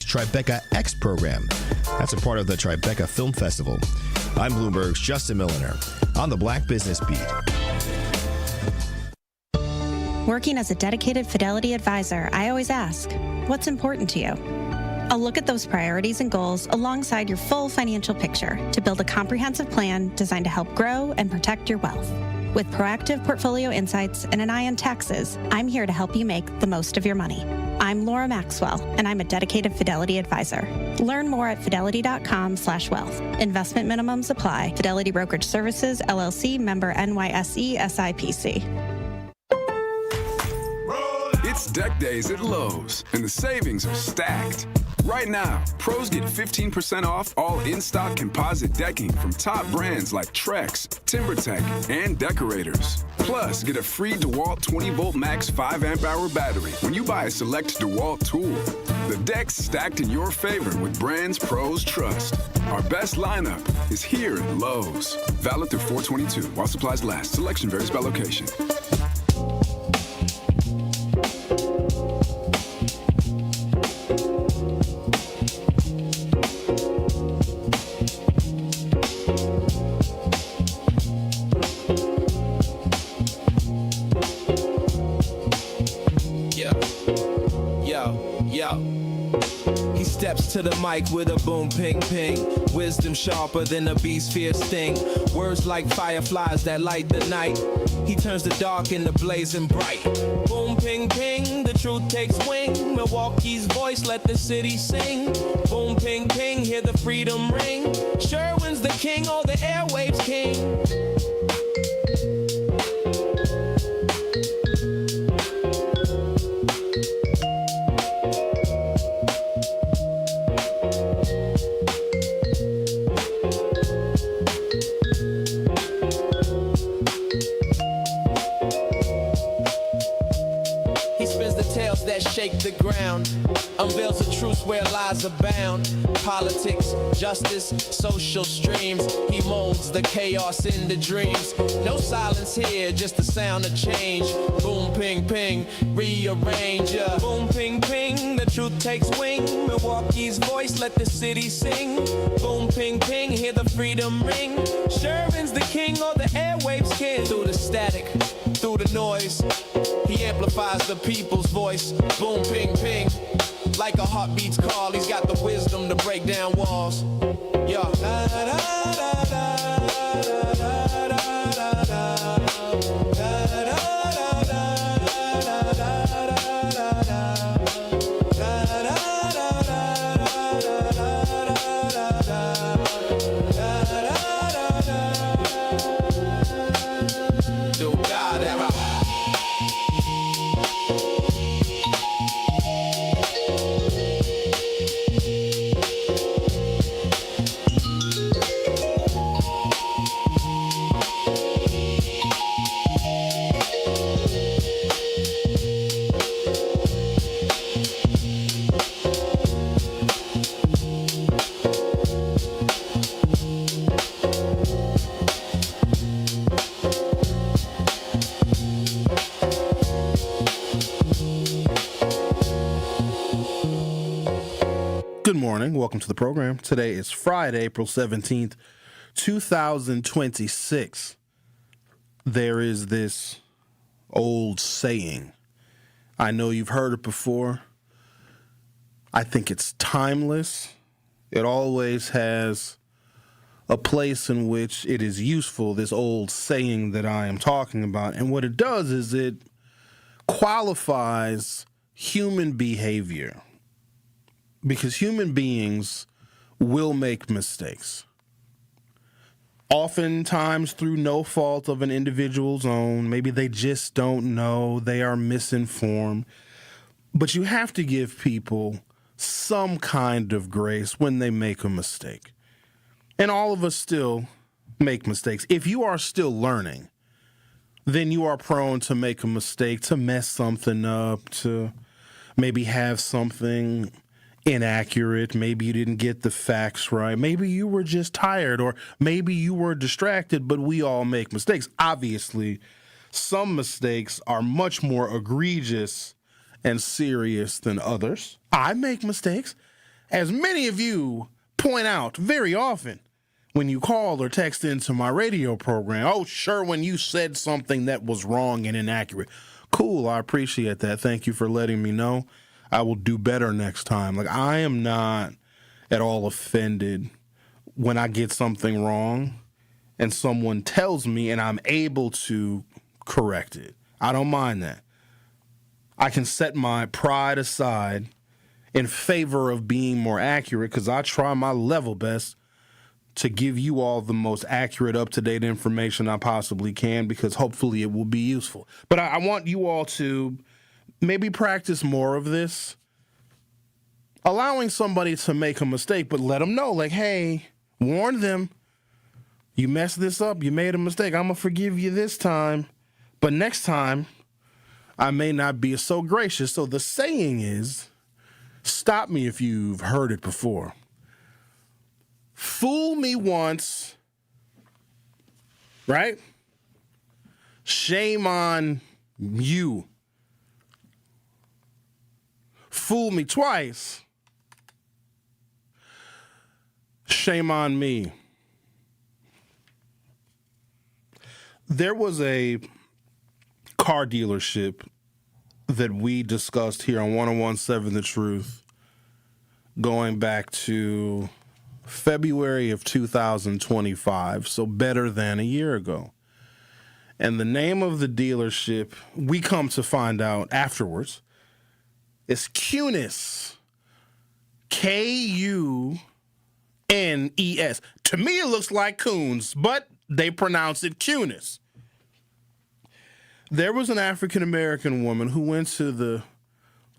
Tribeca X program. That's a part of the Tribeca Film Festival. I'm Bloomberg's Justin Milliner on the Black Business Beat. Working as a dedicated Fidelity advisor, I always ask, what's important to you? I'll look at those priorities and goals alongside your full financial picture to build a comprehensive plan designed to help grow and protect your wealth. With proactive portfolio insights and an eye on taxes, I'm here to help you make the most of your money. I'm Laura Maxwell, and I'm a dedicated Fidelity advisor. Learn more at fidelity.com/wealth. Investment minimums apply. Fidelity Brokerage Services, LLC, member NYSE, SIPC. It's deck days at Lowe's, and the savings are stacked. Right now, pros get 15% off all in-stock composite decking from top brands like Trex, TimberTech, and Decorators. Plus, get a free DeWalt 20-volt max 5-amp-hour battery when you buy a select DeWalt tool. The deck's stacked in your favor with brands pros trust. Our best lineup is here at Lowe's. Valid through 4/22 while supplies last. Selection varies by location. He steps to the mic with a boom, ping, ping. Wisdom sharper than a beast's fierce sting. Words like fireflies that light the night. He turns the dark into blazing bright. Boom, ping, ping, the truth takes wing. Milwaukee's voice, let the city sing. Boom, ping, ping, hear the freedom ring. Sherwin's the king, all the airwaves king. Shake the ground, unveils the truth where lies abound. Politics, justice, social streams. He molds the chaos into dreams. No silence here, just the sound of change. Boom, ping, ping, rearrange. Boom, ping, ping, the truth takes wing. Milwaukee's voice, let the city sing. Boom, ping, ping, hear the freedom ring. Sherwin's the king, all the airwaves king. Through the static, through the noise, he amplifies the people's voice. Boom, ping, ping. Like a heartbeat's call, he's got the wisdom to break down walls. Yeah. Da, da, da, da, da, da, da, da, da. Good morning. Welcome to the program. Today is Friday, April 17th, 2026. There is this old saying. I know you've heard it before. I think it's timeless. It always has a place in which it is useful, this old saying that I am talking about. And what it does is it qualifies human behavior. Because human beings will make mistakes. Oftentimes through no fault of an individual's own. Maybe they just don't know. They are misinformed. But you have to give people some kind of grace when they make a mistake. And all of us still make mistakes. If you are still learning, then you are prone to make a mistake, to mess something up, to maybe have something inaccurate. Maybe you didn't get the facts right. Maybe you were just tired, or maybe you were distracted, but we all make mistakes. Obviously, some mistakes are much more egregious and serious than others. I make mistakes. as many of you point out very often when you call or text into my radio program, oh, Sherwin, you said something that was wrong and inaccurate. Cool, I appreciate that. Thank you for letting me know. I will do better next time. Like, I am not at all offended when I get something wrong and someone tells me and I'm able to correct it. I don't mind that. I can set my pride aside in favor of being more accurate because I try my level best to give you all the most accurate, up-to-date information I possibly can because hopefully it will be useful. But I want you all to maybe practice more of this. Allowing somebody to make a mistake, but let them know, like, hey, warn them. You messed this up. You made a mistake. I'm going to forgive you this time. But next time, I may not be so gracious. So the saying is, stop me if you've heard it before. Fool me once, right? Shame on you. Fool me twice. Shame on me. There was a car dealership that we discussed here on 101.7 The Truth going back to February of 2025, so better than a year ago. And the name of the dealership, we come to find out afterwards, is Cunis. Kunes. To me, it looks like Coons, but they pronounce it Cunis. There was an African-American woman who went to the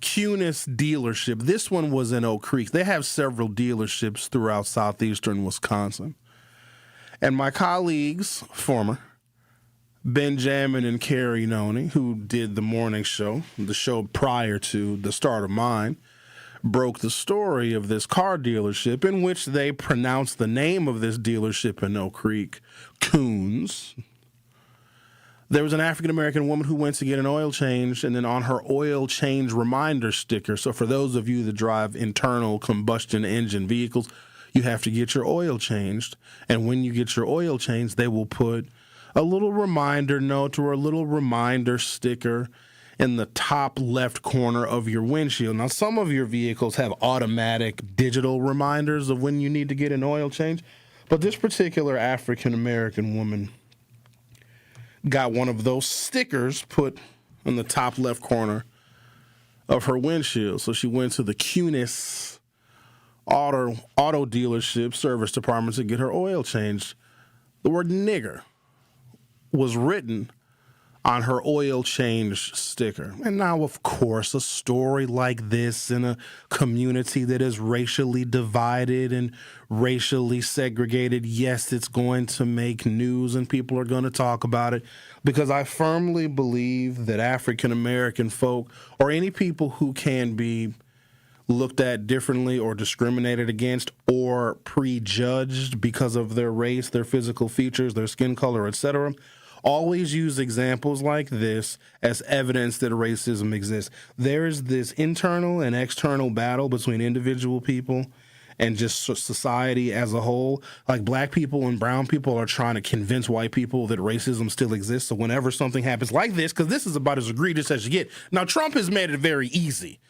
Cunis dealership. This one was in Oak Creek. They have several dealerships throughout southeastern Wisconsin. And my colleagues, former, Benjamin and Carrie Noni, who did the morning show, the show prior to the start of mine, broke the story of this car dealership in which they pronounced the name of this dealership in Oak Creek, Coons. There was an African-American woman who went to get an oil change, and then on her oil change reminder sticker, so for those of you that drive internal combustion engine vehicles, you have to get your oil changed. And when you get your oil changed, they will put a little reminder note or a little reminder sticker in the top left corner of your windshield. Now, some of your vehicles have automatic digital reminders of when you need to get an oil change, but this particular African-American woman got one of those stickers put in the top left corner of her windshield. So she went to the Cunis auto dealership service department to get her oil changed. The word nigger was written on her oil change sticker. And now, of course, a story like this in a community that is racially divided and racially segregated, yes, it's going to make news and people are going to talk about it, because I firmly believe that African American folk, or any people who can be looked at differently or discriminated against or prejudged because of their race, their physical features, their skin color, etc., always use examples like this as evidence that racism exists. There is this internal and external battle between individual people and just society as a whole. Like, black people and brown people are trying to convince white people that racism still exists. So whenever something happens like this, because this is about as egregious as you get. Now, Trump has made it very easy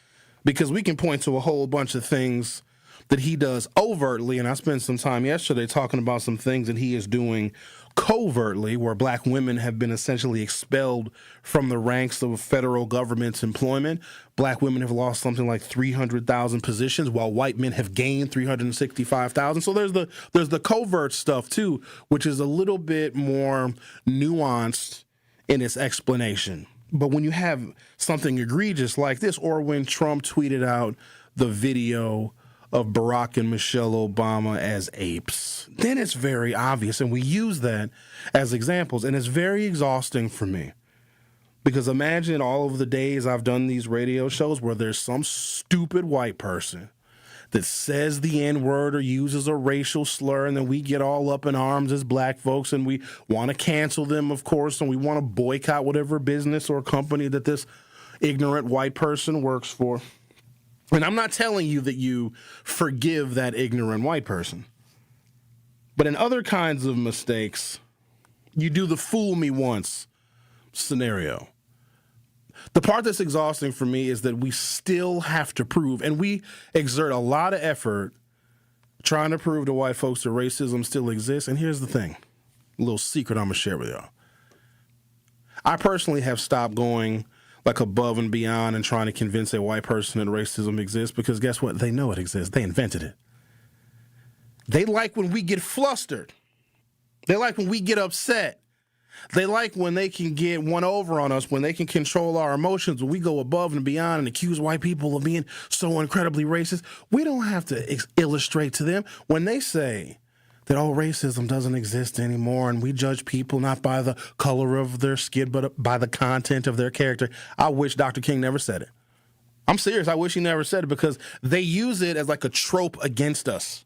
because we can point to a whole bunch of things that he does overtly, and I spent some time yesterday talking about some things that he is doing covertly, where black women have been essentially expelled from the ranks of federal government's employment. Black women have lost something like 300,000 positions, while white men have gained 365,000. So there's the covert stuff too, which is a little bit more nuanced in its explanation. But when you have something egregious like this, or when Trump tweeted out the video of Barack and Michelle Obama as apes, then it's very obvious. And we use that as examples. And it's very exhausting for me, because imagine all of the days I've done these radio shows where there's some stupid white person that says the N-word or uses a racial slur, and then we get all up in arms as black folks and we want to cancel them, of course, and we want to boycott whatever business or company that this ignorant white person works for. And I'm not telling you that you forgive that ignorant white person. But in other kinds of mistakes, you do the fool me once scenario. The part that's exhausting for me is that we still have to prove, and we exert a lot of effort trying to prove to white folks that racism still exists. And here's the thing, a little secret I'm going to share with y'all. I personally have stopped going like above and beyond and trying to convince a white person that racism exists, because guess what? They know it exists. They invented it. They like when we get flustered. They like when we get upset. They like when they can get one over on us, when they can control our emotions, when we go above and beyond and accuse white people of being so incredibly racist. We don't have to illustrate to them when they say that, oh, racism doesn't exist anymore and we judge people not by the color of their skin but by the content of their character. I wish Dr. King never said it. I'm serious. I wish he never said it, because they use it as like a trope against us.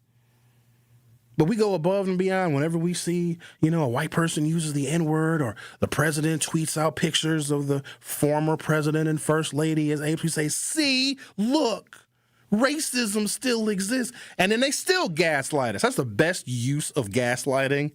But we go above and beyond whenever we see, a white person uses the N-word, or the president tweets out pictures of the former president and first lady as apes. We say, see, look, racism still exists. And then they still gaslight us. That's the best use of gaslighting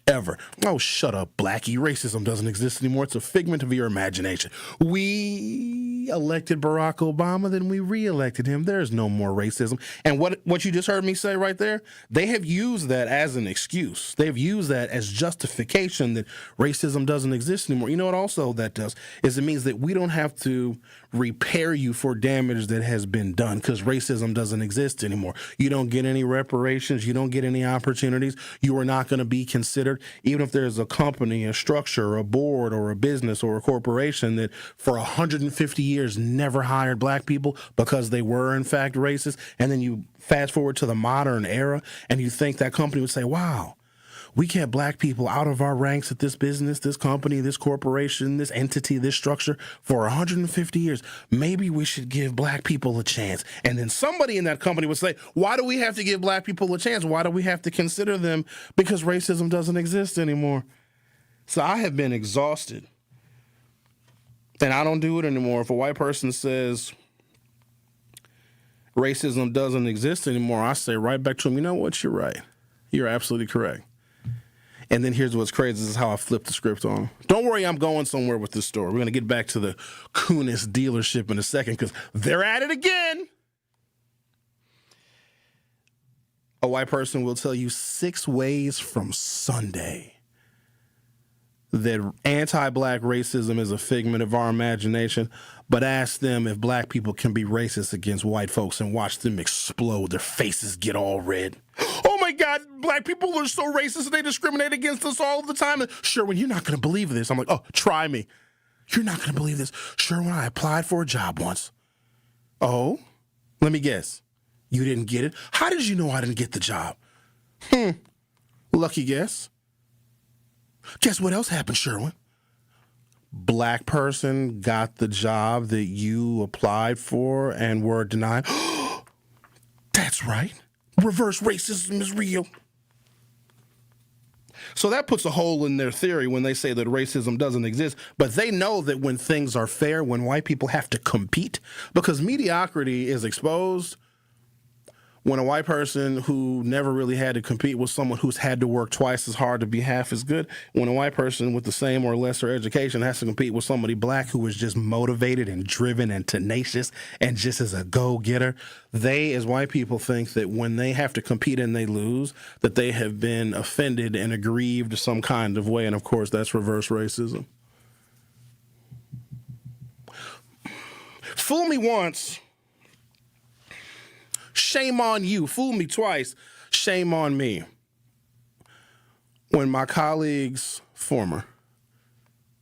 ever. Oh, shut up, Blackie. Racism doesn't exist anymore. It's a figment of your imagination. We elected Barack Obama, then we re-elected him. There's no more racism. And what you just heard me say right there, they have used that as an excuse. They've used that as justification that racism doesn't exist anymore. You know what also that does is it means that we don't have to repair you for damage that has been done, because racism doesn't exist anymore. You don't get any reparations. You don't get any opportunities. You are not going to be considered, even if there's a company, a structure, a board, or a business, or a corporation that for 150 years never hired black people because they were in fact racist. And then you fast forward to the modern era and you think that company would say, wow, we kept black people out of our ranks at this business, this company, this corporation, this entity, this structure for 150 years. Maybe we should give black people a chance. And then somebody in that company would say, why do we have to give black people a chance? Why do we have to consider them? Because racism doesn't exist anymore. So I have been exhausted. And I don't do it anymore. If a white person says racism doesn't exist anymore, I say right back to him, you know what? You're right. You're absolutely correct. And then here's what's crazy. This is how I flip the script on him. Don't worry, I'm going somewhere with this story. We're going to get back to the Cunis dealership in a second, because they're at it again. A white person will tell you 6 ways from Sunday that anti-black racism is a figment of our imagination, but ask them if black people can be racist against white folks and watch them explode. Their faces get all red. Oh my God, black people are so racist and they discriminate against us all the time. Sherwin, you're not going to believe this. I'm like, oh, try me. You're not going to believe this. Sherwin, I applied for a job once. Oh, let me guess. You didn't get it? How did you know I didn't get the job? Lucky guess. Guess what else happened, Sherwin? Black person got the job that you applied for and were denied. That's right. Reverse racism is real. So that puts a hole in their theory when they say that racism doesn't exist. But they know that when things are fair, when white people have to compete, because mediocrity is exposed when a white person who never really had to compete with someone who's had to work twice as hard to be half as good, when a white person with the same or lesser education has to compete with somebody black who is just motivated and driven and tenacious and just as a go-getter, they, as white people, think that when they have to compete and they lose, that they have been offended and aggrieved some kind of way. And, of course, that's reverse racism. Fool me once, shame on you. Fool me twice, shame on me. When my colleagues, former,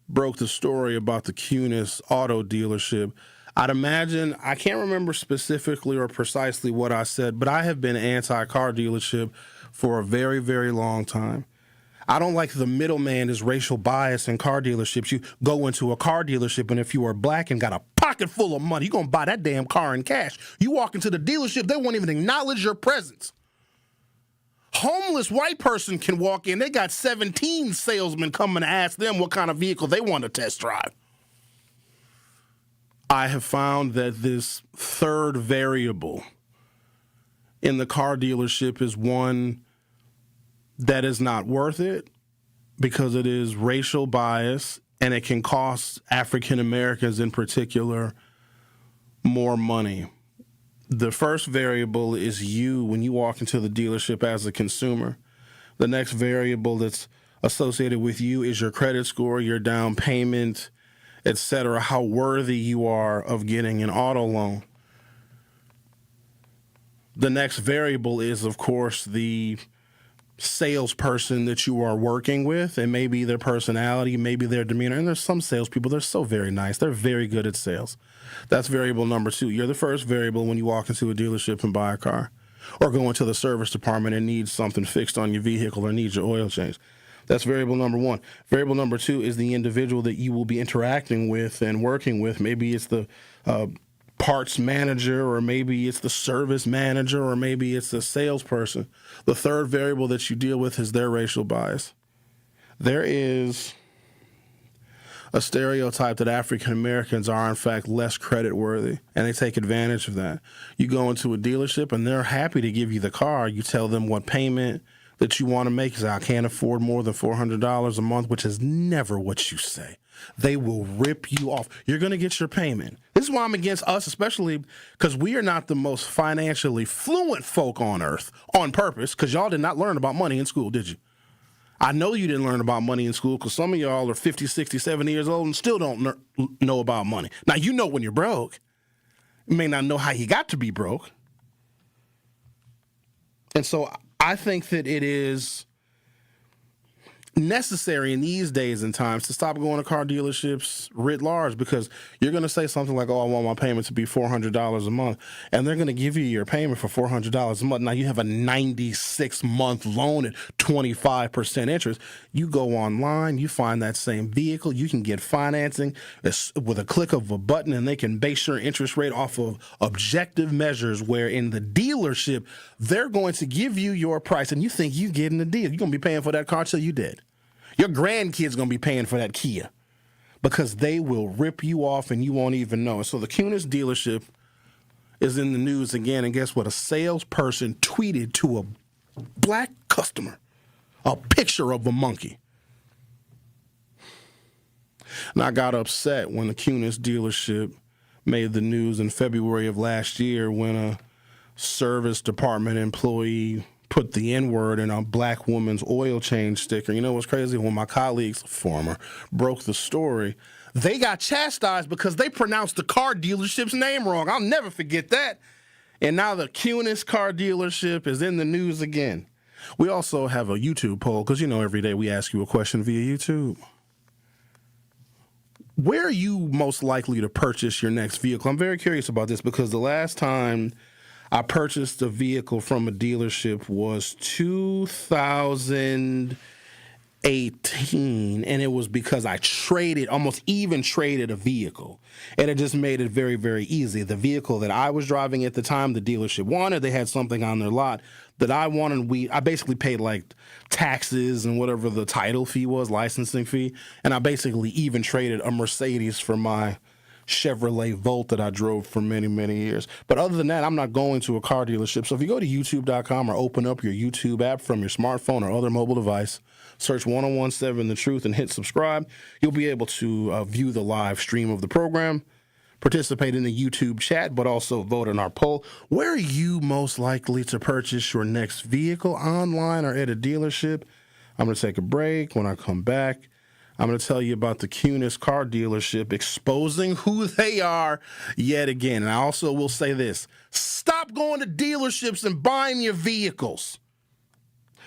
broke the story about the Cunis auto dealership, I'd imagine, I can't remember specifically or precisely what I said, but I have been anti-car dealership for a very, very long time. I don't like the middleman is racial bias in car dealerships. You go into a car dealership, and if you are black and got a pocket full of money, you're going to buy that damn car in cash. You walk into the dealership, they won't even acknowledge your presence. Homeless white person can walk in. They got 17 salesmen coming to ask them what kind of vehicle they want to test drive. I have found that this third variable in the car dealership is one that is not worth it because it is racial bias and it can cost African Americans in particular more money. The first variable is you when you walk into the dealership as a consumer. The next variable that's associated with you is your credit score, your down payment, etc., how worthy you are of getting an auto loan. The next variable is, of course, the salesperson that you are working with, and maybe their personality, maybe their demeanor. And there's some salespeople, they're so very nice. They're very good at sales. That's variable number 2. You're the first variable when you walk into a dealership and buy a car or go into the service department and need something fixed on your vehicle or need your oil changed. That's variable number 1. Variable number 2 is the individual that you will be interacting with and working with. Maybe it's the parts manager, or maybe it's the service manager, or maybe it's the salesperson. The third variable that you deal with is their racial bias. There is a stereotype that African Americans are, in fact, less credit worthy, and they take advantage of that. You go into a dealership, and they're happy to give you the car. You tell them what payment that you want to make. You say, I can't afford more than $400 a month, which is never what you say. They will rip you off. You're going to get your payment. This is why I'm against us, especially because we are not the most financially fluent folk on earth on purpose, because y'all did not learn about money in school, did you? I know you didn't learn about money in school because some of y'all are 50, 60, 70 years old and still don't know about money. Now, you know when you're broke. You may not know how you got to be broke. And so I think that it is necessary in these days and times to stop going to car dealerships writ large, because you're going to say something like, oh, I want my payment to be $400 a month, and they're going to give you your payment for $400 a month. Now you have a 96-month loan at 25% interest. You go online, you find that same vehicle, you can get financing with a click of a button, and they can base your interest rate off of objective measures, where in the dealership, they're going to give you your price, and you think you're getting a deal. You're going to be paying for that car till you're dead. Your grandkids going to be paying for that Kia, because they will rip you off and you won't even know. And so the Cunis dealership is in the news again. And guess what? A salesperson tweeted to a black customer a picture of a monkey. And I got upset when the Cunis dealership made the news in February of last year when a service department employee put the N-word in a black woman's oil change sticker. You know what's crazy? When my colleagues, former, broke the story, they got chastised because they pronounced the car dealership's name wrong. I'll never forget that. And now the Cunis car dealership is in the news again. We also have a YouTube poll, because, you know, every day we ask you a question via YouTube. Where are you most likely to purchase your next vehicle? I'm very curious about this, because the last time I purchased a vehicle from a dealership was 2018, and it was because I almost even traded a vehicle, and it just made it very, very easy. The vehicle that I was driving at the time, the dealership wanted. They had something on their lot that I wanted. I basically paid like taxes and whatever the title fee was, licensing fee, and I basically even traded a Mercedes for my Chevrolet Volt that I drove for many, many years. But other than that, I'm not going to a car dealership. So if you go to youtube.com or open up your YouTube app from your smartphone or other mobile device, search 1017 The Truth and hit subscribe, you'll be able to view the live stream of the program, participate in the YouTube chat, but also vote in our poll. Where are you most likely to purchase your next vehicle, online or at a dealership? I'm going to take a break. When I come back, I'm going to tell you about the Cunis car dealership exposing who they are yet again. And I also will say this: stop going to dealerships and buying your vehicles.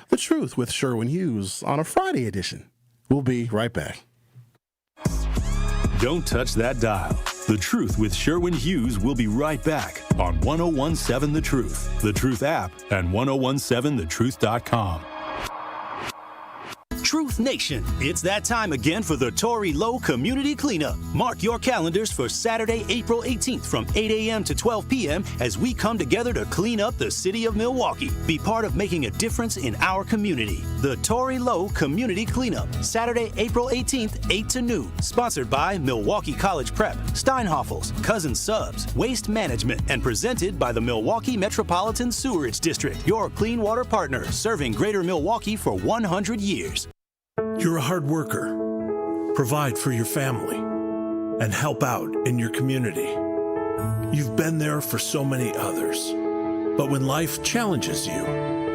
The Truth with Sherwin Hughes on a Friday edition. We'll be right back. Don't touch that dial. The Truth with Sherwin Hughes will be right back on 1017 The Truth, The Truth app, and 1017thetruth.com. Truth Nation, it's that time again for the Tory Lowe Community Cleanup. Mark your calendars for Saturday, April 18th from 8 a.m. to 12 p.m. as we come together to clean up the city of Milwaukee. Be part of making a difference in our community. The Tory Lowe Community Cleanup, Saturday, April 18th, 8 to noon. Sponsored by Milwaukee College Prep, Steinhoffels, Cousin Subs, Waste Management, and presented by the Milwaukee Metropolitan Sewerage District, your clean water partner, serving Greater Milwaukee for 100 years. You're a hard worker. Provide for your family and help out in your community. You've been there for so many others. But when life challenges you,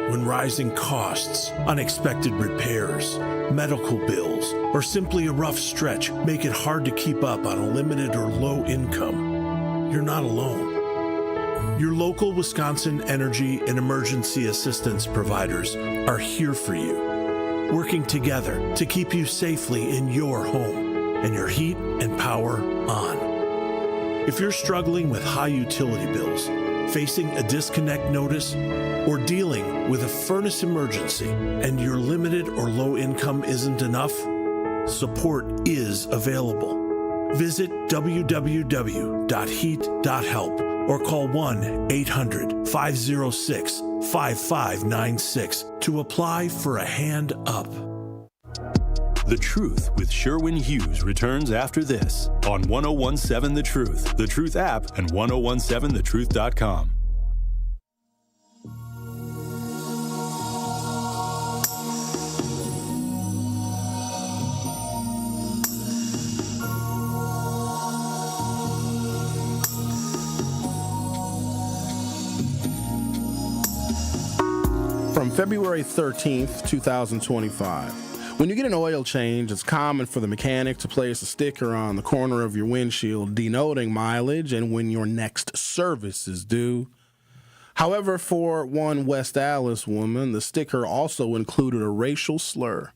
when rising costs, unexpected repairs, medical bills, or simply a rough stretch make it hard to keep up on a limited or low income, you're not alone. Your local Wisconsin energy and emergency assistance providers are here for you, working together to keep you safely in your home and your heat and power on. If you're struggling with high utility bills, facing a disconnect notice, or dealing with a furnace emergency and your limited or low income isn't enough, support is available. Visit www.heat.help or call 1-800-506-5596 to apply for a hand up. The Truth with Sherwin Hughes returns after this on 1017 The Truth, The Truth app, and 1017thetruth.com. From February 13th, 2025. When you get an oil change, it's common for the mechanic to place a sticker on the corner of your windshield denoting mileage and when your next service is due. However, for one West Allis woman, the sticker also included a racial slur.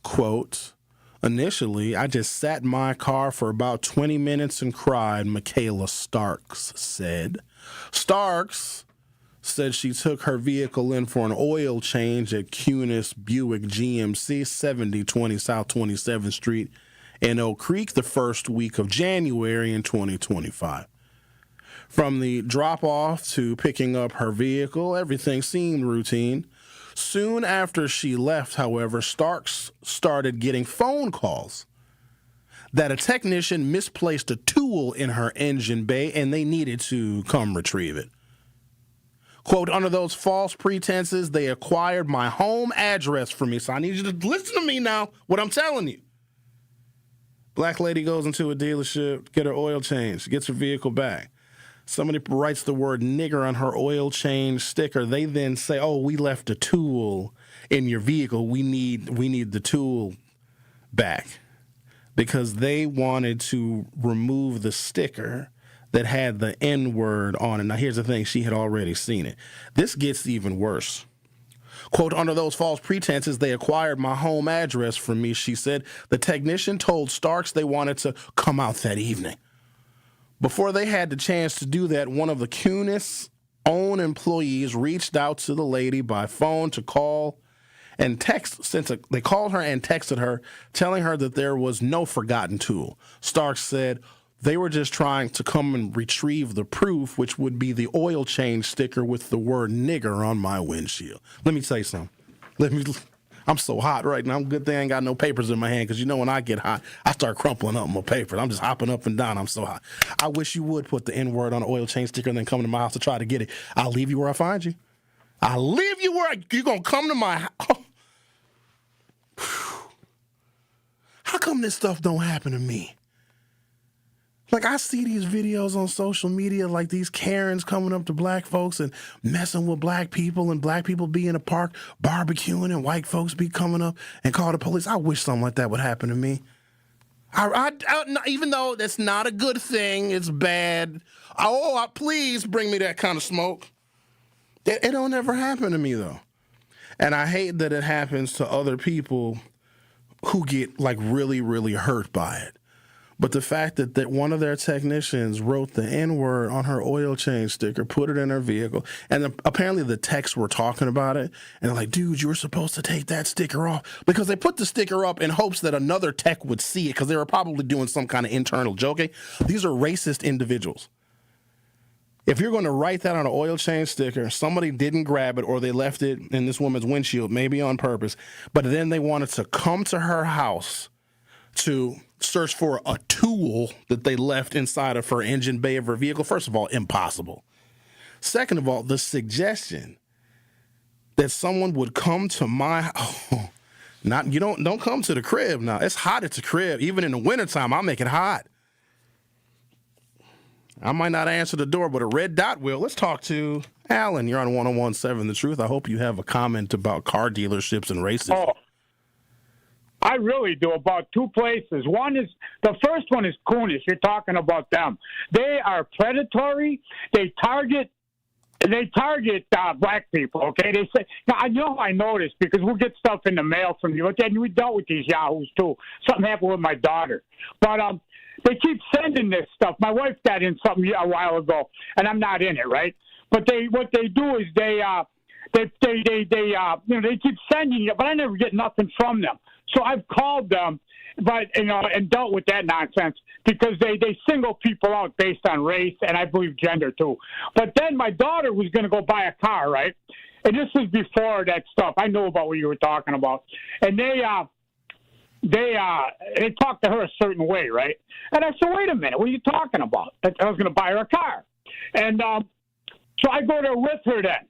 Quote, "Initially, I just sat in my car for about 20 minutes and cried," Michaela Starks said. Starks said she took her vehicle in for an oil change at Cunis Buick GMC, 7020 South 27th Street in Oak Creek the first week of January in 2025. From the drop-off to picking up her vehicle, everything seemed routine. Soon after she left, however, Starks started getting phone calls that a technician misplaced a tool in her engine bay and they needed to come retrieve it. Quote, "Under those false pretenses, they acquired my home address from me." So I need you to listen to me now, what I'm telling you. Black lady goes into a dealership, get her oil changed, gets her vehicle back. Somebody writes the word nigger on her oil change sticker. They then say, "Oh, we left a tool in your vehicle. We need the tool back." Because they wanted to remove the sticker that had the N-word on it. Now, here's the thing. She had already seen it. This gets even worse. Quote, "Under those false pretenses, they acquired my home address from me," she said. The technician told Starks they wanted to come out that evening. Before they had the chance to do that, one of the Cunis own employees reached out to the lady by phone to call and text. They called her and texted her, telling her that there was no forgotten tool. Starks said, "They were just trying to come and retrieve the proof, which would be the oil change sticker with the word nigger on my windshield." Let me tell you something. I'm so hot right now. Good thing I ain't got no papers in my hand, because you know when I get hot, I start crumpling up my papers. I'm just hopping up and down. I'm so hot. I wish you would put the N-word on an oil change sticker and then come to my house to try to get it. I'll leave you where I find you. I'll leave you where you're going to come to my house. How come this stuff don't happen to me? Like, I see these videos on social media, like these Karens coming up to black folks and messing with black people, and black people be in a park barbecuing and white folks be coming up and call the police. I wish something like that would happen to me. Even though that's not a good thing, it's bad. Please bring me that kind of smoke. It don't ever happen to me, though. And I hate that it happens to other people who get, like, really, really hurt by it. But the fact that one of their technicians wrote the N-word on her oil change sticker, put it in her vehicle, and apparently the techs were talking about it, and they're like, dude, you were supposed to take that sticker off, because they put the sticker up in hopes that another tech would see it, because they were probably doing some kind of internal joking. These are racist individuals. If you're going to write that on an oil change sticker, somebody didn't grab it, or they left it in this woman's windshield, maybe on purpose, but then they wanted to come to her house to search for a tool that they left inside of her engine bay of her vehicle. First of all, impossible. Second of all, the suggestion that someone would come to my don't come to the crib now. It's hot at the crib. Even in the wintertime, I'll make it hot. I might not answer the door, but a red dot will. Let's talk to Alan. You're on 101.7 The Truth. I hope you have a comment about car dealerships and racism. Oh, I really do, about two places. The first one is Cunis. You're talking about them. They are predatory. They target black people, okay? They say, now, I know I noticed, because we'll get stuff in the mail from you. And we dealt with these yahoos, too. Something happened with my daughter. But they keep sending this stuff. My wife got in something a while ago, and I'm not in it, right? But what they do is they keep sending it, but I never get nothing from them. So I've called them, but and dealt with that nonsense, because they single people out based on race, and I believe gender too. But then my daughter was going to go buy a car, right? And this was before that stuff. I know about what you were talking about, and they talked to her a certain way, right? And I said, wait a minute, what are you talking about? I was going to buy her a car, and so I go there with her then,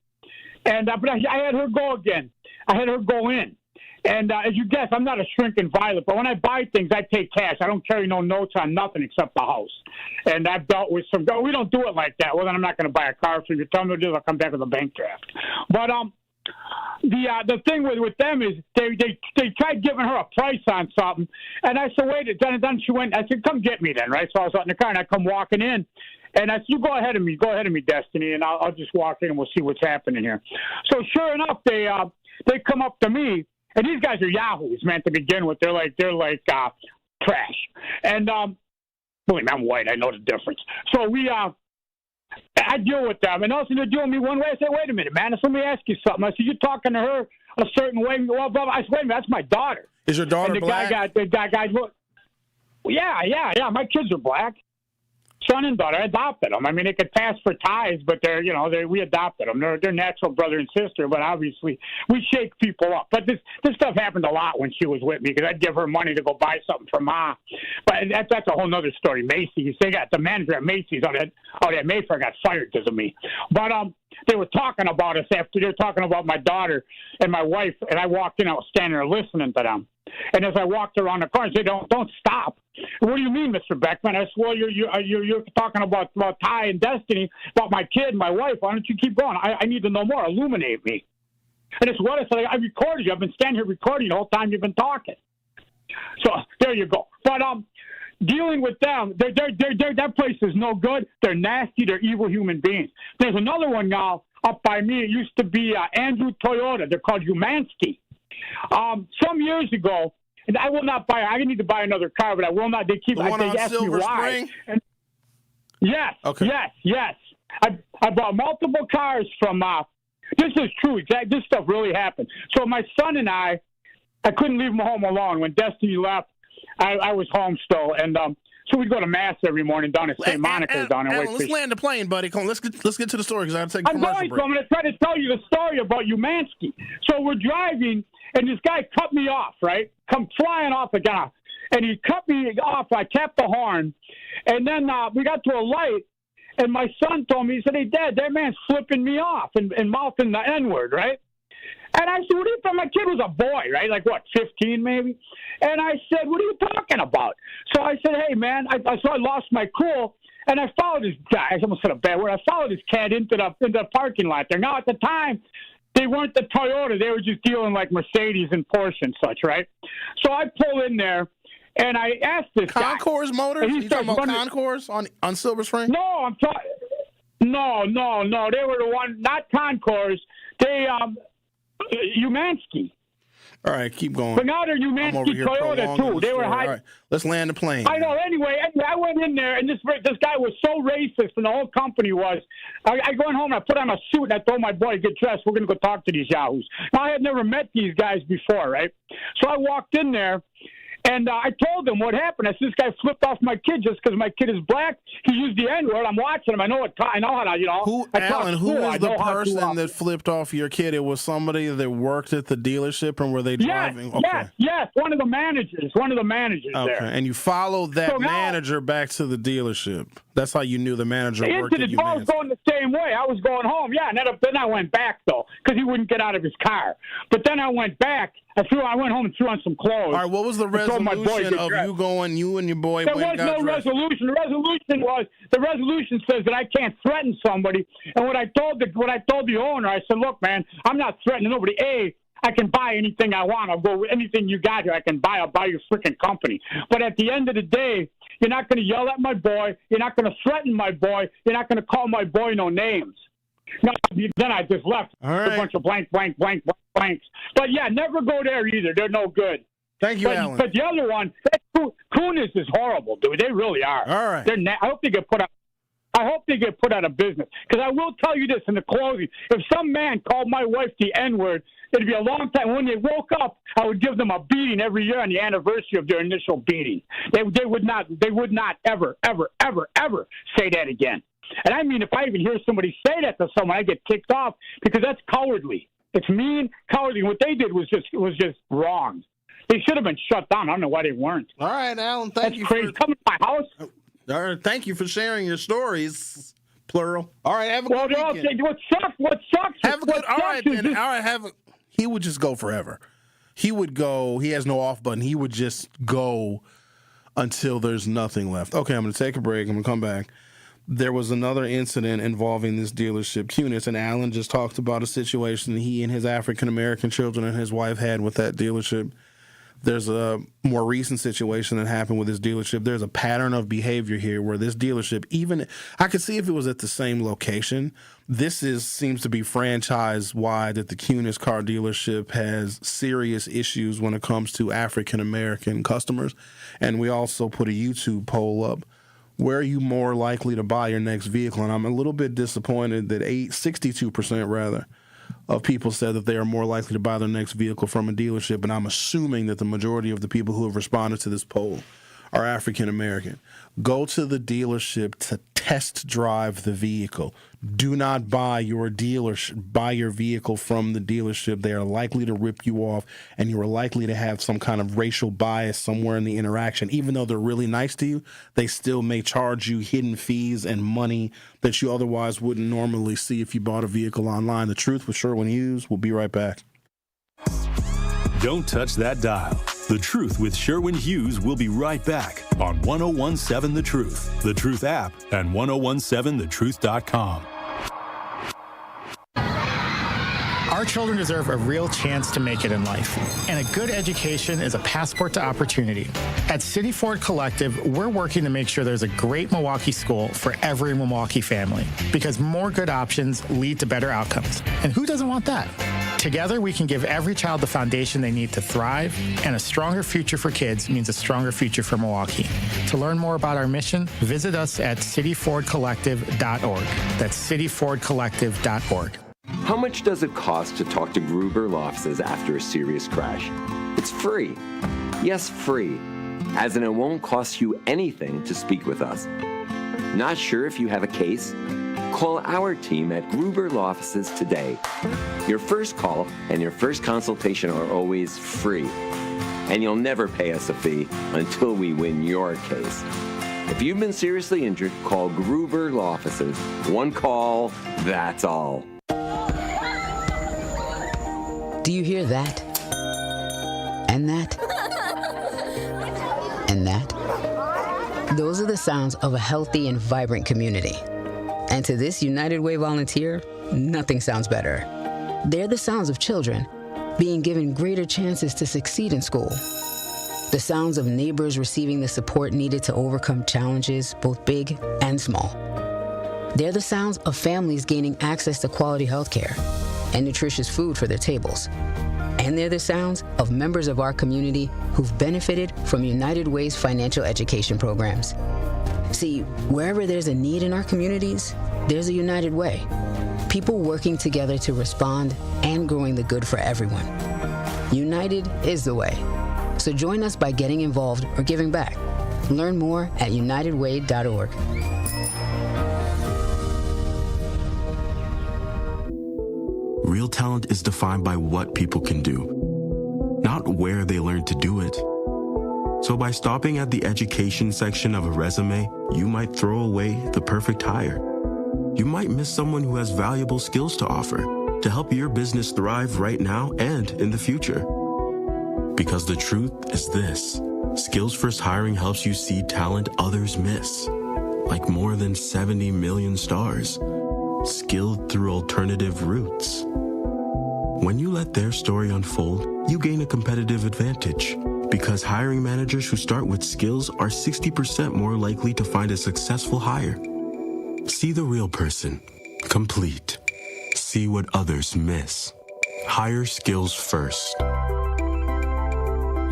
and but I had her go again. I had her go in. And as you guess, I'm not a shrinking violet, but when I buy things, I pay cash. I don't carry no notes on nothing except the house. And I've dealt with some. We don't do it like that. Well, then I'm not going to buy a car from you. Tell me to do it, I'll come back with a bank draft. But the thing with them is they tried giving her a price on something, and I said, wait. Then she went. I said, come get me then, right? So I was out in the car, and I come walking in. And I said, you go ahead of me, Destiny, and I'll just walk in and we'll see what's happening here. So sure enough, they come up to me. And these guys are yahoos, man, to begin with. They're like trash. And believe me, I'm white. I know the difference. So I deal with them. And also they're doing me one way. I say, wait a minute, man. Let me ask you something. I said, you're talking to her a certain way. Well, I said, wait a minute, that's my daughter. Is your daughter and black? The guy, look. Well, yeah. My kids are black. Son and daughter, I adopted them. I mean, they could pass for ties, but we adopted them. They're natural brother and sister, but obviously we shake people up. But this stuff happened a lot when she was with me, because I'd give her money to go buy something for Ma. But that's a whole other story. Macy's, they got the manager at Macy's out at Mayfair got fired because of me. But they were talking about us after they were talking about my daughter and my wife, and I walked in, I was standing there listening to them. And as I walked around the car, I said, don't stop. What do you mean, Mr. Beckman? I said, well, you're talking about Ty and Destiny, about my kid and my wife. Why don't you keep going? I need to know more. Illuminate me. And it's what I said. I recorded you. I've been standing here recording you the whole time you've been talking. So there you go. But dealing with them, that place is no good. They're nasty. They're evil human beings. There's another one now up by me. It used to be Andrew Toyota. They're called Humansky. Some years ago, and I will not buy. I need to buy another car, but I will not. They ask me why. And, yes. Okay. Yes. I bought multiple cars from. This is true. This stuff really happened. So my son and I couldn't leave him home alone. When Destiny left, I was home still, and so we go to mass every morning down at St. Monica's down in Let's land the plane, buddy. Come on, let's get to the story, because I got to take a commercial break. I'm going to try to tell you the story about Humansky. So we're driving, and this guy cut me off, right? Come flying off the guy. And he cut me off. I tapped the horn. And then we got to a light, and my son told me, he said, hey, Dad, that man's flipping me off and mouthing the N-word, right? And I said, what are you talking? My kid was a boy, right? Like, what, 15 maybe? And I said, what are you talking about? So I said, hey, man, so I lost my cool, and I followed this guy. I almost said a bad word. I followed this cat into the parking lot there. Now, at the time, they weren't the Toyota. They were just dealing like Mercedes and Porsche and such, right? So I pull in there, and I asked this Concours guy. Motors? You talking about Concours on Silver Spring? No, I'm talking. No. They were the one, not Concours. They, Humansky. All right, keep going. But now they're I'm over Humanity here Toyota prolonging too. the They were story. high. All right, let's land the plane. I know. Anyway, I went in there, and this guy was so racist, and the whole company was. I go home, and I put on a suit, and I told my boy, get dressed. We're going to go talk to these yahoos. Now, I had never met these guys before, right? So I walked in there. And I told him what happened. I said, this guy flipped off my kid just because my kid is black. He used the N-word. I'm watching him. I know how to, Alan, who was the person that flipped off your kid? It was somebody that worked at the dealership, and were they driving? Yes. One of the managers okay. there. And you followed that manager back to the dealership. That's how you knew the manager worked at I was going the same way. I was going home, and then I went back, though, because he wouldn't get out of his car. But then I went back. I went home and threw on some clothes. All right, what was the resolution of you and your boy? There was no resolution. The resolution says that I can't threaten somebody. And what I told the owner, I said, look, man, I'm not threatening nobody. I can buy anything I want. I'll go with anything you got here. I can buy. I'll buy your freaking company. But at the end of the day, you're not going to yell at my boy. You're not going to threaten my boy. You're not going to call my boy no names. No, then I just left. All right. A bunch of blanks. But yeah, never go there either. They're no good. Thank you, Alan. But the other one, Cunis is horrible, dude. They really are. All right. I hope they get put out of business. Because I will tell you this in the closing: if some man called my wife the N-word, it'd be a long time. When they woke up, I would give them a beating every year on the anniversary of their initial beating. They would not ever say that again. And I mean, if I even hear somebody say that to someone, I get kicked off because that's cowardly. It's mean, cowardly. What they did was just wrong. They should have been shut down. I don't know why they weren't. All right, Alan. That's crazy. Come to my house. All right, thank you for sharing your stories. Plural. All right, have a good weekend. What sucks? Have a good. All right, then. All right, He would just go forever. He would go. He has no off button. He would just go until there's nothing left. Okay, I'm going to take a break. I'm going to come back. There was another incident involving this dealership, Cunis, and Alan just talked about a situation he and his African-American children and his wife had with that dealership. There's a more recent situation that happened with this dealership. There's a pattern of behavior here where this dealership, even I could see if it was at the same location, seems to be franchise-wide that the Cunis car dealership has serious issues when it comes to African-American customers. And we also put a YouTube poll up. Where are you more likely to buy your next vehicle? And I'm a little bit disappointed that 62% of people said that they are more likely to buy their next vehicle from a dealership. And I'm assuming that the majority of the people who have responded to this poll are African American. Go to the dealership to test drive the vehicle. Do not buy your vehicle from the dealership. They are likely to rip you off, and you are likely to have some kind of racial bias somewhere in the interaction. Even though they're really nice to you, they still may charge you hidden fees and money that you otherwise wouldn't normally see if you bought a vehicle online. The Truth with Sherwin Hughes. We'll be right back. Don't touch that dial. The Truth with Sherwin Hughes will be right back on 1017 The Truth, The Truth app, and 1017thetruth.com. Our children deserve a real chance to make it in life, and a good education is a passport to opportunity. At City Ford Collective, we're working to make sure there's a great Milwaukee school for every Milwaukee family, because more good options lead to better outcomes. And who doesn't want that? Together, we can give every child the foundation they need to thrive, and a stronger future for kids means a stronger future for Milwaukee. To learn more about our mission, visit us at cityfordcollective.org. That's cityfordcollective.org. How much does it cost to talk to Gruber Law Offices after a serious crash? It's free. Yes, free. As in, it won't cost you anything to speak with us. Not sure if you have a case? Call our team at Gruber Law Offices today. Your first call and your first consultation are always free. And you'll never pay us a fee until we win your case. If you've been seriously injured, call Gruber Law Offices. One call, that's all. Do you hear that? And that? And that? Those are the sounds of a healthy and vibrant community. And to this United Way volunteer, nothing sounds better. They're the sounds of children being given greater chances to succeed in school. The sounds of neighbors receiving the support needed to overcome challenges, both big and small. They're the sounds of families gaining access to quality health care and nutritious food for their tables. And they're the sounds of members of our community who've benefited from United Way's financial education programs. See, wherever there's a need in our communities, there's a United Way. People working together to respond and growing the good for everyone. United is the way. So join us by getting involved or giving back. Learn more at unitedway.org. Real talent is defined by what people can do, not where they learn to do it. So by stopping at the education section of a resume, you might throw away the perfect hire. You might miss someone who has valuable skills to offer to help your business thrive right now and in the future. Because the truth is this: Skills First Hiring helps you see talent others miss, like more than 70 million stars, skilled through alternative routes. When you let their story unfold, you gain a competitive advantage, because hiring managers who start with skills are 60% more likely to find a successful hire. See the real person, complete. See what others miss. Hire skills first.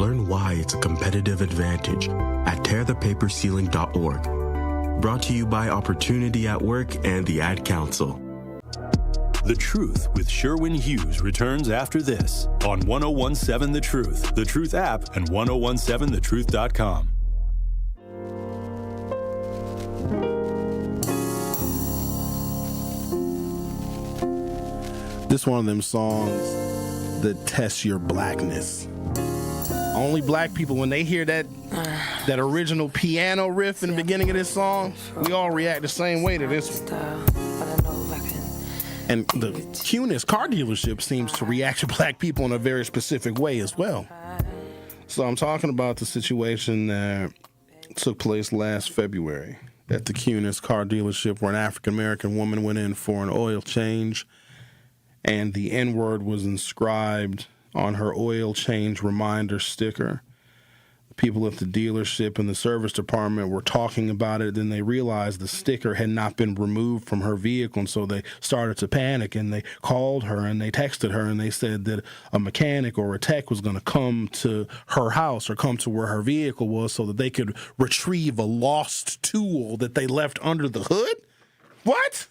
Learn why it's a competitive advantage at tearthepaperceiling.org. Brought to you by Opportunity at Work and the Ad Council. The Truth with Sherwin Hughes returns after this on 1017 The Truth, The Truth app, and 1017thetruth.com. This one of them songs that tests your blackness. Only black people, when they hear that original piano riff in the beginning of this song, we all react the same way to this one. And the Cunis car dealership seems to react to black people in a very specific way as well. So I'm talking about the situation that took place last February at the Cunis car dealership, where an African-American woman went in for an oil change, and the N-word was inscribed on her oil change reminder sticker. People at the dealership and the service department were talking about it. Then they realized the sticker had not been removed from her vehicle, and so they started to panic, and they called her and they texted her, and they said that a mechanic or a tech was going to come to her house or come to where her vehicle was so that they could retrieve a lost tool that they left under the hood. What?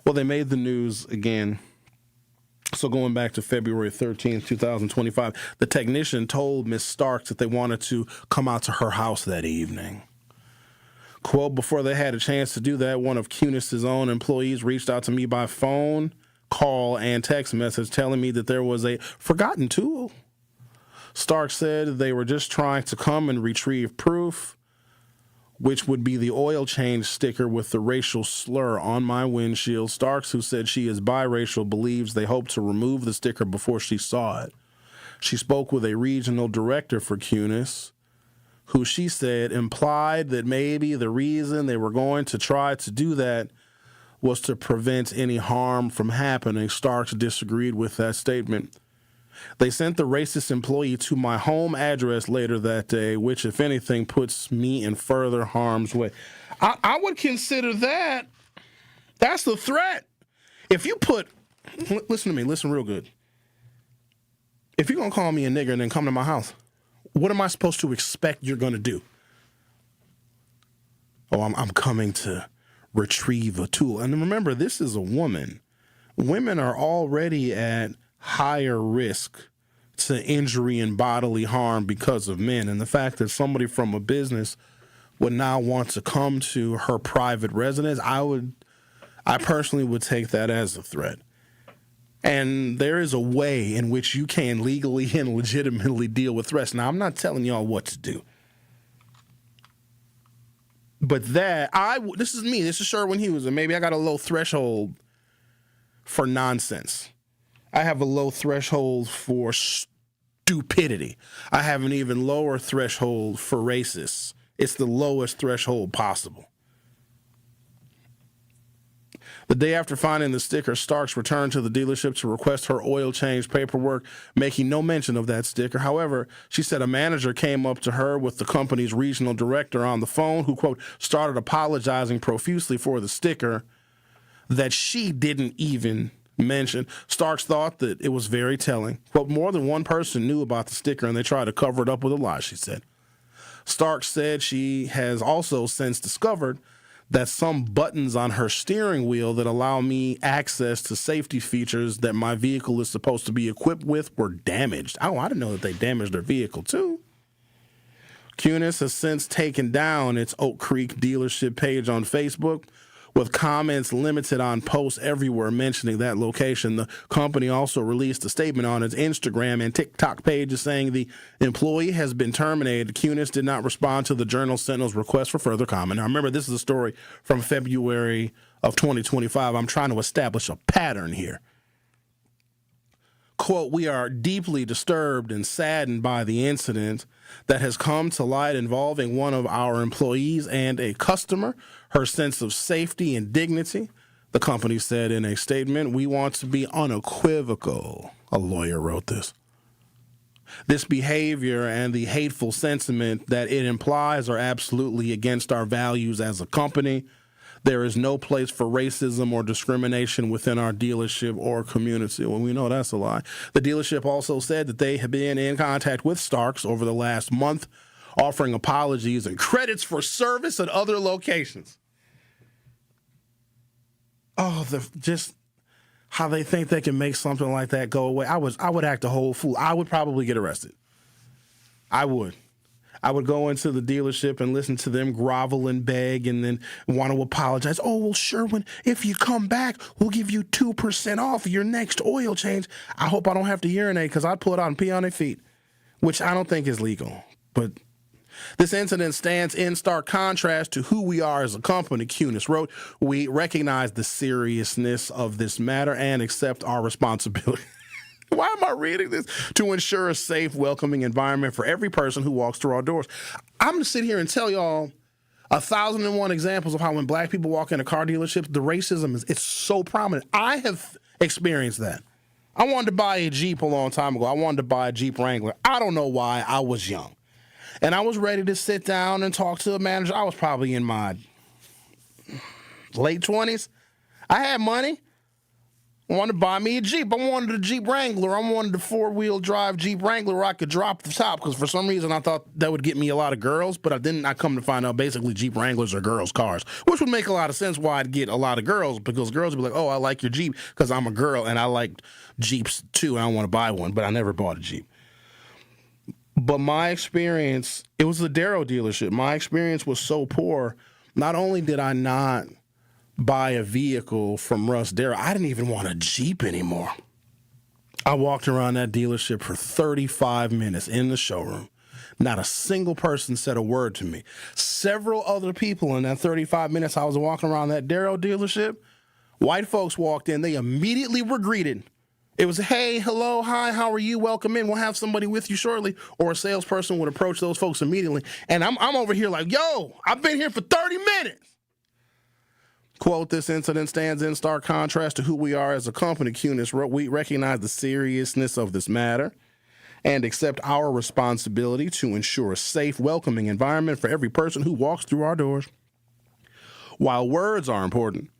Well, they made the news again. So going back to February 13th, 2025, the technician told Ms. Starks that they wanted to come out to her house that evening. Quote, before they had a chance to do that, one of Cunis' own employees reached out to me by phone, call, and text message telling me that there was a forgotten tool. Starks said they were just trying to come and retrieve proof, which would be the oil change sticker with the racial slur on my windshield. Starks, who said she is biracial, believes they hoped to remove the sticker before she saw it. She spoke with a regional director for Cunis, who she said implied that maybe the reason they were going to try to do that was to prevent any harm from happening. Starks disagreed with that statement. They sent the racist employee to my home address later that day, which, if anything, puts me in further harm's way. I would consider that's the threat. If you put, listen to me, listen real good. If you're going to call me a nigger and then come to my house, what am I supposed to expect you're going to do? Oh, I'm coming to retrieve a tool. And remember, this is a woman. Women are already at higher risk to injury and bodily harm because of men. And the fact that somebody from a business would now want to come to her private residence, I personally would take that as a threat. And there is a way in which you can legally and legitimately deal with threats. Now, I'm not telling y'all what to do. But this is me. This is Sherwin Hughes, and maybe I got a low threshold for nonsense. I have a low threshold for stupidity. I have an even lower threshold for racists. It's the lowest threshold possible. The day after finding the sticker, Starks returned to the dealership to request her oil change paperwork, making no mention of that sticker. However, she said a manager came up to her with the company's regional director on the phone, who, quote, started apologizing profusely for the sticker that she didn't even mentioned. Starks thought that it was very telling. But more than one person knew about the sticker, and they tried to cover it up with a lie, she said. Starks said she has also since discovered that some buttons on her steering wheel that allow me access to safety features that my vehicle is supposed to be equipped with were damaged. Oh, I didn't know that they damaged their vehicle, too. Cunis has since taken down its Oak Creek dealership page on Facebook, with comments limited on posts everywhere mentioning that location. The company also released a statement on its Instagram and TikTok pages saying the employee has been terminated. Cunis did not respond to the Journal-Sentinel's request for further comment. Now, remember, this is a story from February of 2025. I'm trying to establish a pattern here. Quote, "We are deeply disturbed and saddened by the incident that has come to light involving one of our employees and a customer. Her sense of safety and dignity," the company said in a statement. "We want to be unequivocal," a lawyer wrote this. "This behavior and the hateful sentiment that it implies are absolutely against our values as a company. There is no place for racism or discrimination within our dealership or community." Well, we know that's a lie. The dealership also said that they have been in contact with Starks over the last month, offering apologies and credits for service at other locations. Oh, just how they think they can make something like that go away. I would act a whole fool. I would probably get arrested. I would go into the dealership and listen to them grovel and beg and then want to apologize. "Oh, well, Sherwin, if you come back, we'll give you 2% off your next oil change." I hope I don't have to urinate because I'd pull it out and pee on their feet, which I don't think is legal. But this incident stands in stark contrast to who we are as a company, Cunis wrote. "We recognize the seriousness of this matter and accept our responsibility." Why am I reading this? "To ensure a safe, welcoming environment for every person who walks through our doors." I'm going to sit here and tell y'all 1,001 examples of how when black people walk into car dealerships, the racism it's so prominent. I have experienced that. I wanted to buy a Jeep a long time ago. I wanted to buy a Jeep Wrangler. I don't know why. I was young. And I was ready to sit down and talk to a manager. I was probably in my late 20s. I had money. I wanted to buy me a Jeep. I wanted a Jeep Wrangler. I wanted a four-wheel drive Jeep Wrangler where I could drop the top because for some reason I thought that would get me a lot of girls, but I come to find out basically Jeep Wranglers are girls' cars, which would make a lot of sense why I'd get a lot of girls because girls would be like, "Oh, I like your Jeep because I'm a girl and I like Jeeps too and I want to buy one," but I never bought a Jeep. But my experience, it was a Darrow dealership. My experience was so poor. Not only did I not buy a vehicle from Russ Darrow, I didn't even want a Jeep anymore. I walked around that dealership for 35 minutes in the showroom. Not a single person said a word to me. Several other people in that 35 minutes I was walking around that Darrow dealership, white folks walked in. They immediately were greeted. It was, "Hey, hello, hi, how are you? Welcome in. We'll have somebody with you shortly." Or a salesperson would approach those folks immediately. And I'm over here like, "Yo, I've been here for 30 minutes. Quote, "This incident stands in stark contrast to who we are as a company," Cunis wrote. "We recognize the seriousness of this matter and accept our responsibility to ensure a safe, welcoming environment for every person who walks through our doors. While words are important,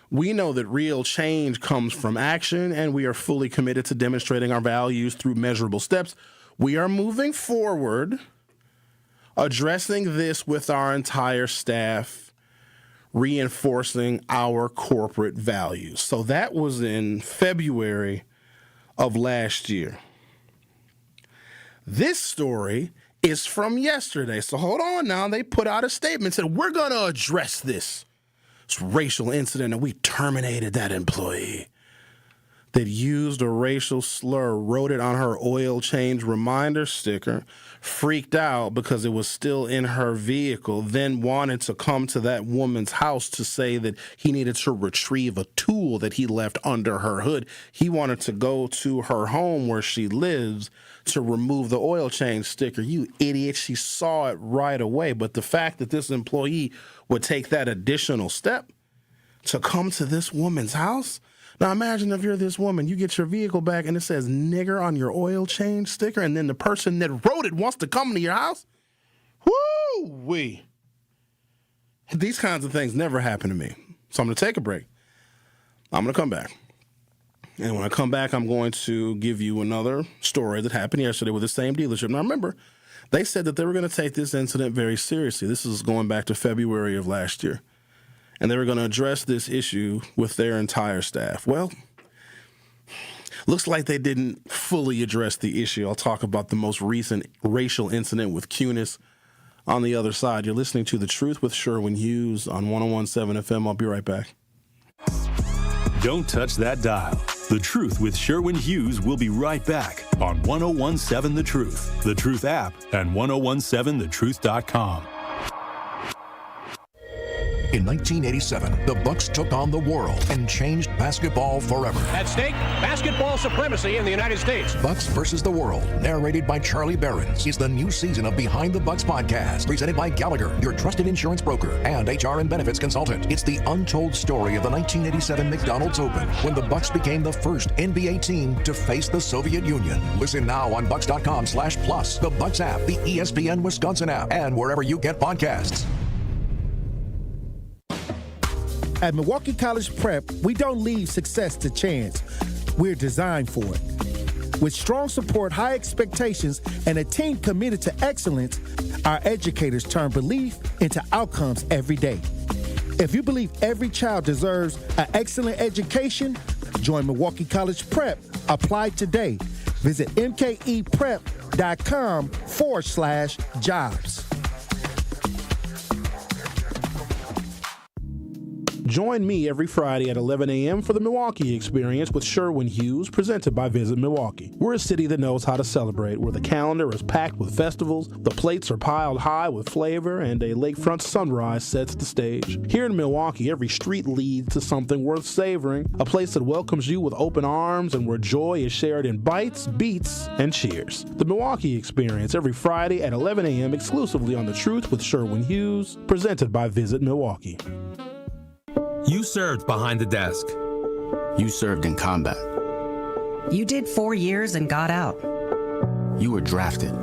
we know that real change comes from action, and we are fully committed to demonstrating our values through measurable steps. We are moving forward, addressing this with our entire staff, reinforcing our corporate values." So that was in February of last year. This story is from yesterday. So hold on now. They put out a statement, said, "We're going to address this racial incident, and we terminated that employee that used a racial slur, wrote it on her oil change reminder sticker, freaked out because it was still in her vehicle, then wanted to come to that woman's house to say that he needed to retrieve a tool that he left under her hood. He wanted to go to her home where she lives to remove the oil change sticker. You idiot." She saw it right away. But the fact that this employee would take that additional step to come to this woman's house. Now imagine if you're this woman, you get your vehicle back and it says "nigger" on your oil change sticker, and then the person that wrote it wants to come to your house. Woo-wee. These kinds of things never happen to me. So I'm going to take a break. I'm going to come back. And when I come back, I'm going to give you another story that happened yesterday with the same dealership. Now, remember, they said that they were going to take this incident very seriously. This is going back to February of last year. And they were going to address this issue with their entire staff. Well, looks like they didn't fully address the issue. I'll talk about the most recent racial incident with Cunis on the other side. You're listening to The Truth with Sherwin Hughes on 101.7 FM. I'll be right back. Don't touch that dial. The Truth with Sherwin Hughes will be right back on 101.7 The Truth, The Truth app, and 1017thetruth.com. In 1987, the Bucks took on the world and changed basketball forever. At stake, basketball supremacy in the United States. Bucks versus the World, narrated by Charlie Behrens, is the new season of Behind the Bucks podcast, presented by Gallagher, your trusted insurance broker and HR and benefits consultant. It's the untold story of the 1987 McDonald's Open, when the Bucks became the first NBA team to face the Soviet Union. Listen now on Bucks.com/plus, the Bucks app, the ESPN Wisconsin app, and wherever you get podcasts. At Milwaukee College Prep, we don't leave success to chance. We're designed for it. With strong support, high expectations, and a team committed to excellence, our educators turn belief into outcomes every day. If you believe every child deserves an excellent education, join Milwaukee College Prep. Apply today. Visit mkeprep.com/jobs. Join me every Friday at 11 a.m. for the Milwaukee Experience with Sherwin Hughes, presented by Visit Milwaukee. We're a city that knows how to celebrate, where the calendar is packed with festivals, the plates are piled high with flavor, and a lakefront sunrise sets the stage. Here in Milwaukee, every street leads to something worth savoring, a place that welcomes you with open arms and where joy is shared in bites, beats, and cheers. The Milwaukee Experience every Friday at 11 a.m. exclusively on The Truth with Sherwin Hughes, presented by Visit Milwaukee. You served behind the desk. You served in combat. You did 4 years and got out. You were drafted.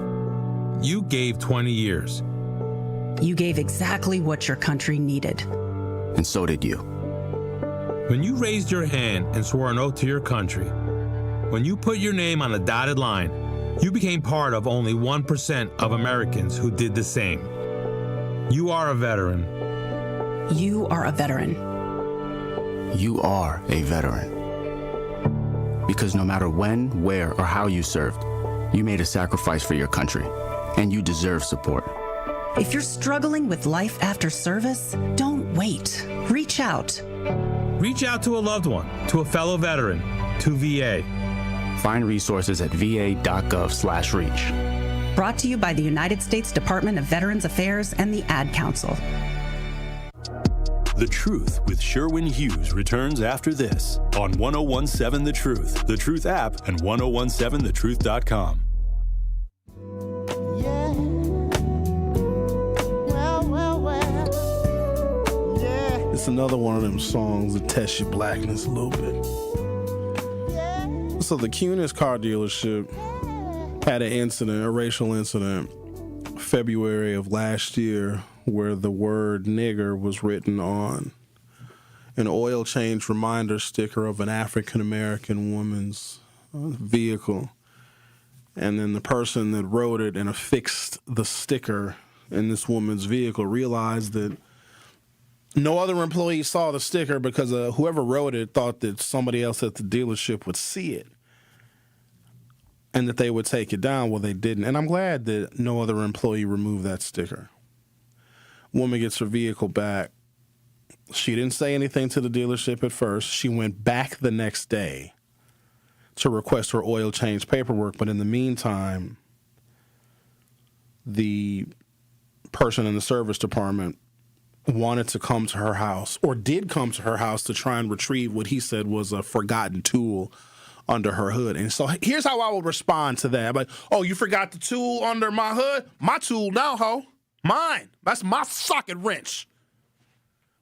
You gave 20 years. You gave exactly what your country needed. And so did you. When you raised your hand and swore an oath to your country, when you put your name on a dotted line, you became part of only 1% of Americans who did the same. You are a veteran. You are a veteran. You are a veteran. Because no matter when, where, or how you served, you made a sacrifice for your country, and you deserve support. If you're struggling with life after service, don't wait. Reach out. Reach out to a loved one, to a fellow veteran, to VA. Find resources at va.gov/reach. Brought to you by the United States Department of Veterans Affairs and the Ad Council. The Truth with Sherwin Hughes returns after this on 1017 The Truth, The Truth app, and 1017thetruth.com. It's another one of them songs that tests your blackness a little bit. So the Cunis car dealership had an incident, a racial incident, February of last year, where the word nigger was written on an oil change reminder sticker of an African-American woman's vehicle. And then the person that wrote it and affixed the sticker in this woman's vehicle realized that no other employee saw the sticker because whoever wrote it thought that somebody else at the dealership would see it and that they would take it down. Well, they didn't. And I'm glad that no other employee removed that sticker. Woman gets her vehicle back. She didn't say anything to the dealership at first. She went back the next day to request her oil change paperwork. But in the meantime, the person in the service department wanted to come to her house, or did come to her house, to try and retrieve what he said was a forgotten tool under her hood. And so here's how I would respond to that. I'm like, oh, you forgot the tool under my hood? My tool now, ho. Mine. That's my socket wrench.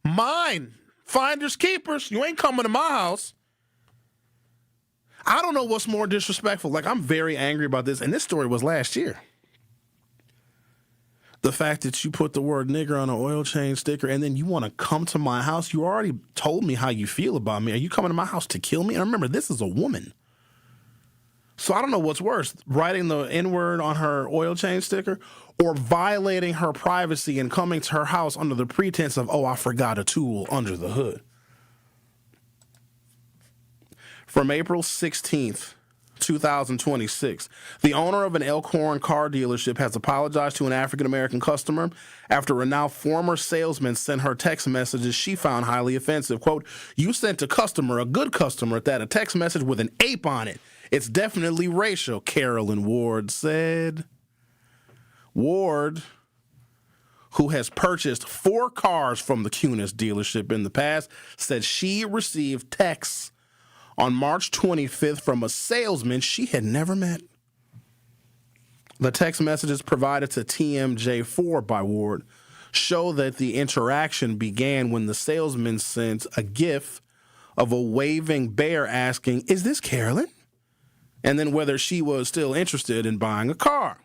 Mine. Finders keepers. You ain't coming to my house. I don't know what's more disrespectful. Like, I'm very angry about this. And this story was last year. The fact that you put the word nigger on an oil change sticker and then you want to come to my house, you already told me how you feel about me. Are you coming to my house to kill me? And remember, this is a woman. So I don't know what's worse, writing the N-word on her oil change sticker or violating her privacy and coming to her house under the pretense of, oh, I forgot a tool under the hood. From April 16th, 2026, the owner of an Elkhorn car dealership has apologized to an African-American customer after a now former salesman sent her text messages she found highly offensive. Quote, "You sent a customer, a good customer at that, a text message with an ape on it. It's definitely racial," Carolyn Ward said. Ward, who has purchased 4 cars from the Cunis dealership in the past, said she received texts on March 25th from a salesman she had never met. The text messages provided to TMJ4 by Ward show that the interaction began when the salesman sent a GIF of a waving bear asking, "Is this Carolyn?" and then whether she was still interested in buying a car.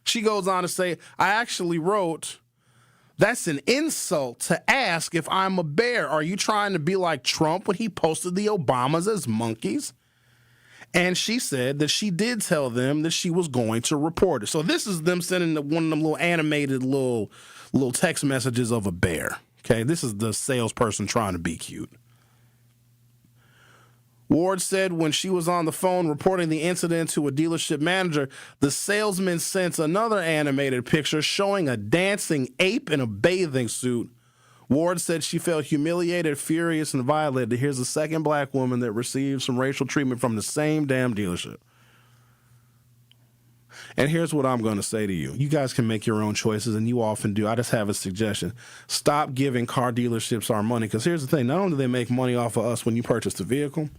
She goes on to say, "I actually wrote, that's an insult to ask if I'm a bear. Are you trying to be like Trump when he posted the Obamas as monkeys?" And she said that she did tell them that she was going to report it. So this is them sending one of them little animated little text messages of a bear. Okay, this is the salesperson trying to be cute. Ward said when she was on the phone reporting the incident to a dealership manager, the salesman sent another animated picture showing a dancing ape in a bathing suit. Ward said she felt humiliated, furious, and violated. Here's a second black woman that received some racial treatment from the same damn dealership. And here's what I'm going to say to you. You guys can make your own choices, and you often do. I just have a suggestion. Stop giving car dealerships our money, because here's the thing. Not only do they make money off of us when you purchase the vehicle,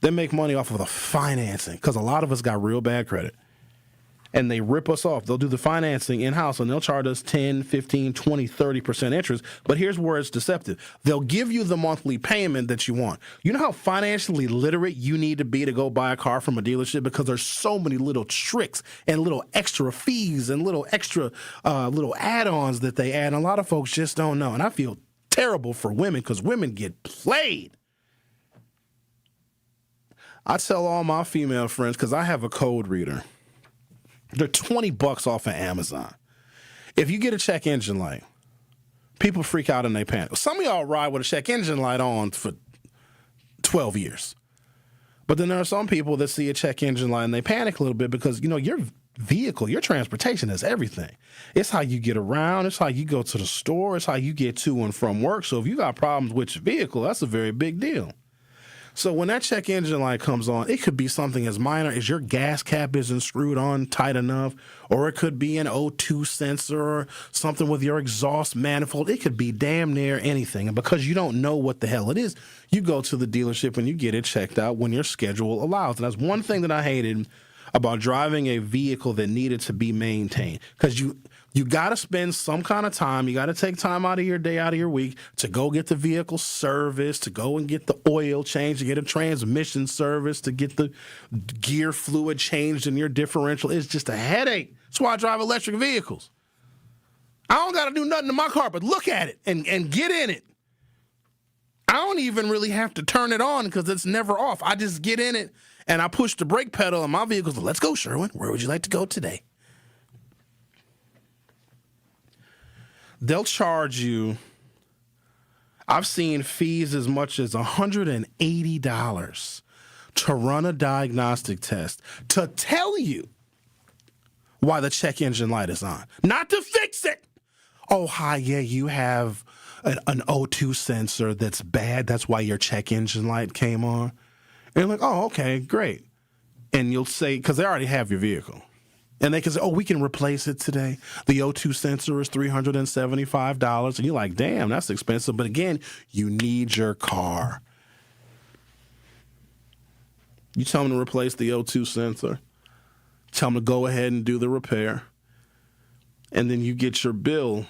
they make money off of the financing, because a lot of us got real bad credit. And they rip us off. They'll do the financing in-house, and they'll charge us 10, 15, 20, 30% interest. But here's where it's deceptive. They'll give you the monthly payment that you want. You know how financially literate you need to be to go buy a car from a dealership? Because there's so many little tricks and little extra fees and little extra little add-ons that they add. And a lot of folks just don't know. And I feel terrible for women, because women get played. I tell all my female friends, because I have a code reader, they're $20 off of Amazon. If you get a check engine light, people freak out and they panic. Some of y'all ride with a check engine light on for 12 years. But then there are some people that see a check engine light and they panic a little bit because, your vehicle, your transportation is everything. It's how you get around. It's how you go to the store. It's how you get to and from work. So if you got problems with your vehicle, that's a very big deal. So when that check engine light comes on, it could be something as minor as your gas cap isn't screwed on tight enough, or it could be an O2 sensor or something with your exhaust manifold. It could be damn near anything. And because you don't know what the hell it is, you go to the dealership and you get it checked out when your schedule allows. And that's one thing that I hated about driving a vehicle that needed to be maintained, because you got to spend some kind of time. You got to take time out of your day, out of your week to go get the vehicle serviced, to go and get the oil changed, to get a transmission service, to get the gear fluid changed in your differential. It's just a headache. That's why I drive electric vehicles. I don't got to do nothing to my car but look at it and get in it. I don't even really have to turn it on because it's never off. I just get in it and I push the brake pedal and my vehicle's like, "Let's go, Sherwin. Where would you like to go today?" They'll charge you, I've seen fees as much as $180 to run a diagnostic test to tell you why the check engine light is on, not to fix it. "Oh, hi, yeah, you have an O2 sensor that's bad. That's why your check engine light came on." And you're like, "Oh, okay, great." And you'll say, because they already have your vehicle. And they can say, "Oh, we can replace it today. The O2 sensor is $375. And you're like, "Damn, that's expensive." But again, you need your car. You tell them to replace the O2 sensor. Tell them to go ahead and do the repair. And then you get your bill,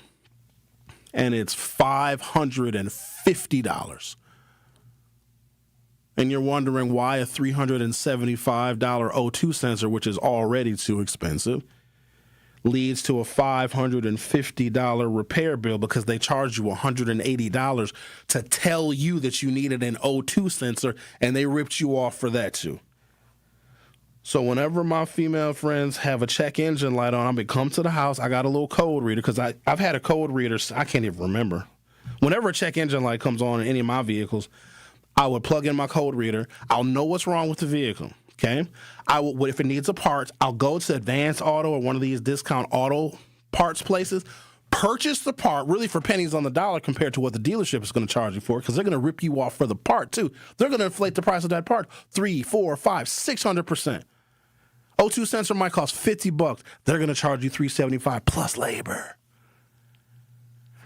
and it's $550. And you're wondering why a $375 O2 sensor, which is already too expensive. leads to a $550 repair bill because they charge you $180 to tell you that you needed an O2 sensor, and they ripped you off for that too. So whenever my female friends have a check engine light on, I'm going to come to the house. I got a little code reader because I've had a code reader. I can't even remember. Whenever a check engine light comes on in any of my vehicles, I would plug in my code reader. I'll know what's wrong with the vehicle. Okay, if it needs a part, I'll go to Advanced Auto or one of these discount auto parts places, purchase the part really for pennies on the dollar compared to what the dealership is going to charge you for, because they're going to rip you off for the part too. They're going to inflate the price of that part 300%, 400%, 500%, 600%. O2 sensor might cost $50. They're going to charge you $375 plus labor.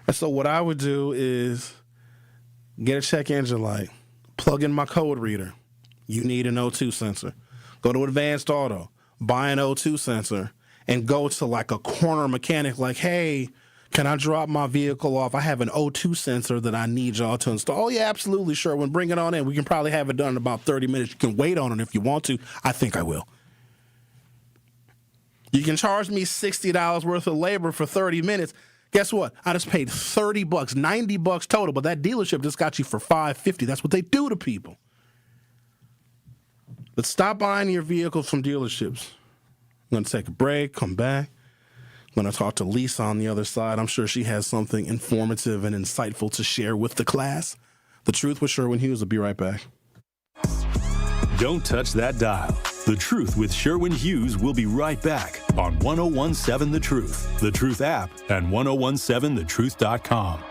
And so what I would do is get a check engine light, plug in my code reader. You need an O2 sensor. Go to Advanced Auto, buy an O2 sensor, and go to like a corner mechanic like, hey, can I drop my vehicle off? I have an O2 sensor that I need y'all to install. Oh, yeah, absolutely, Sherwin. Bring it on in. We can probably have it done in about 30 minutes. You can wait on it if you want to. I think I will. You can charge me $60 worth of labor for 30 minutes. Guess what? I just paid $30, $90 total, but that dealership just got you for $550. That's what they do to people. But stop buying your vehicles from dealerships. I'm going to take a break, come back. I'm going to talk to Lease on the other side. I'm sure she has something informative and insightful to share with the class. The Truth with Sherwin Hughes. Will be right back. Don't touch that dial. The Truth with Sherwin Hughes will be right back on 1017 The Truth, The Truth app, and 1017thetruth.com.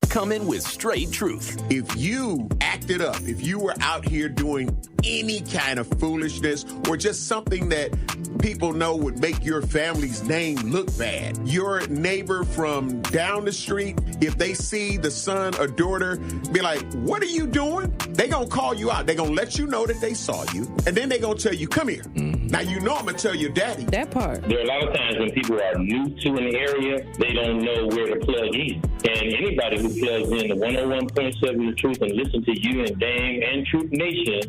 Come in with straight truth. If you acted up, if you were out here doing any kind of foolishness or just something that people know would make your family's name look bad, your neighbor from down the street, if they see the son or daughter, be like, what are you doing? They gonna call you out. They gonna let you know that they saw you, and then they gonna tell you, come here. Mm-hmm. Now you know I'm gonna tell your daddy. That part. There are a lot of times when people are new to an area, they don't know where to plug in. And anybody who plugs in the 101.7 The Truth and listen to you and Dame and Truth Nation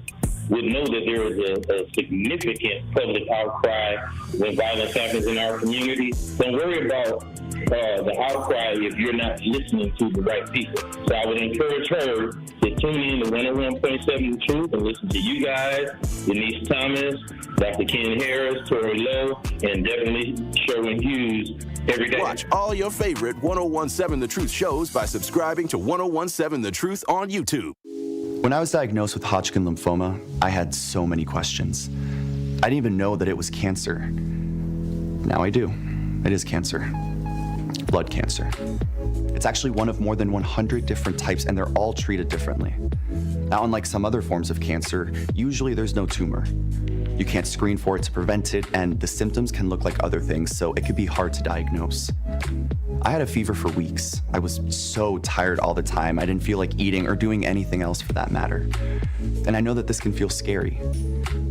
would know that there is a significant public outcry when violence happens in our community. Don't worry about the outcry if you're not listening to the right people. So I would encourage her to tune in to 101.7 The Truth and listen to you guys, Denise Thomas, Dr. Ken Harris, Tori Lowe, and definitely Sherwin Hughes every day. Watch all your favorite 101.7 The Truth shows by subscribing to 101.7 The Truth on YouTube. When I was diagnosed with Hodgkin lymphoma, I had so many questions. I didn't even know that it was cancer. Now I do. It is cancer. Blood cancer. It's actually one of more than 100 different types, and they're all treated differently. Now, unlike some other forms of cancer, usually there's no tumor. You can't screen for it to prevent it, and the symptoms can look like other things, so it could be hard to diagnose. I had a fever for weeks. I was so tired all the time. I didn't feel like eating or doing anything else for that matter. And I know that this can feel scary.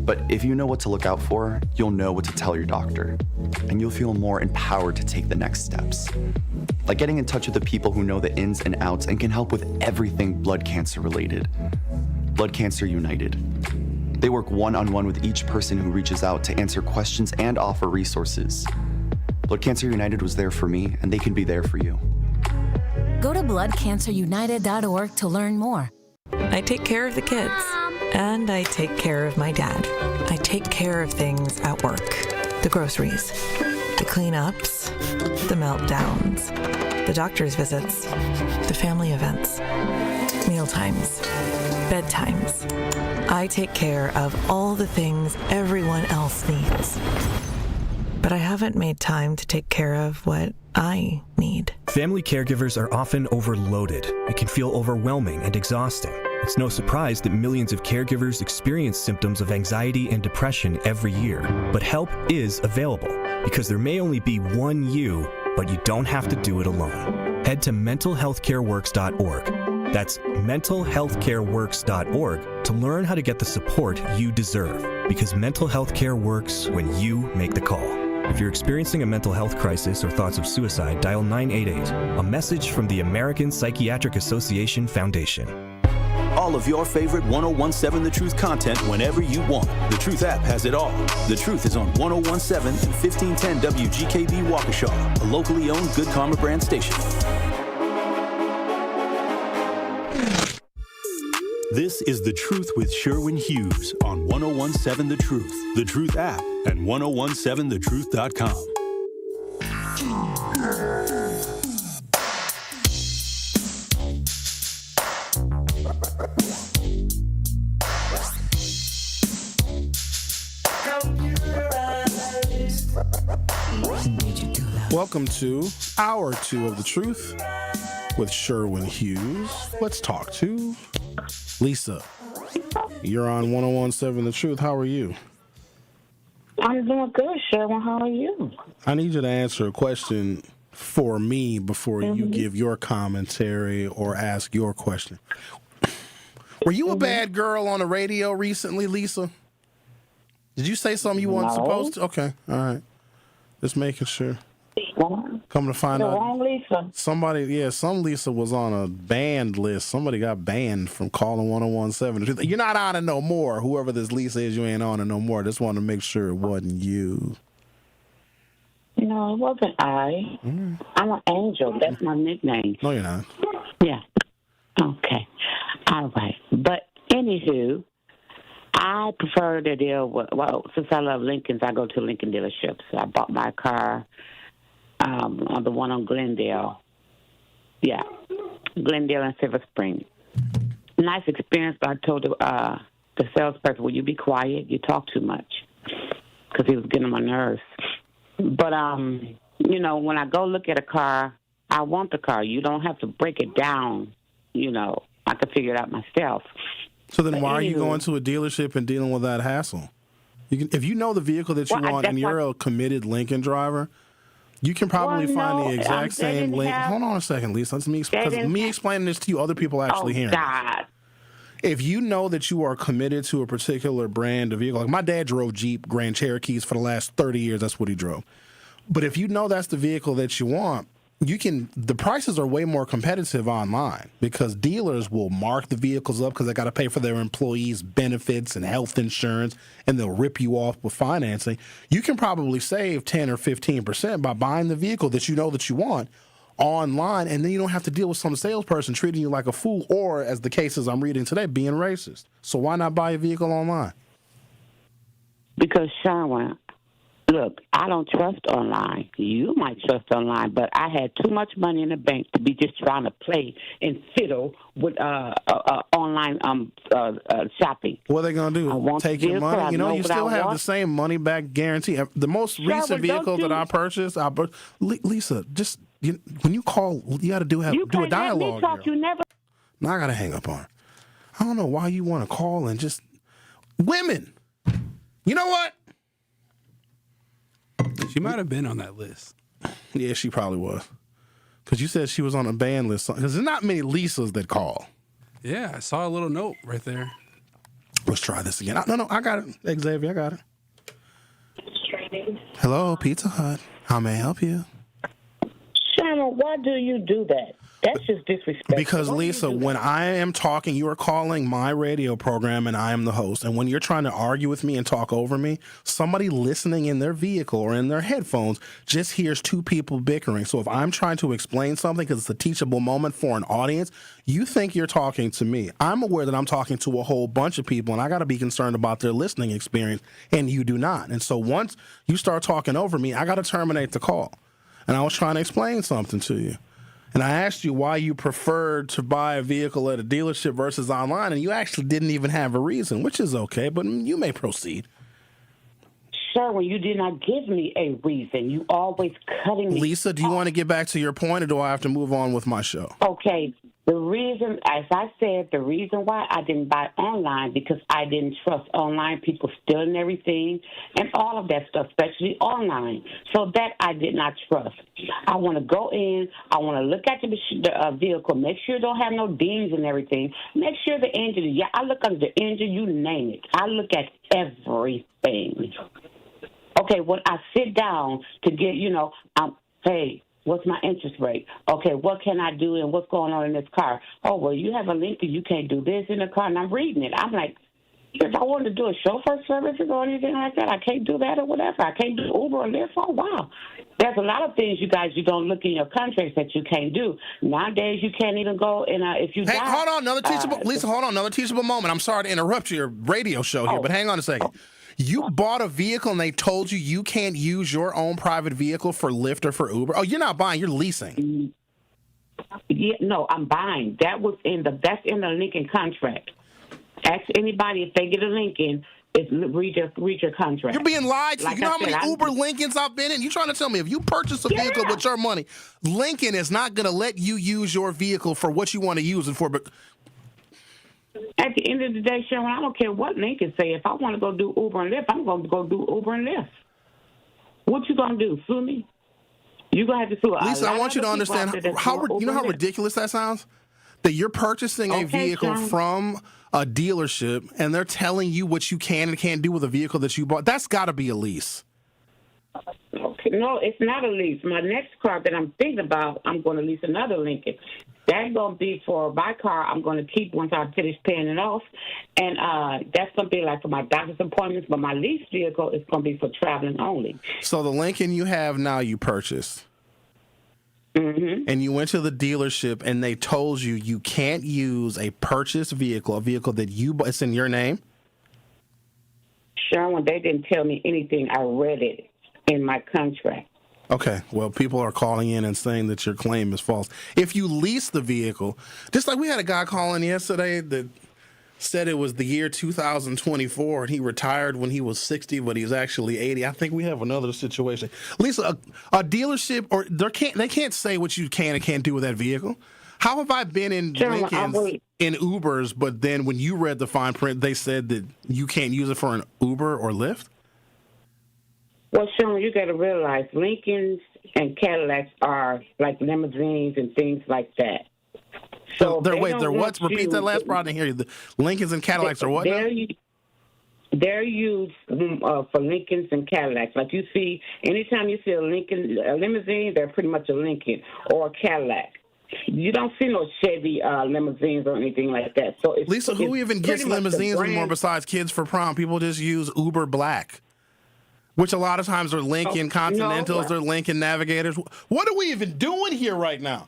But if you know what to look out for, you'll know what to tell your doctor. And you'll feel more empowered to take the next steps. Like getting in touch with the people who know the ins and outs and can help with everything blood cancer related. Blood Cancer United. They work one-on-one with each person who reaches out to answer questions and offer resources. Blood Cancer United was there for me, and they can be there for you. Go to bloodcancerunited.org to learn more. I take care of the kids, and I take care of my dad. I take care of things at work. The groceries, the cleanups, the meltdowns, the doctor's visits, the family events, mealtimes, bedtimes. I take care of all the things everyone else needs. But I haven't made time to take care of what I need. Family caregivers are often overloaded. It can feel overwhelming and exhausting. It's no surprise that millions of caregivers experience symptoms of anxiety and depression every year. But help is available, because there may only be one you, but you don't have to do it alone. Head to mentalhealthcareworks.org. That's mentalhealthcareworks.org to learn how to get the support you deserve, because mental health care works when you make the call. If you're experiencing a mental health crisis or thoughts of suicide, dial 988, a message from the American Psychiatric Association Foundation. all of your favorite 1017 The Truth content whenever you want. The Truth app has it all. The Truth is on 1017 and 1510 WGKB Waukesha, a locally owned Good Karma brand station. This is The Truth with Sherwin Hughes on 1017 The Truth, The Truth app, and 1017thetruth.com. Welcome to Hour 2 of The Truth with Sherwin Hughes. Let's talk to Lisa. You're on 1017 The Truth. How are you? I'm doing good, Sherwin. How are you? I need you to answer a question for me before you give your commentary or ask your question. Were you a bad girl on the radio recently, Lisa? Did you say something you weren't supposed to? Okay, all right. Just making sure. Come to find out, wrong Lisa. Somebody, some Lisa was on a banned list. Somebody got banned from calling 1017. You're not on it no more. Whoever this Lisa is, you ain't on it no more. Just want to make sure it wasn't you. No, it wasn't I. I'm an angel. That's my nickname. No, you're not. Yeah. Okay. All right. But anywho, I prefer to deal with, since I love Lincolns, I go to Lincoln dealerships. I bought my car on the one on Glendale. Yeah. Glendale and Silver Spring. Nice experience, but I told the salesperson, will you be quiet? You talk too much. Because he was getting on my nerves. But, when I go look at a car, I want the car. You don't have to break it down. I can figure it out myself. So then why are you going to a dealership and dealing with that hassle? If you know the vehicle that you want and you're a committed Lincoln driver, you can probably find the exact same Lincoln. Hold on a second, Lisa. Because me explaining this to you, other people actually hearing it. If you know that you are committed to a particular brand of vehicle, like my dad drove Jeep Grand Cherokees for the last 30 years. That's what he drove. But if you know that's the vehicle that you want, the prices are way more competitive online because dealers will mark the vehicles up because they got to pay for their employees' benefits and health insurance, and they'll rip you off with financing. You can probably save 10 or 15% by buying the vehicle that you know that you want online, and then you don't have to deal with some salesperson treating you like a fool or, as the cases I'm reading today, being racist. So why not buy a vehicle online? Because, Sherwin, look, I don't trust online. You might trust online, but I had too much money in the bank to be just trying to play and fiddle with online shopping. What are they going to do? Take your money? You still have the same money back guarantee. The most recent vehicle that I purchased, Lisa, just when you call, you got to do a dialogue. Let me talk, you never. Now I got to hang up on her. I don't know why you want to call and just women. You know what? She might have been on that list. Yeah, she probably was. Because you said she was on a ban list. Because there's not many Lisas that call. Yeah, I saw a little note right there. Let's try this again. No, I got it. Xavier, I got it. Hello, Pizza Hut. How may I help you? Shannon, why do you do that? That's just disrespectful. Because, Lisa, when I am talking, you are calling my radio program and I am the host. And when you're trying to argue with me and talk over me, somebody listening in their vehicle or in their headphones just hears two people bickering. So if I'm trying to explain something because it's a teachable moment for an audience, you think you're talking to me. I'm aware that I'm talking to a whole bunch of people, and I got to be concerned about their listening experience, and you do not. And so once you start talking over me, I got to terminate the call. And I was trying to explain something to you. And I asked you why you preferred to buy a vehicle at a dealership versus online, and you actually didn't even have a reason, which is okay, but you may proceed. Sherwin, you did not give me a reason. You always cutting me. Lisa, do you want to get back to your point, or do I have to move on with my show? Okay. The reason, as I said, the reason why I didn't buy online, because I didn't trust online people stealing everything and all of that stuff, especially online. So that I did not trust. I want to go in. I want to look at the vehicle, make sure it don't have no dings and everything. Make sure the engine, I look under the engine, you name it. I look at everything. Okay, when I sit down to get, hey, What's my interest rate? Okay, what can I do and what's going on in this car? Oh, well, you have a Lincoln. You can't do this in the car. And I'm reading it. I'm like, if I wanted to do a chauffeur service or anything like that, I can't do that or whatever. I can't do Uber or Lyft. Oh, wow. There's a lot of things, you guys, you don't look in your contracts that you can't do. Nowadays, you can't even go and if you Hey, die, hold on, another teachable, Lisa, hold on, another teachable moment. I'm sorry to interrupt your radio show here, but hang on a second. You bought a vehicle and they told you you can't use your own private vehicle for Lyft or for Uber? Oh, you're not buying, you're leasing. Yeah, no, I'm buying. That's in the Lincoln contract. Ask anybody if they get a Lincoln. Read your contract. You're being lied to. Like you know I how many said, Uber Lincolns I've been in? You trying to tell me if you purchase a vehicle with your money, Lincoln is not going to let you use your vehicle for what you want to use it for? But at the end of the day, Sherwin, I don't care what Lincoln say. If I want to go do Uber and Lyft, I'm going to go do Uber and Lyft. What you going to do? Sue me? You're going to have to sue. Lisa, I want you to understand how you know how ridiculous that sounds? That you're purchasing a vehicle from a dealership and they're telling you what you can and can't do with a vehicle that you bought. That's got to be a lease. Okay, no, it's not a lease. My next car that I'm thinking about, I'm going to lease another Lincoln. That's going to be for my car. I'm going to keep once I finish paying it off. And that's going to be like for my doctor's appointments. But my lease vehicle is going to be for traveling only. So the Lincoln you have now you purchased. Mm-hmm. And you went to the dealership and they told you you can't use a purchased vehicle, a vehicle that you bought. It's in your name? Sherwin, they didn't tell me anything. I read it in my contract. Okay, well, people are calling in and saying that your claim is false. If you lease the vehicle, just like we had a guy calling yesterday that said it was the year 2024 and he retired when he was 60, but he's actually 80. I think we have another situation. Lisa, a dealership, or they can't say what you can and can't do with that vehicle. How have I been in Lincolns, in Ubers, but then when you read the fine print, they said that you can't use it for an Uber or Lyft? Well, Sherwin, you got to realize Lincolns and Cadillacs are like limousines and things like that. So they're what? Repeat that last part. I didn't hear you. The Lincolns and Cadillacs are what? They're used for Lincolns and Cadillacs. Like you see, anytime you see a limousine, they're pretty much a Lincoln or a Cadillac. You don't see no Chevy limousines or anything like that. So it's, Lisa, who even gets limousines anymore besides kids for prom? People just use Uber Black, which a lot of times are Lincoln Continentals or Lincoln Navigators. What are we even doing here right now?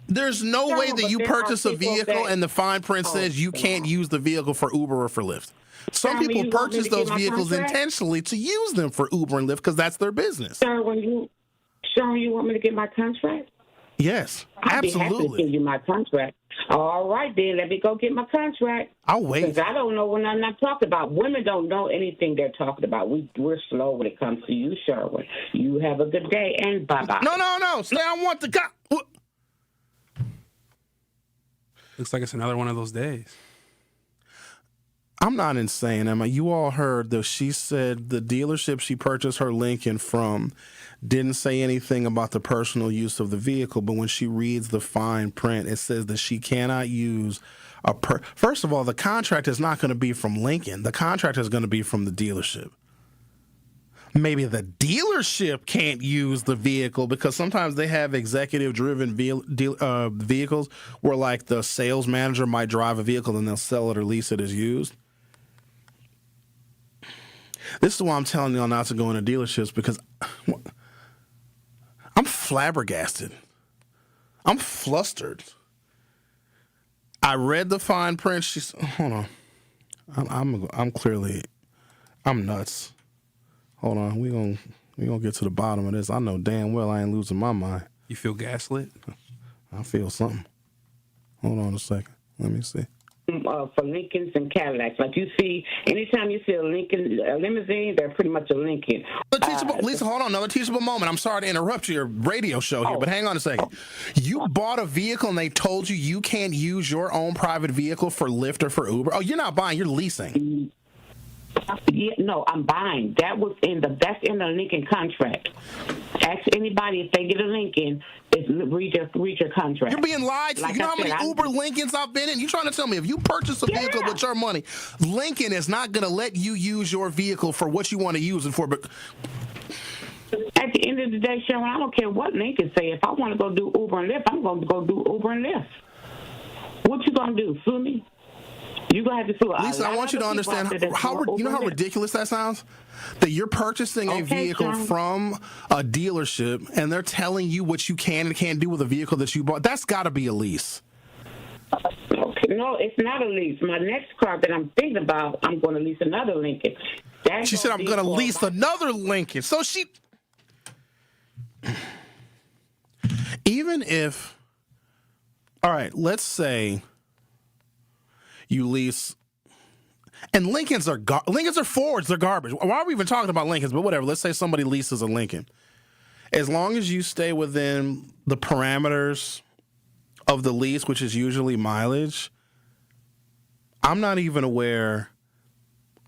There's no way that you purchase a vehicle and the fine print says you can't use the vehicle for Uber or for Lyft. Some people purchase those vehicles intentionally to use them for Uber and Lyft because that's their business. Sherwin, you want me to get my contract? Yes, absolutely. I'd be happy to give you my contract. All right, then, let me go get my contract. I'll wait. Because I don't know what I'm not talking about. Women don't know anything they're talking about. We're slow when it comes to you, Sherwin. You have a good day, and bye-bye. No. Stay on what the guy... Looks like it's another one of those days. I'm not insane, Emma. You all heard that she said the dealership she purchased her Lincoln from didn't say anything about the personal use of the vehicle, but when she reads the fine print, it says that she cannot use First of all, the contract is not going to be from Lincoln. The contract is going to be from the dealership. Maybe the dealership can't use the vehicle because sometimes they have executive-driven vehicles where, like, the sales manager might drive a vehicle and they'll sell it or lease it as used. This is why I'm telling y'all not to go into dealerships because I'm flabbergasted. I'm flustered. I read the fine print. Hold on. I'm nuts. Hold on, we gonna get to the bottom of this. I know damn well I ain't losing my mind. You feel gaslit? I feel something. Hold on a second. Let me see. For Lincolns and Cadillacs, like you see, anytime you see a limousine, they're pretty much a Lincoln. Lisa, hold on, another teachable moment. I'm sorry to interrupt your radio show here, but hang on a second. You bought a vehicle and they told you you can't use your own private vehicle for Lyft or for Uber. Oh, you're not buying, you're leasing. Yeah, no, I'm buying. That's in the Lincoln contract. Ask anybody if they get a Lincoln. Read your contract. You're being lied to. Like you know how many Uber Lincolns I've been in? You trying to tell me if you purchase a vehicle with your money, Lincoln is not going to let you use your vehicle for what you want to use it for? But at the end of the day, Sherwin, I don't care what Lincoln say. If I want to go do Uber and Lyft, I'm going to go do Uber and Lyft. What you going to do, sue me? You're going to have to sue. Lisa, I want you to understand how ridiculous that sounds? That you're purchasing a vehicle from a dealership and they're telling you what you can and can't do with a vehicle that you bought. That's got to be a lease. Okay, no, it's not a lease. My next car that I'm thinking about, I'm going to lease another Lincoln. She said, I'm going to lease another Lincoln. So she... Even if... All right, let's say you lease... And Lincolns are Fords. They're garbage. Why are we even talking about Lincolns? But whatever. Let's say somebody leases a Lincoln. As long as you stay within the parameters of the lease, which is usually mileage, I'm not even aware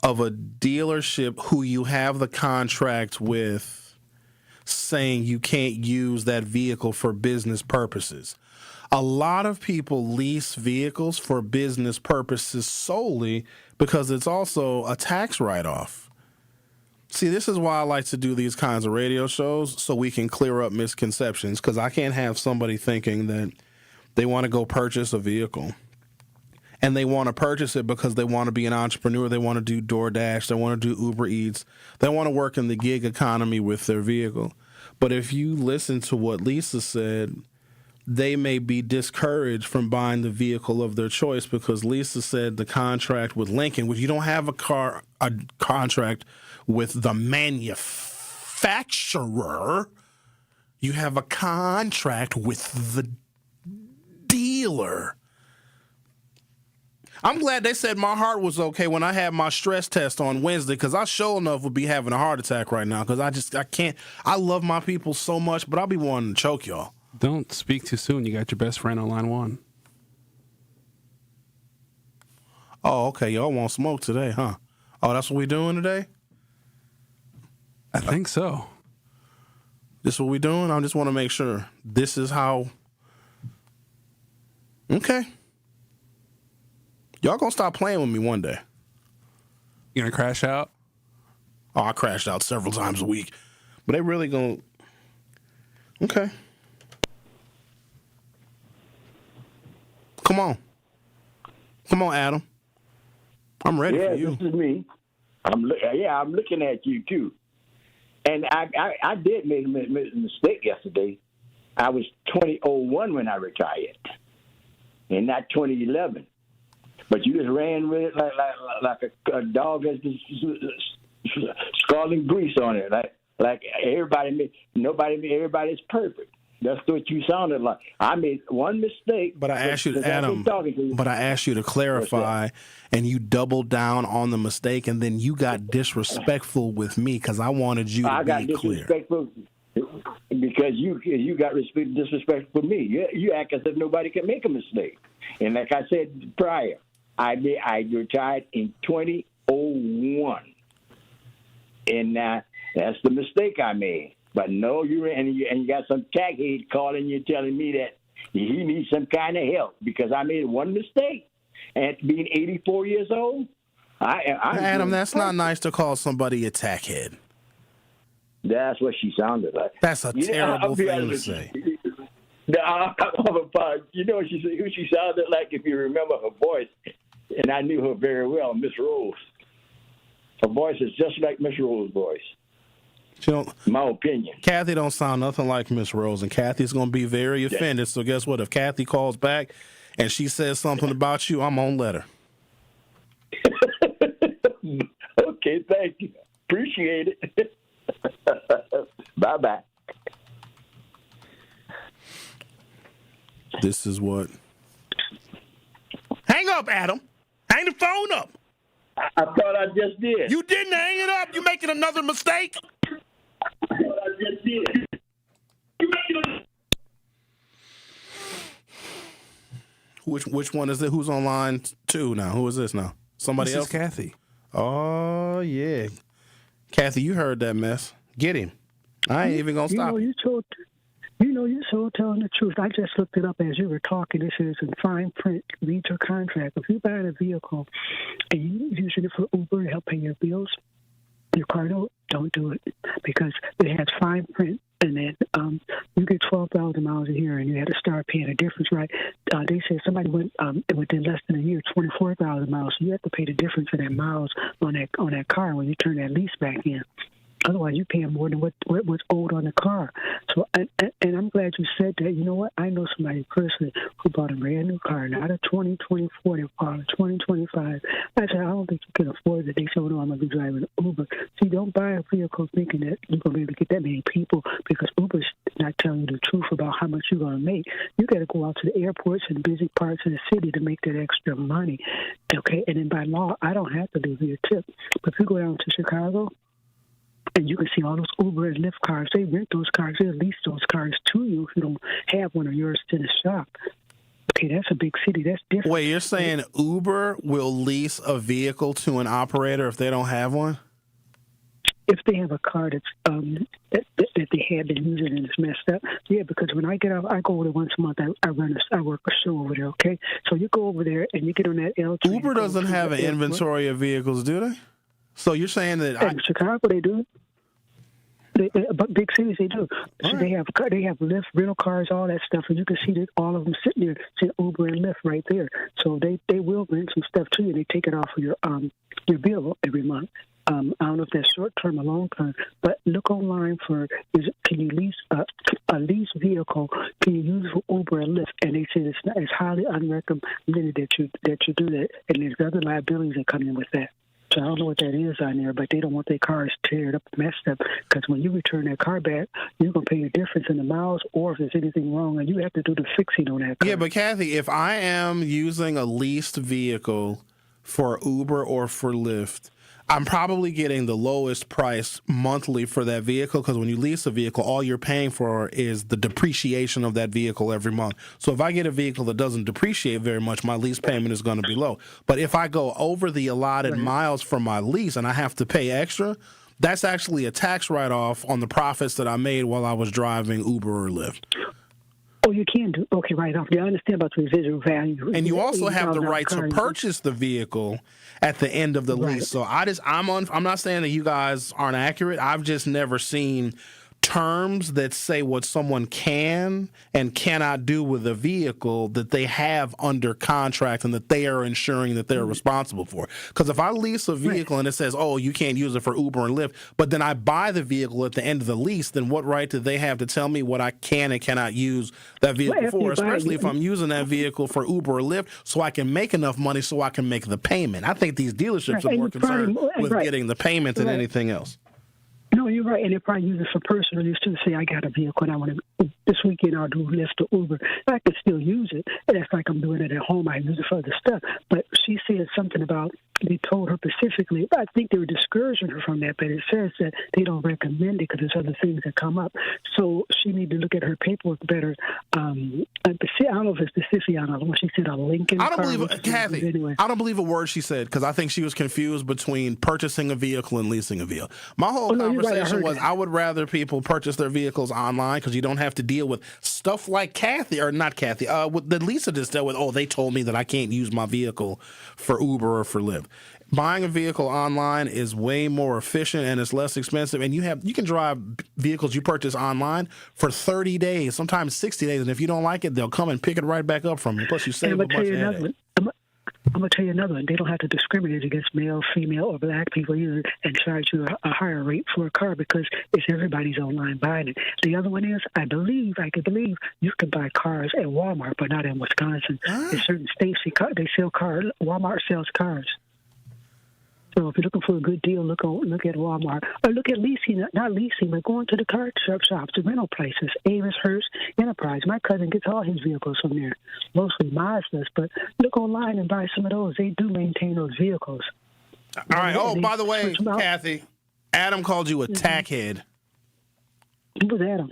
of a dealership who you have the contract with saying you can't use that vehicle for business purposes. A lot of people lease vehicles for business purposes solely because it's also a tax write-off. See, this is why I like to do these kinds of radio shows, so we can clear up misconceptions, because I can't have somebody thinking that they want to go purchase a vehicle and they want to purchase it because they want to be an entrepreneur. They want to do DoorDash. They want to do Uber Eats. They want to work in the gig economy with their vehicle. But if you listen to what Lisa said, they may be discouraged from buying the vehicle of their choice because Lisa said the contract with Lincoln, which you don't have a contract with the manufacturer, you have a contract with the dealer. I'm glad they said my heart was okay when I had my stress test on Wednesday, because I sure enough would be having a heart attack right now because I can't. I love my people so much, but I'll be wanting to choke y'all. Don't speak too soon. You got your best friend on line one. Oh, okay. Y'all want smoke today, huh? Oh, that's what we doing today? I think so. This what we doing? I just want to make sure. This is how... Okay. Y'all gonna stop playing with me one day. You gonna crash out? Oh, I crashed out several times a week. But they really gonna... Okay. Come on. Come on, Adam. I'm ready for you. Yeah, this is me. I'm looking at you, too. And I did make a mistake yesterday. I was 2001 when I retired, and not 2011. But you just ran with it like a dog has scalding grease on it. Like everybody's perfect. That's what you sounded like. I made one mistake. But I asked you, Adam. But I asked you to clarify, and you doubled down on the mistake, and then you got disrespectful with me because I wanted you to be clear. I got disrespectful because you got disrespectful for me. You act as if nobody can make a mistake. And like I said prior, I retired in 2001, and that's the mistake I made. But no, you got some tackhead calling you telling me that he needs some kind of help because I made one mistake. And being 84 years old, Adam, that's not nice to call somebody a tackhead. That's what she sounded like. That's a terrible thing to say. You know who she sounded like, if you remember her voice, and I knew her very well, Miss Rose. Her voice is just like Miss Rose's voice. My opinion. Kathy don't sound nothing like Miss Rose, and Kathy's going to be very offended. So guess what? If Kathy calls back and she says something about you, I'm on let her. Okay, thank you. Appreciate it. Bye-bye. This is what... Hang up, Adam. Hang the phone up. I thought I just did. You didn't hang it up. You making another mistake? I just did. Which one is it? Who's on line 2 now? Who is this now? Somebody else? This is Kathy. Oh, yeah. Kathy, you heard that mess. Get him. I ain't even going to stop. You're so telling the truth. I just looked it up as you were talking. It says in fine print, read your contract. If you buy a vehicle and you're using it for Uber to help pay your bills, your car note, don't do it because it has fine print. And then you get 12,000 miles a year, and you had to start paying a difference, right? They said somebody went within less than a year, 24,000 miles. So you have to pay the difference in that miles on that car when you turn that lease back in. Otherwise, you're paying more than what was owed on the car. So, and I'm glad you said that. You know what? I know somebody personally who bought a brand new car, not a 2024, they bought a 2025. I said, I don't think you can afford it. They said, oh, no, I'm going to be driving Uber. See, don't buy a vehicle thinking that you're going to be able to get that many people because Uber's not telling you the truth about how much you're going to make. You got to go out to the airports and busy parts of the city to make that extra money. Okay, and then by law, I don't have to leave you a tip. But if you go down to Chicago, and you can see all those Uber and Lyft cars. They rent those cars. They lease those cars to you if you don't have one of yours in the shop. Okay, that's a big city. That's different. Wait, you're saying Uber will lease a vehicle to an operator if they don't have one? If they have a car that's that they have been using and it's messed up, yeah. Because when I get out, I go over there once a month. I work a show over there. Okay, so you go over there and you get on that L train. Uber doesn't have an inventory of vehicles, do they? So you're saying that in Chicago they do. But big cities they do. So right. They have Lyft, rental cars, all that stuff, and you can see that all of them sitting there, saying Uber and Lyft right there. So they will rent some stuff to you. They take it off of your bill every month. I don't know if that's short term or long term, but look online for can you lease a lease vehicle? Can you use it for Uber and Lyft? And they say it's highly unrecommended that you do that, and there's other liabilities that come in with that. So I don't know what that is on there, but they don't want their cars teared up and messed up because when you return that car back, you're going to pay a difference in the miles or if there's anything wrong, and you have to do the fixing on that car. Yeah, but Kathy, if I am using a leased vehicle for Uber or for Lyft, I'm probably getting the lowest price monthly for that vehicle because when you lease a vehicle, all you're paying for is the depreciation of that vehicle every month. So if I get a vehicle that doesn't depreciate very much, my lease payment is going to be low. But if I go over the allotted miles for my lease and I have to pay extra, that's actually a tax write-off on the profits that I made while I was driving Uber or Lyft. Oh, you can do right off. Yeah, I understand about the residual value. And you also have the right to purchase the vehicle at the end of the lease. So I'm not saying that you guys aren't accurate. I've just never seen terms that say what someone can and cannot do with a vehicle that they have under contract and that they are ensuring that they're responsible for. Because if I lease a vehicle and it says, oh, you can't use it for Uber and Lyft, but then I buy the vehicle at the end of the lease, then what right do they have to tell me what I can and cannot use that vehicle for, especially if I'm using that vehicle for Uber or Lyft so I can make enough money so I can make the payment. I think these dealerships are more concerned with getting the payment than anything else. No, you're right, and they probably use it for personal use too. Say, I got a vehicle and I want to, this weekend I'll do Lyft or Uber. I can still use it, and it's like I'm doing it at home. I use it for other stuff. But she said something about, they told her specifically, I think they were discouraging her from that, but it says that they don't recommend it because there's other things that come up. So she need to look at her paperwork better. I don't know if it's specific. I don't know what she said, a Lincoln car. Kathy, anyway. I don't believe a word she said because I think she was confused between purchasing a vehicle and leasing a vehicle. My whole conversation was I would rather people purchase their vehicles online because you don't have to deal with stuff like that Lisa just dealt with, they told me that I can't use my vehicle for Uber or for Lyft. Buying a vehicle online is way more efficient and it's less expensive. And you can drive vehicles you purchase online for 30 days, sometimes 60 days. And if you don't like it, they'll come and pick it right back up from you. Plus, you save a bunch of headache. I'm going to tell you another one. They don't have to discriminate against male, female, or black people either and charge you a higher rate for a car because it's everybody's online buying it. The other one is, I could believe you can buy cars at Walmart, but not in Wisconsin. In certain states, they sell cars. Walmart sells cars. So if you're looking for a good deal, look at Walmart. Or look at leasing, not leasing, but going to the car shops, the rental places, Avis, Hurst, Enterprise. My cousin gets all his vehicles from there, mostly Mazdas. But look online and buy some of those. They do maintain those vehicles. All right. Oh, by the way, Kathy, Adam called you a tackhead. Who was Adam?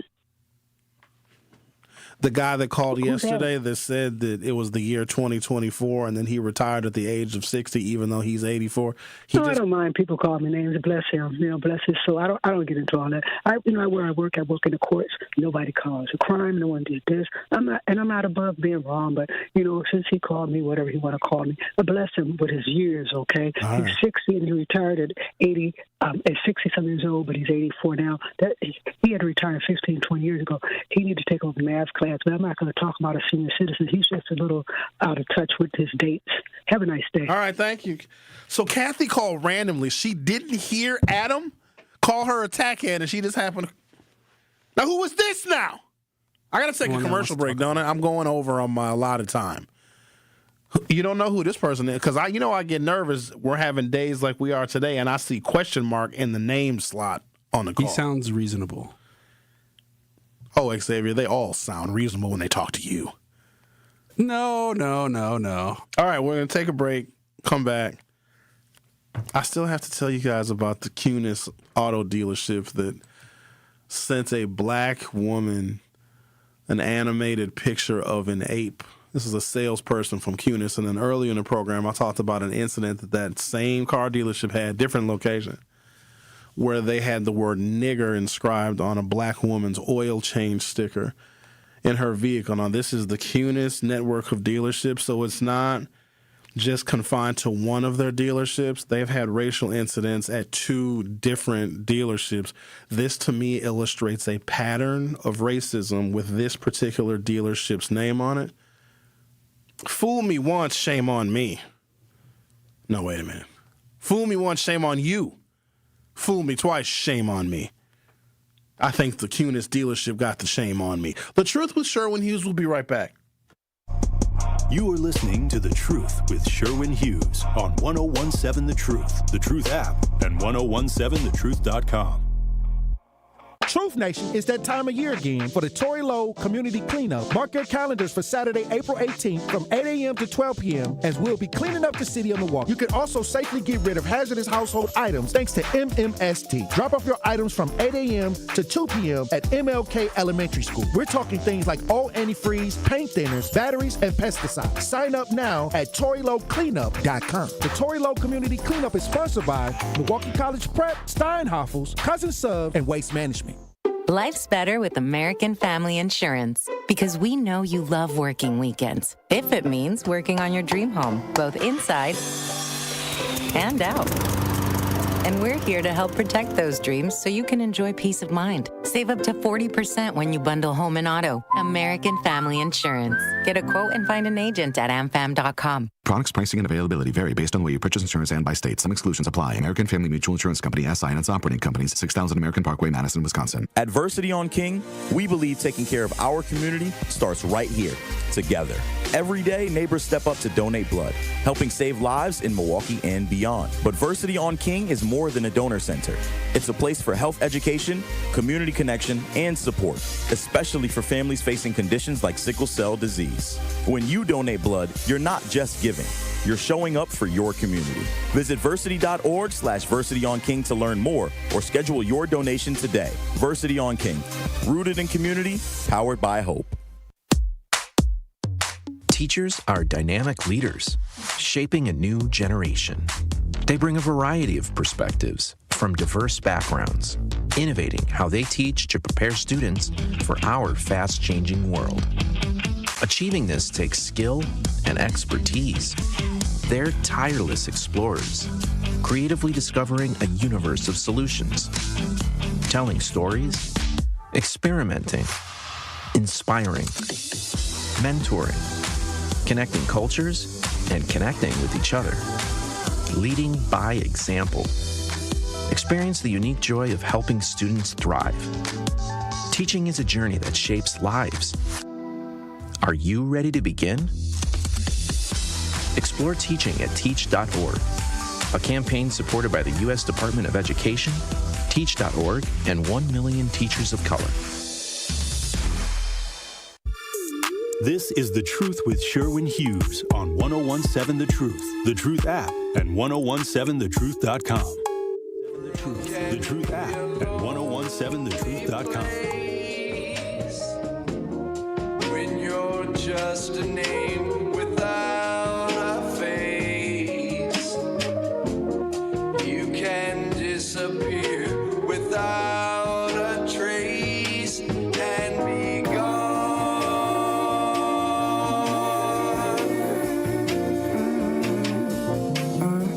The guy that called Who's yesterday that said that it was the year 2024 and then he retired at the age of 60, even though he's 84. I don't mind people calling me names. Bless him. Bless his soul. I don't get into all that. Where I work in the courts. Nobody calls a crime. No one did this. I'm not above being wrong, but since he called me whatever he want to call me, I bless him with his years. Okay, he's 60 and he retired at 80. At 60-something years old, but he's 84 now. He had to retire 15, 20 years ago. He needed to take over math class, but I'm not going to talk about a senior citizen. He's just a little out of touch with his dates. Have a nice day. All right, thank you. So Kathy called randomly. She didn't hear Adam call her a tackhead, and she just happened to... Now, who was this now? I got to take a commercial break, don't I? I'm going over on my allotted time. You don't know who this person is because I get nervous. We're having days like we are today, and I see question mark in the name slot on the call. He sounds reasonable. Oh, Xavier, they all sound reasonable when they talk to you. No. All right, we're going to take a break, come back. I still have to tell you guys about the Cunis auto dealership that sent a black woman an animated picture of an ape. This is a salesperson from Cunis, and then earlier in the program, I talked about an incident that same car dealership had, different location, where they had the word nigger inscribed on a black woman's oil change sticker in her vehicle. Now, this is the Cunis network of dealerships, so it's not just confined to one of their dealerships. They've had racial incidents at 2 different dealerships. This, to me, illustrates a pattern of racism with this particular dealership's name on it. Fool me once, shame on me. No, wait a minute. Fool me once, shame on you. Fool me twice, shame on me. I think the Cunis dealership got the shame on me. The Truth with Sherwin Hughes will be right back. You are listening to The Truth with Sherwin Hughes on 1017 The Truth app, and 1017thetruth.com. Truth Nation, it's that time of year again for the Tory Lowe Community Cleanup. Mark your calendars for Saturday, April 18th from 8 a.m. to 12 p.m. as we'll be cleaning up the city of Milwaukee. You can also safely get rid of hazardous household items thanks to MMST. Drop off your items from 8 a.m. to 2 p.m. at MLK Elementary School. We're talking things like all antifreeze, paint thinners, batteries, and pesticides. Sign up now at ToryLoweCleanup.com. The Tory Lowe Community Cleanup is sponsored by Milwaukee College Prep, Steinhoffels, Cousin Sub, and Waste Management. Life's better with American Family Insurance because we know you love working weekends. If it means working on your dream home, both inside and out. And we're here to help protect those dreams so you can enjoy peace of mind. Save up to 40% when you bundle home and auto. American Family Insurance. Get a quote and find an agent at amfam.com. Products, pricing, and availability vary based on the way you purchase insurance and by state. Some exclusions apply. American Family Mutual Insurance Company, SI, and its operating companies, 6000 American Parkway, Madison, Wisconsin. At Versity on King, we believe taking care of our community starts right here, together. Every day, neighbors step up to donate blood, helping save lives in Milwaukee and beyond. But Versity on King is more than a donor center. It's a place for health education, community connection, and support, especially for families facing conditions like sickle cell disease. When you donate blood, you're not just giving. You're showing up for your community. Visit versity.org/Versity on King to learn more or schedule your donation today. Versity on King, rooted in community, powered by hope. Teachers are dynamic leaders, shaping a new generation. They bring a variety of perspectives from diverse backgrounds, innovating how they teach to prepare students for our fast-changing world. Achieving this takes skill and expertise. They're tireless explorers, creatively discovering a universe of solutions, telling stories, experimenting, inspiring, mentoring, connecting cultures, and connecting with each other, leading by example. Experience the unique joy of helping students thrive. Teaching is a journey that shapes lives. Are you ready to begin? Explore teaching at teach.org, a campaign supported by the U.S. Department of Education, teach.org, and 1 million teachers of color. This is The Truth with Sherwin Hughes on 1017 The Truth app, and 1017thetruth.com. The Truth app and 1017thetruth.com. just a name without a face. You can disappear without a trace and be gone.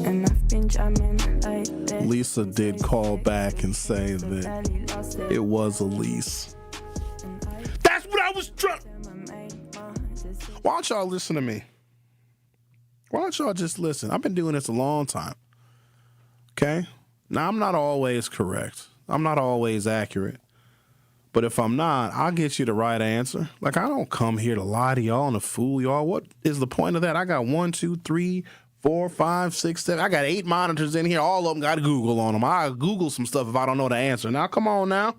And I've been jamming like that. Lisa did call back and say that it was a lease. That's what I was trying. Why don't y'all listen to me? Why don't y'all just listen? I've been doing this a long time. Okay? Now, I'm not always correct. I'm not always accurate. But if I'm not, I'll get you the right answer. Like, I don't come here to lie to y'all and to fool y'all. What is the point of that? I got 1, 2, 3, 4, 5, 6, 7. I got 8 monitors in here. All of them got Google on them. I'll Google some stuff if I don't know the answer. Now, come on now.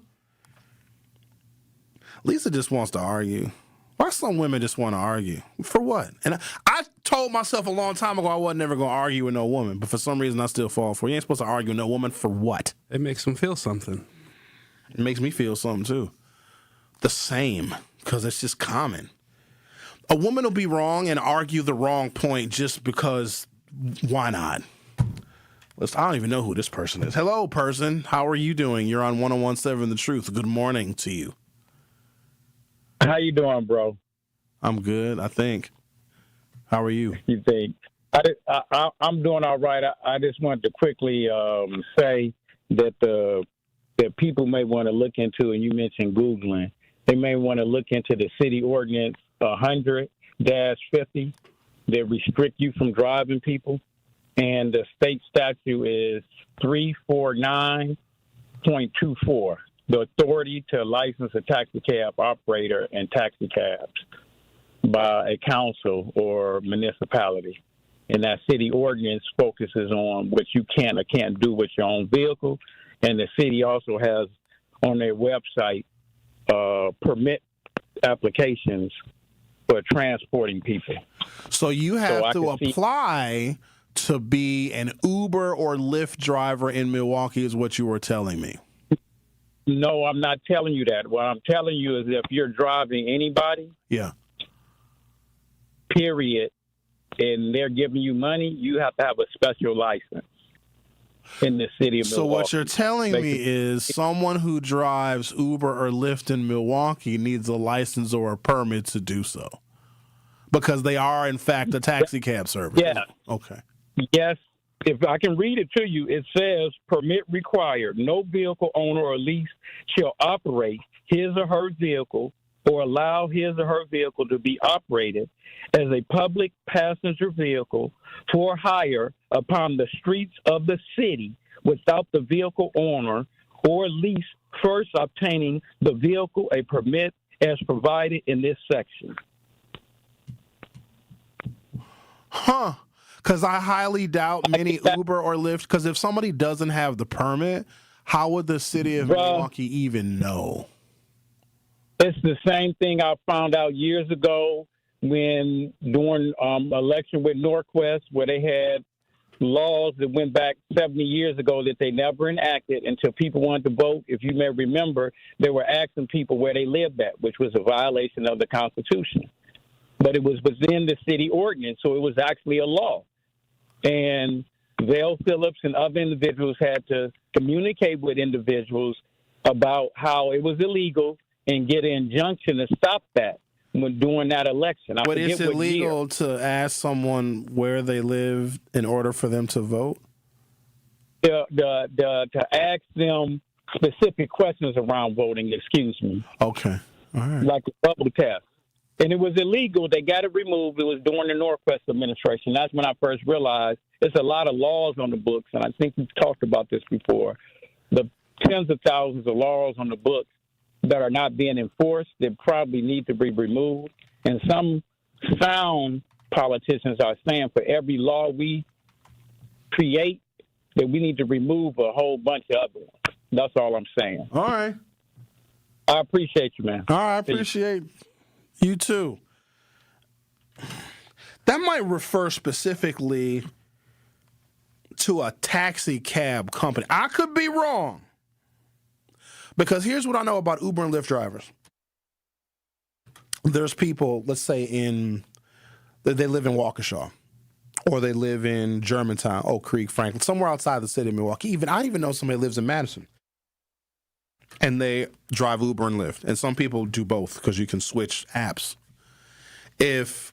Lisa just wants to argue. Why some women just want to argue? For what? And I told myself a long time ago I wasn't never going to argue with no woman, but for some reason I still fall for it. You ain't supposed to argue with no woman for what? It makes them feel something. It makes me feel something too. The same, because it's just common. A woman will be wrong and argue the wrong point just because, why not? I don't even know who this person is. Hello, person. How are you doing? You're on 101.7 The Truth. Good morning to you. How you doing, bro? I'm good, I think. How are you? You think? I'm doing all right. I just wanted to quickly say that that people may want to look into, and you mentioned Googling, they may want to look into the city ordinance 100-50 that restrict you from driving people. And the state statute is 349.24. The authority to license a taxi cab operator and taxi cabs by a council or municipality. And that city ordinance focuses on what you can or can't do with your own vehicle. And the city also has on their website permit applications for transporting people. So you have to apply to be an Uber or Lyft driver in Milwaukee is what you were telling me. No, I'm not telling you that. What I'm telling you is if you're driving anybody, period, and they're giving you money, you have to have a special license in the city of Milwaukee. So what you're telling me is someone who drives Uber or Lyft in Milwaukee needs a license or a permit to do so because they are, in fact, a taxi cab service. Yeah. Okay. Yes. If I can read it to you, it says, permit required. No vehicle owner or lease shall operate his or her vehicle or allow his or her vehicle to be operated as a public passenger vehicle for hire upon the streets of the city without the vehicle owner or lease first obtaining the vehicle a permit as provided in this section. Huh. Because I highly doubt many Uber or Lyft, because if somebody doesn't have the permit, how would the city of Milwaukee even know? It's the same thing I found out years ago when during election with Norquest, where they had laws that went back 70 years ago that they never enacted until people wanted to vote. If you may remember, they were asking people where they lived at, which was a violation of the Constitution. But it was within the city ordinance, so it was actually a law. And Vail Phillips and other individuals had to communicate with individuals about how it was illegal and get an injunction to stop that when during that election. But it's illegal to ask someone where they live in order for them to vote? To ask them specific questions around voting, excuse me. Okay. All right. Like a public test. And it was illegal. They got it removed. It was during the Norquest administration. That's when I first realized there's a lot of laws on the books, and I think we've talked about this before. The tens of thousands of laws on the books that are not being enforced that probably need to be removed. And some sound politicians are saying for every law we create that we need to remove a whole bunch of other ones. That's all I'm saying. All right. I appreciate you, man. All right, I appreciate you too. That might refer specifically to a taxi cab company. I could be wrong. Because here's what I know about Uber and Lyft drivers. there's people, let's say they live in Waukesha, or they live in Germantown, Oak Creek, Franklin, somewhere outside the city of Milwaukee. I even know somebody lives in Madison, and they drive Uber and Lyft. And some people do both because you can switch apps. If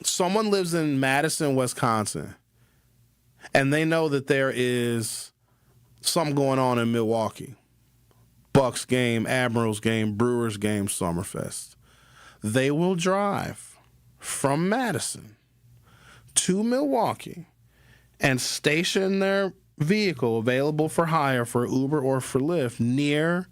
someone lives in Madison, Wisconsin, and they know that there is something going on in Milwaukee, Bucks game, Admirals game, Brewers game, Summerfest, they will drive from Madison to Milwaukee and station their vehicle available for hire for Uber or for Lyft near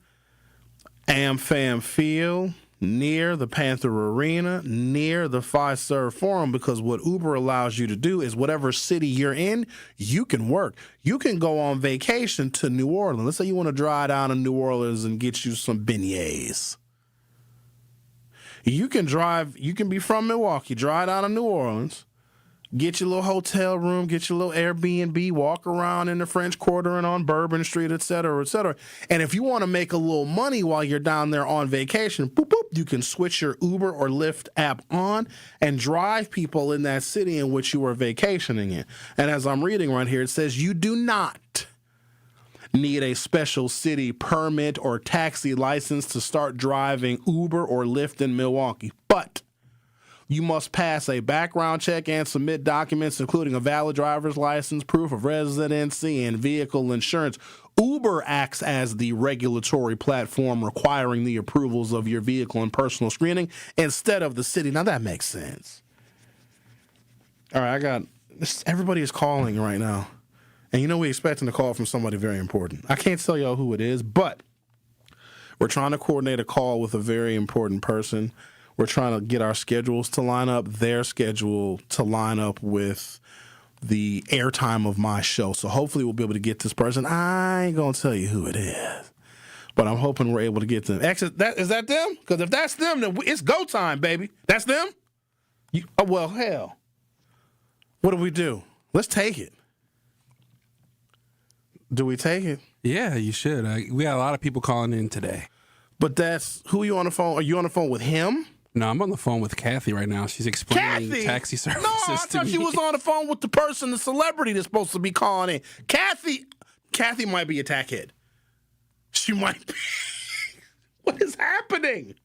AmFam Field, near the Panther Arena, near the Fiserv Forum, because what Uber allows you to do is whatever city you're in, you can work. You can go on vacation to New Orleans. Let's say you want to drive down to New Orleans and get you some beignets. You can be from Milwaukee, drive down to New Orleans, get your little hotel room, get your little Airbnb, walk around in the French Quarter and on Bourbon Street, et cetera, et cetera. And if you want to make a little money while you're down there on vacation, boop, boop, you can switch your Uber or Lyft app on and drive people in that city in which you are vacationing in. And as I'm reading right here, it says you do not need a special city permit or taxi license to start driving Uber or Lyft in Milwaukee. But you must pass a background check and submit documents, including a valid driver's license, proof of residency, and vehicle insurance. Uber acts as the regulatory platform requiring the approvals of your vehicle and personal screening instead of the city. Now, that makes sense. All right, everybody is calling right now. And we're expecting a call from somebody very important. I can't tell y'all who it is, but we're trying to coordinate a call with a very important person. We're trying to get our schedules to line up, their schedule to line up with the airtime of my show. So hopefully we'll be able to get this person. I ain't going to tell you who it is, but I'm hoping we're able to get them. Actually, is that them? Because if that's them, then it's go time, baby. That's them? Well, hell. What do we do? Let's take it. Do we take it? Yeah, you should. We got a lot of people calling in today. But who are you on the phone? Are you on the phone with him? No, I'm on the phone with Kathy right now. She's explaining taxi services to me. No, I thought she was on the phone with the celebrity that's supposed to be calling in. Kathy might be a tackhead. She might be. What is happening?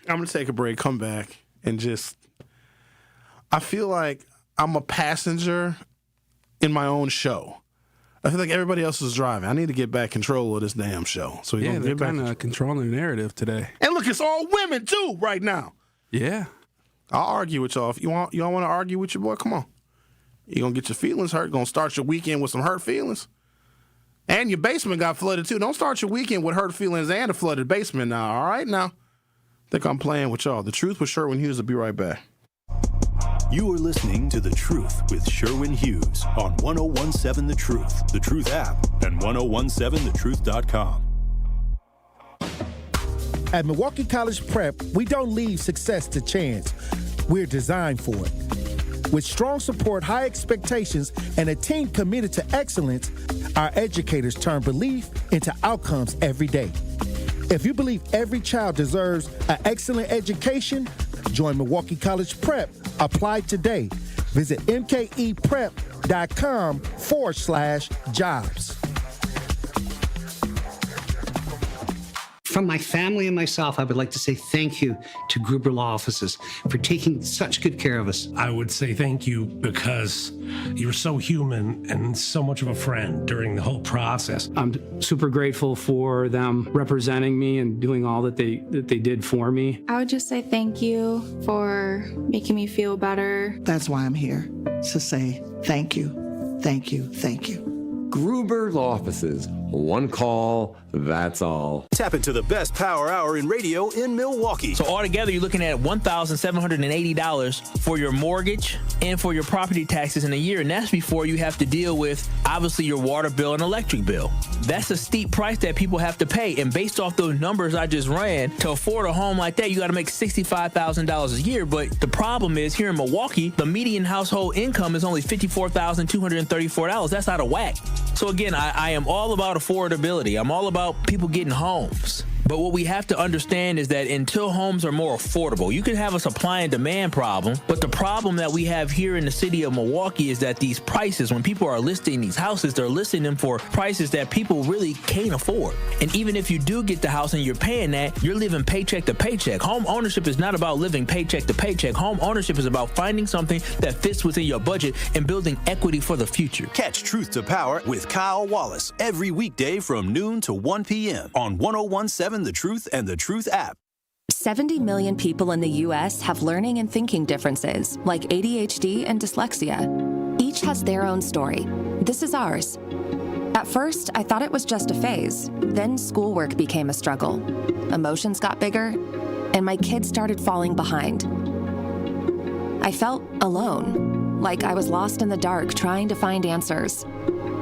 I'm going to take a break, come back, and I feel like I'm a passenger in my own show. I feel like everybody else is driving. I need to get back control of this damn show. So they're kind of controlling the narrative today. And look, it's all women too right now. Yeah, I'll argue with y'all if y'all want to argue with your boy. Come on, you gonna get your feelings hurt. Gonna start your weekend with some hurt feelings, and your basement got flooded too. Don't start your weekend with hurt feelings and a flooded basement now. All right, now think I'm playing with y'all. The Truth with Sherwin Hughes will be right back. You are listening to The Truth with Sherwin Hughes on 1017 The Truth, The Truth app, and 1017thetruth.com. At Milwaukee College Prep, we don't leave success to chance. We're designed for it. With strong support, high expectations, and a team committed to excellence, our educators turn belief into outcomes every day. If you believe every child deserves an excellent education, join Milwaukee College Prep. Apply today. Visit mkeprep.com/jobs. From my family and myself, I would like to say thank you to Gruber Law Offices for taking such good care of us. I would say thank you because you were so human and so much of a friend during the whole process. I'm super grateful for them representing me and doing all that they did for me. I would just say thank you for making me feel better. That's why I'm here, to say thank you, thank you, thank you. Gruber Law Offices. One call, that's all. Tap into the best power hour in radio in Milwaukee. So altogether, you're looking at $1,780 for your mortgage and for your property taxes in a year. And that's before you have to deal with, obviously, your water bill and electric bill. That's a steep price that people have to pay. And based off those numbers I just ran, to afford a home like that, you got to make $65,000 a year. But the problem is, here in Milwaukee, the median household income is only $54,234. That's out of whack. So again, I am all about affordability. I'm all about people getting homes. But what we have to understand is that until homes are more affordable, you can have a supply and demand problem. But the problem that we have here in the city of Milwaukee is that these prices, when people are listing these houses, they're listing them for prices that people really can't afford. And even if you do get the house and you're paying that, you're living paycheck to paycheck. Home ownership is not about living paycheck to paycheck. Home ownership is about finding something that fits within your budget and building equity for the future. Catch Truth to Power with Kyle Wallace every weekday from noon to 1 p.m. on 1017 The Truth and The Truth app. 70 million people in the U.S. have learning and thinking differences, like ADHD and dyslexia. Each has their own story. This is ours. At first, I thought it was just a phase. Then schoolwork became a struggle. Emotions got bigger, and my kids started falling behind. I felt alone, like I was lost in the dark trying to find answers.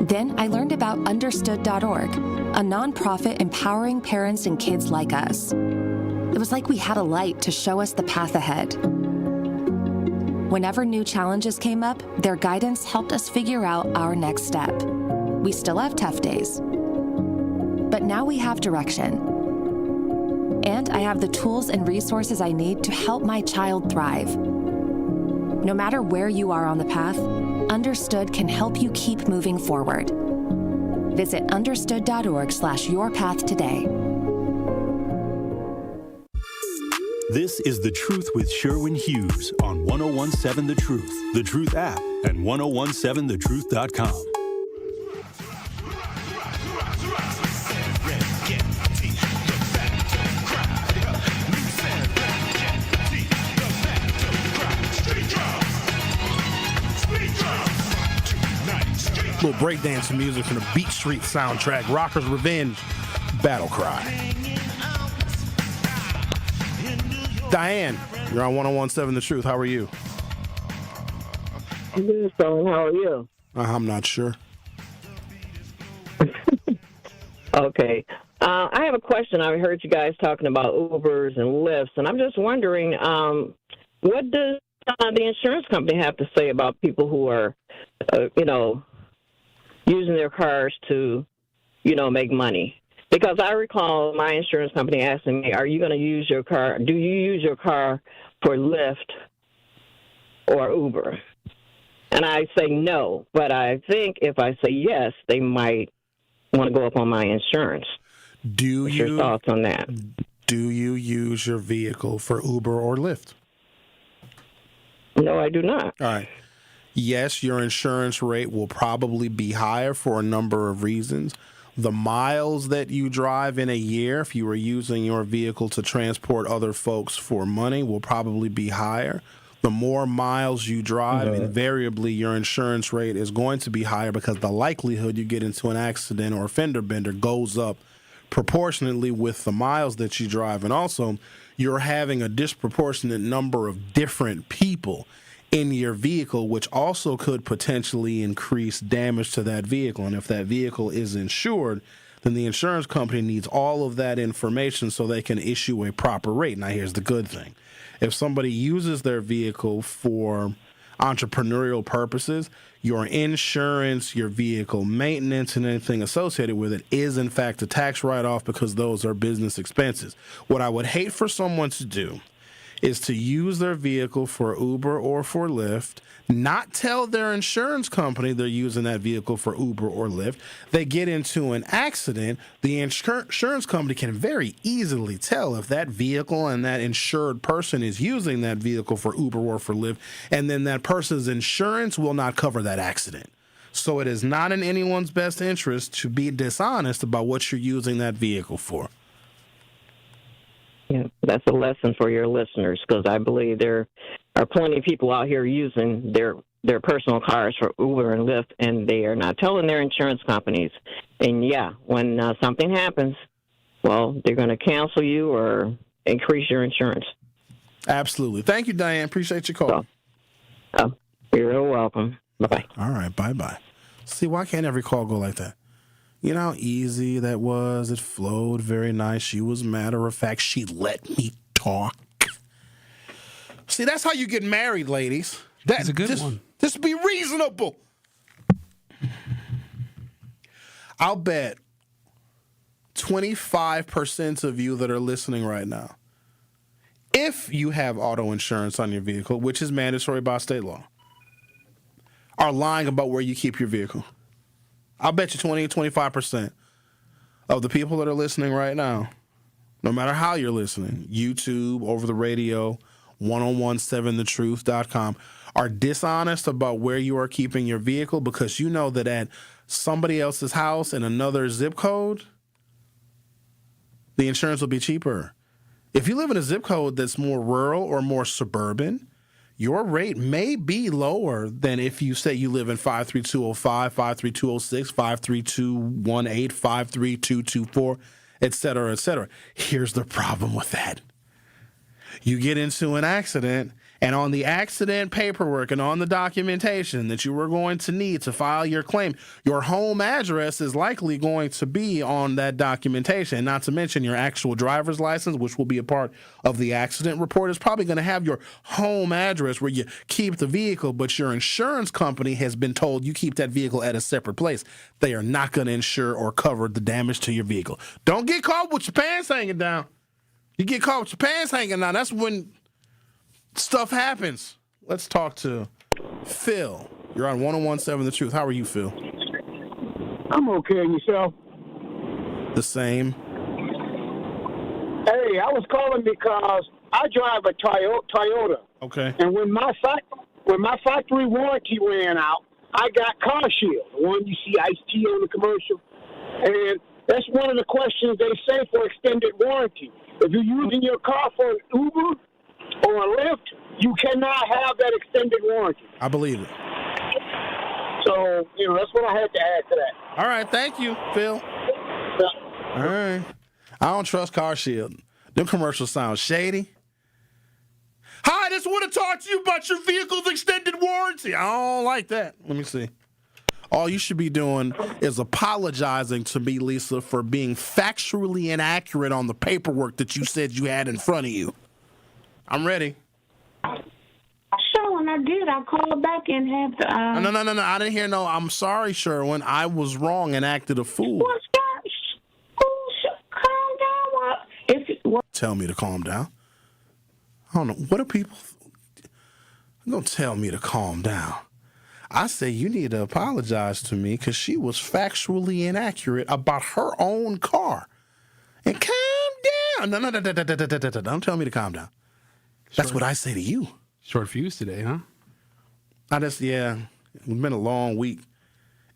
Then I learned about Understood.org, a nonprofit empowering parents and kids like us. It was like we had a light to show us the path ahead. Whenever new challenges came up, their guidance helped us figure out our next step. We still have tough days, but now we have direction. And I have the tools and resources I need to help my child thrive. No matter where you are on the path, Understood can help you keep moving forward. Visit understood.org/yourpath today. This is The Truth with Sherwin Hughes on 1017 The Truth, The Truth app, and 1017thetruth.com. Little breakdancing music from the Beat Street soundtrack, Rocker's Revenge, Battle Cry. Diane, you're on 1017 The Truth. How are you? I'm good, Sterling. How are you? I'm not sure. Okay. I have a question. I heard you guys talking about Ubers and Lyfts, and I'm just wondering, what does the insurance company have to say about people who are, using their cars to, make money? Because I recall my insurance company asking me, are you going to use your car? Do you use your car for Lyft or Uber? And I say no, but I think if I say yes, they might want to go up on my insurance. What's your thoughts on that? Do you use your vehicle for Uber or Lyft? No, I do not. All right. Yes, your insurance rate will probably be higher for a number of reasons. The miles that you drive in a year, if you were using your vehicle to transport other folks for money, will probably be higher. The more miles you drive, invariably your insurance rate is going to be higher because the likelihood you get into an accident or a fender bender goes up proportionately with the miles that you drive. And also, you're having a disproportionate number of different people in your vehicle, which also could potentially increase damage to that vehicle. And if that vehicle is insured, then the insurance company needs all of that information so they can issue a proper rate. Now, here's the good thing. If somebody uses their vehicle for entrepreneurial purposes, your insurance, your vehicle maintenance, and anything associated with it is, in fact, a tax write-off because those are business expenses. What I would hate for someone to do is to use their vehicle for Uber or for Lyft, not tell their insurance company they're using that vehicle for Uber or Lyft. They get into an accident. The insurance company can very easily tell if that vehicle and that insured person is using that vehicle for Uber or for Lyft, and then that person's insurance will not cover that accident. So it is not in anyone's best interest to be dishonest about what you're using that vehicle for. Yeah, that's a lesson for your listeners, because I believe there are plenty of people out here using their personal cars for Uber and Lyft, and they are not telling their insurance companies. And, yeah, when something happens, well, they're going to cancel you or increase your insurance. Absolutely. Thank you, Diane. Appreciate your call. You're welcome. Bye-bye. All right, bye-bye. See, why can't every call go like that? You know how easy that was? It flowed very nice. She was matter of fact. She let me talk. See, that's how you get married, ladies. That's a good one. Just be reasonable. I'll bet 25% of you that are listening right now, if you have auto insurance on your vehicle, which is mandatory by state law, are lying about where you keep your vehicle. I'll bet you 20 to 25% of the people that are listening right now, no matter how you're listening, YouTube, over the radio, 1017thetruth.com, are dishonest about where you are keeping your vehicle because you know that at somebody else's house in another zip code, the insurance will be cheaper. If you live in a zip code that's more rural or more suburban, your rate may be lower than if you say you live in 53205, 53206, 53218, 53224, et cetera, et cetera. Here's the problem with that. You get into an accident, and on the accident paperwork and on the documentation that you were going to need to file your claim, your home address is likely going to be on that documentation. Not to mention your actual driver's license, which will be a part of the accident report, is probably going to have your home address where you keep the vehicle, but your insurance company has been told you keep that vehicle at a separate place. They are not going to insure or cover the damage to your vehicle. Don't get caught with your pants hanging down. You get caught with your pants hanging down, that's when stuff happens. Let's talk to Phil. You're on 1017 The Truth. How are you, Phil? I'm okay. And yourself? The same. Hey, I was calling because I drive a Toyota. Okay. And when my factory warranty ran out, I got Car Shield, the one you see Ice-T on the commercial. And that's one of the questions they say for extended warranty. If you're using your car for an Uber or a Lyft, you cannot have that extended warranty. I believe it. So, that's what I had to add to that. All right, thank you, Phil. Yeah. All right. I don't trust Car Shield. Them commercials sound shady. Hi, I just want to talk to you about your vehicle's extended warranty. I don't like that. Let me see. All you should be doing is apologizing to me, Lisa, for being factually inaccurate on the paperwork that you said you had in front of you. I'm ready. Sherwin, I did. I called back and had the... No. I didn't hear no. I'm sorry, Sherwin. I was wrong and acted a fool. What's that? Calm down. Tell me to calm down. I don't know. What do people... Don't tell me to calm down. I say you need to apologize to me because she was factually inaccurate about her own car. And calm down. No. Don't tell me to calm down. That's what I say to you. Short fuse today, huh? It's been a long week.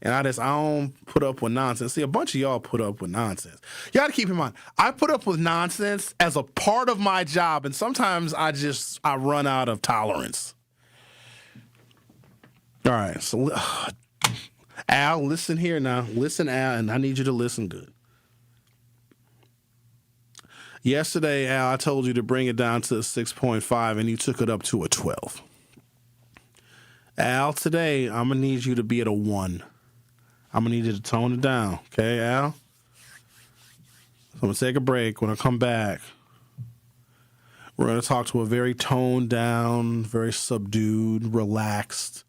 And I don't put up with nonsense. See, a bunch of y'all put up with nonsense. You got to keep in mind, I put up with nonsense as a part of my job. And sometimes I run out of tolerance. All right, so Al, listen here now. Listen, Al, and I need you to listen good. Yesterday, Al, I told you to bring it down to a 6.5, and you took it up to a 12. Al, today, I'm going to need you to be at a 1. I'm going to need you to tone it down, okay, Al? So I'm going to take a break. When I come back, we're going to talk to a very toned down, very subdued, relaxed,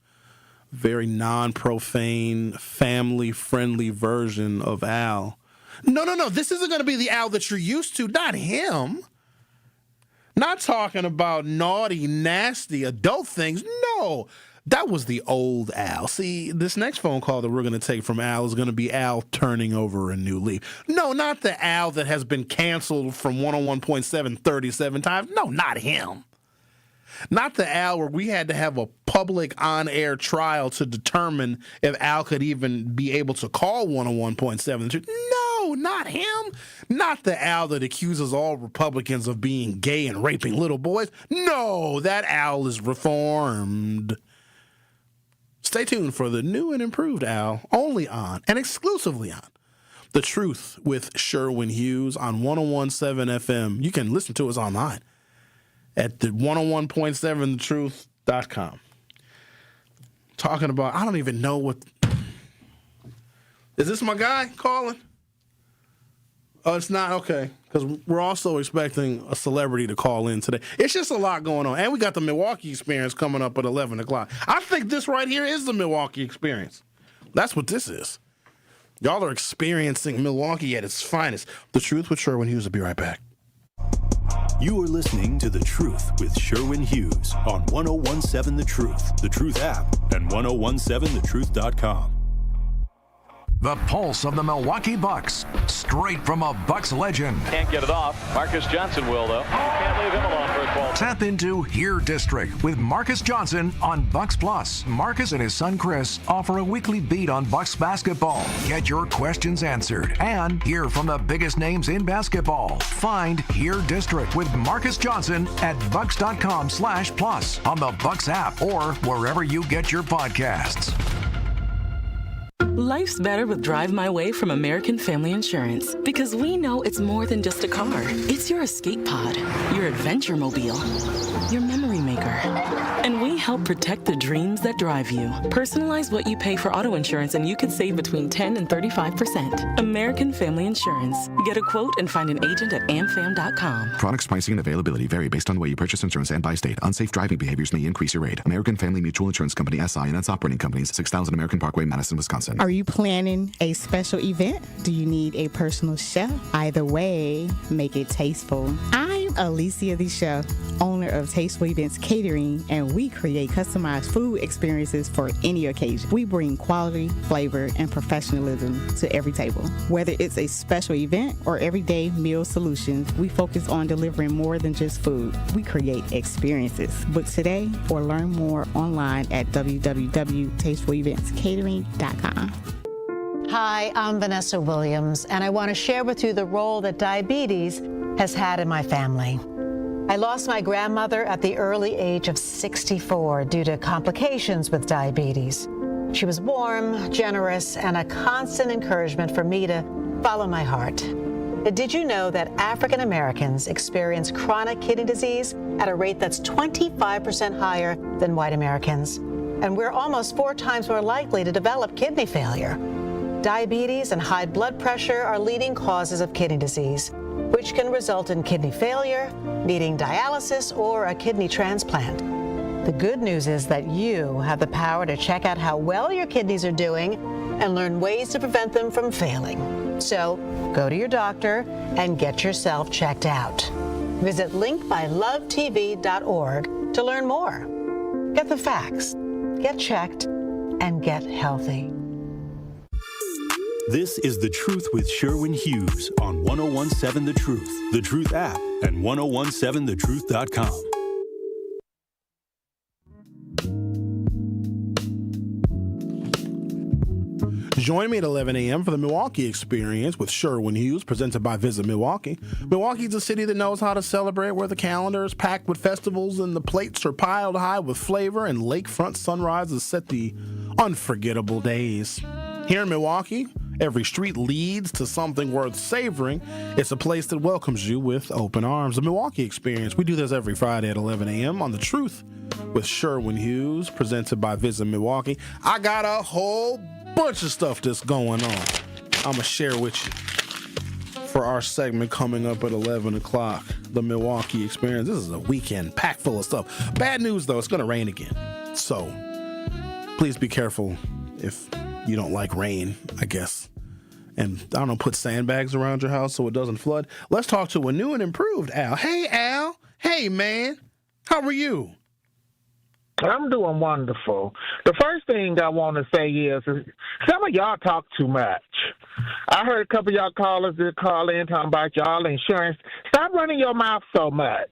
very non-profane, family-friendly version of Al. No. This isn't going to be the Al that you're used to. Not him. Not talking about naughty, nasty adult things. No. That was the old Al. See, this next phone call that we're going to take from Al is going to be Al turning over a new leaf. No, not the Al that has been canceled from 101.7 37 times. No, not him. Not the Al where we had to have a public on-air trial to determine if Al could even be able to call 101.7. No, not him. Not the Al that accuses all Republicans of being gay and raping little boys. No, that Al is reformed. Stay tuned for the new and improved Al, only on and exclusively on The Truth with Sherwin Hughes on 101.7 FM. You can listen to us online at the 101.7thetruth.com. Talking about, I don't even know what... Is this my guy calling? Oh, it's not? Okay. Because we're also expecting a celebrity to call in today. It's just a lot going on. And we got the Milwaukee experience coming up at 11 o'clock. I think this right here is the Milwaukee experience. That's what this is. Y'all are experiencing Milwaukee at its finest. The Truth with Sherwin Hughes will be right back. You are listening to The Truth with Sherwin Hughes on 1017 The Truth, The Truth app, and 1017thetruth.com. The pulse of the Milwaukee Bucks, straight from a Bucks legend. Can't get it off. Marcus Johnson will, though. Can't leave him alone for a 12. Tap into Here District with Marcus Johnson on Bucks Plus. Marcus and his son Chris offer a weekly beat on Bucks basketball. Get your questions answered and hear from the biggest names in basketball. Find Here District with Marcus Johnson at bucks.com/plus on the Bucks app or wherever you get your podcasts. Life's better with Drive My Way from American Family Insurance because we know it's more than just a car. It's your escape pod, your adventure mobile, your memory maker. And we help protect the dreams that drive you. Personalize what you pay for auto insurance and you could save between 10 and 35%. American Family Insurance. Get a quote and find an agent at amfam.com. Products, pricing, and availability vary based on the way you purchase insurance and by state. Unsafe driving behaviors may increase your rate. American Family Mutual Insurance Company, SI, and its operating companies, 6000 American Parkway, Madison, Wisconsin. Are you planning a special event? Do you need a personal chef? Either way, make it tasteful. I'm Alicia the Chef, owner of Tasteful Events Catering, and we create customized food experiences for any occasion. We bring quality, flavor, and professionalism to every table. Whether it's a special event or everyday meal solutions, we focus on delivering more than just food. We create experiences. Book today or learn more online at www.tastefuleventscatering.com. Hi, I'm Vanessa Williams, and I want to share with you the role that diabetes has had in my family. I lost my grandmother at the early age of 64 due to complications with diabetes. She was warm, generous, and a constant encouragement for me to follow my heart. Did you know that African Americans experience chronic kidney disease at a rate that's 25% higher than white Americans? And we're almost 4 times more likely to develop kidney failure. Diabetes and high blood pressure are leading causes of kidney disease, which can result in kidney failure, needing dialysis, or a kidney transplant. The good news is that you have the power to check out how well your kidneys are doing and learn ways to prevent them from failing. So go to your doctor and get yourself checked out. Visit linkbylovetv.org to learn more. Get the facts, get checked, and get healthy. This is The Truth with Sherwin Hughes on 1017 The Truth, The Truth app, and 1017thetruth.com. Join me at 11 a.m. for the Milwaukee Experience with Sherwin Hughes, presented by Visit Milwaukee. Milwaukee's a city that knows how to celebrate, where the calendar is packed with festivals and the plates are piled high with flavor, and lakefront sunrises set the unforgettable days. Here in Milwaukee, every street leads to something worth savoring. It's a place that welcomes you with open arms. The Milwaukee Experience. We do this every Friday at 11 a.m. on The Truth with Sherwin Hughes, presented by Visit Milwaukee. I got a whole bunch of stuff that's going on I'm going to share with you for our segment coming up at 11 o'clock, the Milwaukee Experience. This is a weekend packed full of stuff. Bad news, though, it's going to rain again. So please be careful if you don't like rain, I guess. And, I don't know, put sandbags around your house so it doesn't flood. Let's talk to a new and improved Al. Hey, Al. Hey, man. How are you? I'm doing wonderful. The first thing I want to say is some of y'all talk too much. I heard a couple of y'all callers that call in talking about y'all insurance. Stop running your mouth so much.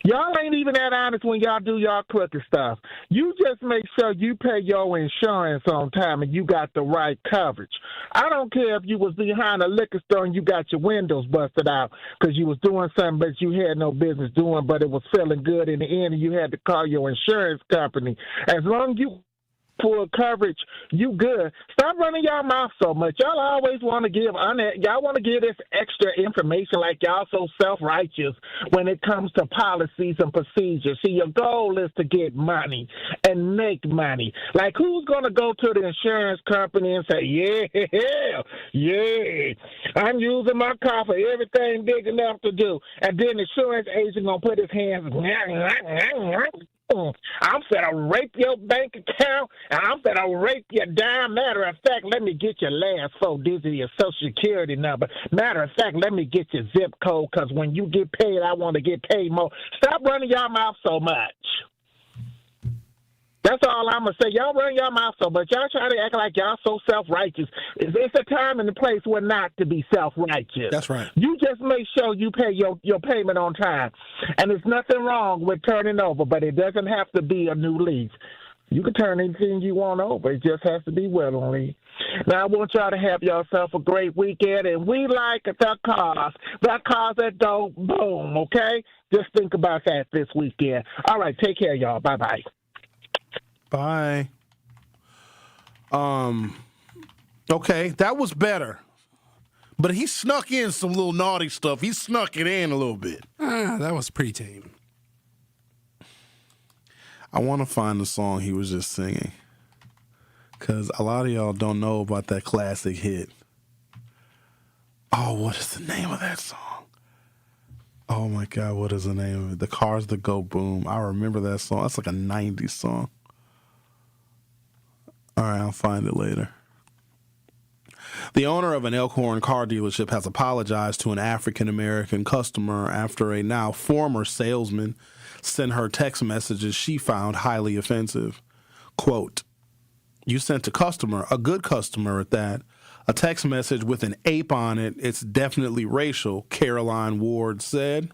Y'all ain't even that honest when y'all do y'all crooked stuff. You just make sure you pay your insurance on time and you got the right coverage. I don't care if you was behind a liquor store and you got your windows busted out because you was doing something that you had no business doing, but it was feeling good in the end and you had to call your insurance company. As long as you full coverage, you good. Stop running y'all mouth so much. Y'all always want to give y'all want to give this extra information like y'all so self-righteous when it comes to policies and procedures. See, your goal is to get money and make money. Like, who's going to go to the insurance company and say, yeah, I'm using my car for everything big enough to do, and then the insurance agent going to put his hands I'm finna rape your bank account, and I'm finna rape your dime. Matter of fact, let me get your last 4 digits of your Social Security number. Matter of fact, let me get your zip code, because when you get paid, I want to get paid more. Stop running your mouth so much. That's all I'm going to say. Y'all run your mouth so much. Y'all try to act like y'all so self-righteous. It's a time and a place where not to be self-righteous. That's right. You just make sure you pay your payment on time. And there's nothing wrong with turning over, but it doesn't have to be a new lease. You can turn anything you want over. It just has to be willingly. Now, I want y'all to have yourself a great weekend, and we like the cars that don't boom, okay? Just think about that this weekend. All right, take care, y'all. Bye-bye. Bye. Okay, that was better. But he snuck in some little naughty stuff. He snuck it in a little bit. That was pretty tame. I want to find the song he was just singing, because a lot of y'all don't know about that classic hit. Oh, what is the name of that song? Oh, my God, what is the name of it? The Cars That Go Boom. I remember that song. That's like a 90s song. All right, I'll find it later. The owner of an Elkhorn car dealership has apologized to an African-American customer after a now former salesman sent her text messages she found highly offensive. Quote, "You sent a customer, a good customer at that, a text message with an ape on it. It's definitely racial," Caroline Ward said.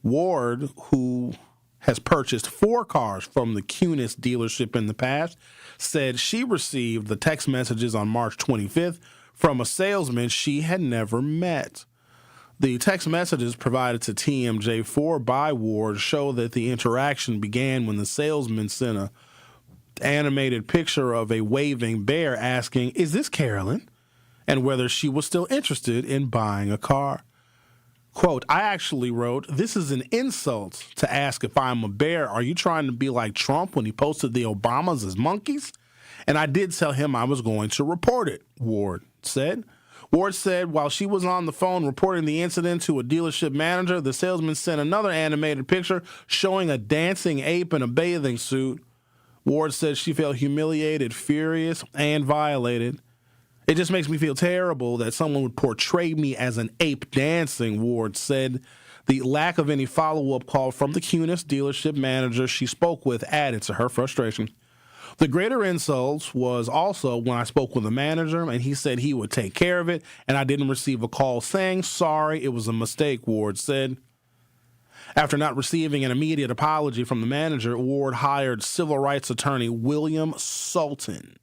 Ward, who has purchased 4 cars from the Cunis dealership in the past, said she received the text messages on March 25th from a salesman she had never met. The text messages provided to TMJ4 by Ward show that the interaction began when the salesman sent an animated picture of a waving bear asking, "Is this Carolyn?" and whether she was still interested in buying a car. Quote, "I actually wrote, 'This is an insult to ask if I'm a bear. Are you trying to be like Trump when he posted the Obamas as monkeys?' And I did tell him I was going to report it," Ward said. Ward said while she was on the phone reporting the incident to a dealership manager, the salesman sent another animated picture showing a dancing ape in a bathing suit. Ward said she felt humiliated, furious, and violated. "It just makes me feel terrible that someone would portray me as an ape dancing," Ward said. The lack of any follow-up call from the Cunis dealership manager she spoke with added to her frustration. The greater insult was also when I spoke with the manager, and he said he would take care of it, and I didn't receive a call saying, "Sorry, it was a mistake," Ward said. After not receiving an immediate apology from the manager, Ward hired civil rights attorney William Sultan.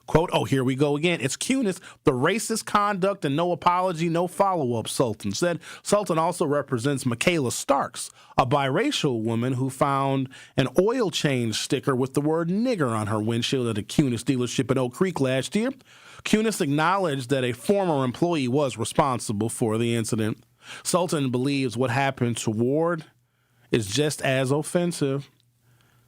Quote, "Oh, here we go again. It's Cunis, the racist conduct and no apology, no follow-up," Sultan said. Sultan also represents Michaela Starks, a biracial woman who found an oil change sticker with the word nigger on her windshield at a Cunis dealership in Oak Creek last year. Cunis acknowledged that a former employee was responsible for the incident. Sultan believes what happened to Ward is just as offensive.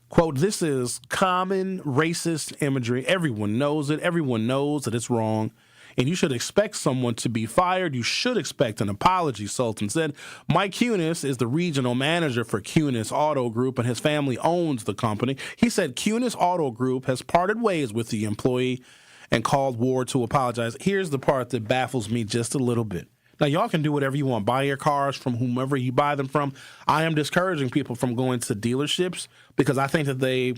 Quote, "This is common racist imagery. Everyone knows it. Everyone knows that it's wrong. And you should expect someone to be fired. You should expect an apology," Sultan said. Mike Cunis is the regional manager for Cunis Auto Group, and his family owns the company. He said Cunis Auto Group has parted ways with the employee and called Ward to apologize. Here's the part that baffles me just a little bit. Now, y'all can do whatever you want. Buy your cars from whomever you buy them from. I am discouraging people from going to dealerships because I think that they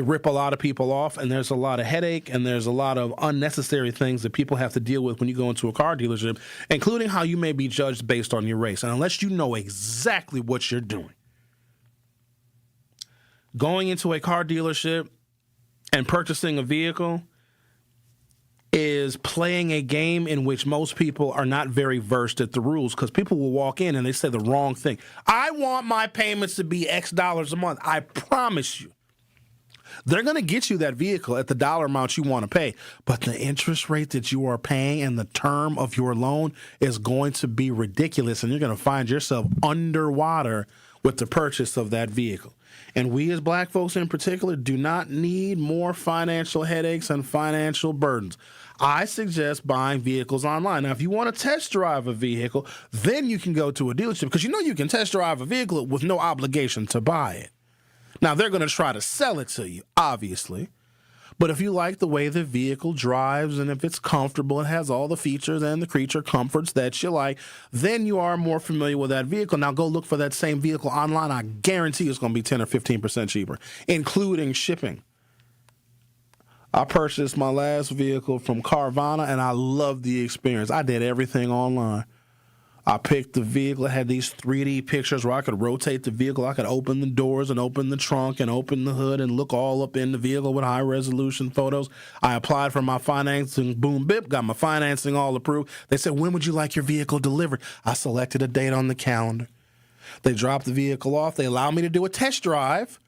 rip a lot of people off, and there's a lot of headache, and there's a lot of unnecessary things that people have to deal with when you go into a car dealership, including how you may be judged based on your race. And unless you know exactly what you're doing, going into a car dealership and purchasing a vehicle is playing a game in which most people are not very versed at the rules, because people will walk in and they say the wrong thing. "I want my payments to be X dollars a month." I promise you, they're going to get you that vehicle at the dollar amount you want to pay, but the interest rate that you are paying and the term of your loan is going to be ridiculous, and you're going to find yourself underwater with the purchase of that vehicle. And we as black folks in particular do not need more financial headaches and financial burdens. I suggest buying vehicles online. Now, if you want to test drive a vehicle, then you can go to a dealership, because you know you can test drive a vehicle with no obligation to buy it. Now, they're going to try to sell it to you, obviously. But if you like the way the vehicle drives and if it's comfortable and has all the features and the creature comforts that you like, then you are more familiar with that vehicle. Now go look for that same vehicle online. I guarantee it's going to be 10 or 15% cheaper, including shipping. I purchased my last vehicle from Carvana, and I loved the experience. I did everything online. I picked the vehicle. It had these 3D pictures where I could rotate the vehicle. I could open the doors and open the trunk and open the hood and look all up in the vehicle with high-resolution photos. I applied for my financing, boom, bip, got my financing all approved. They said, when would you like your vehicle delivered? I selected a date on the calendar. They dropped the vehicle off. They allowed me to do a test drive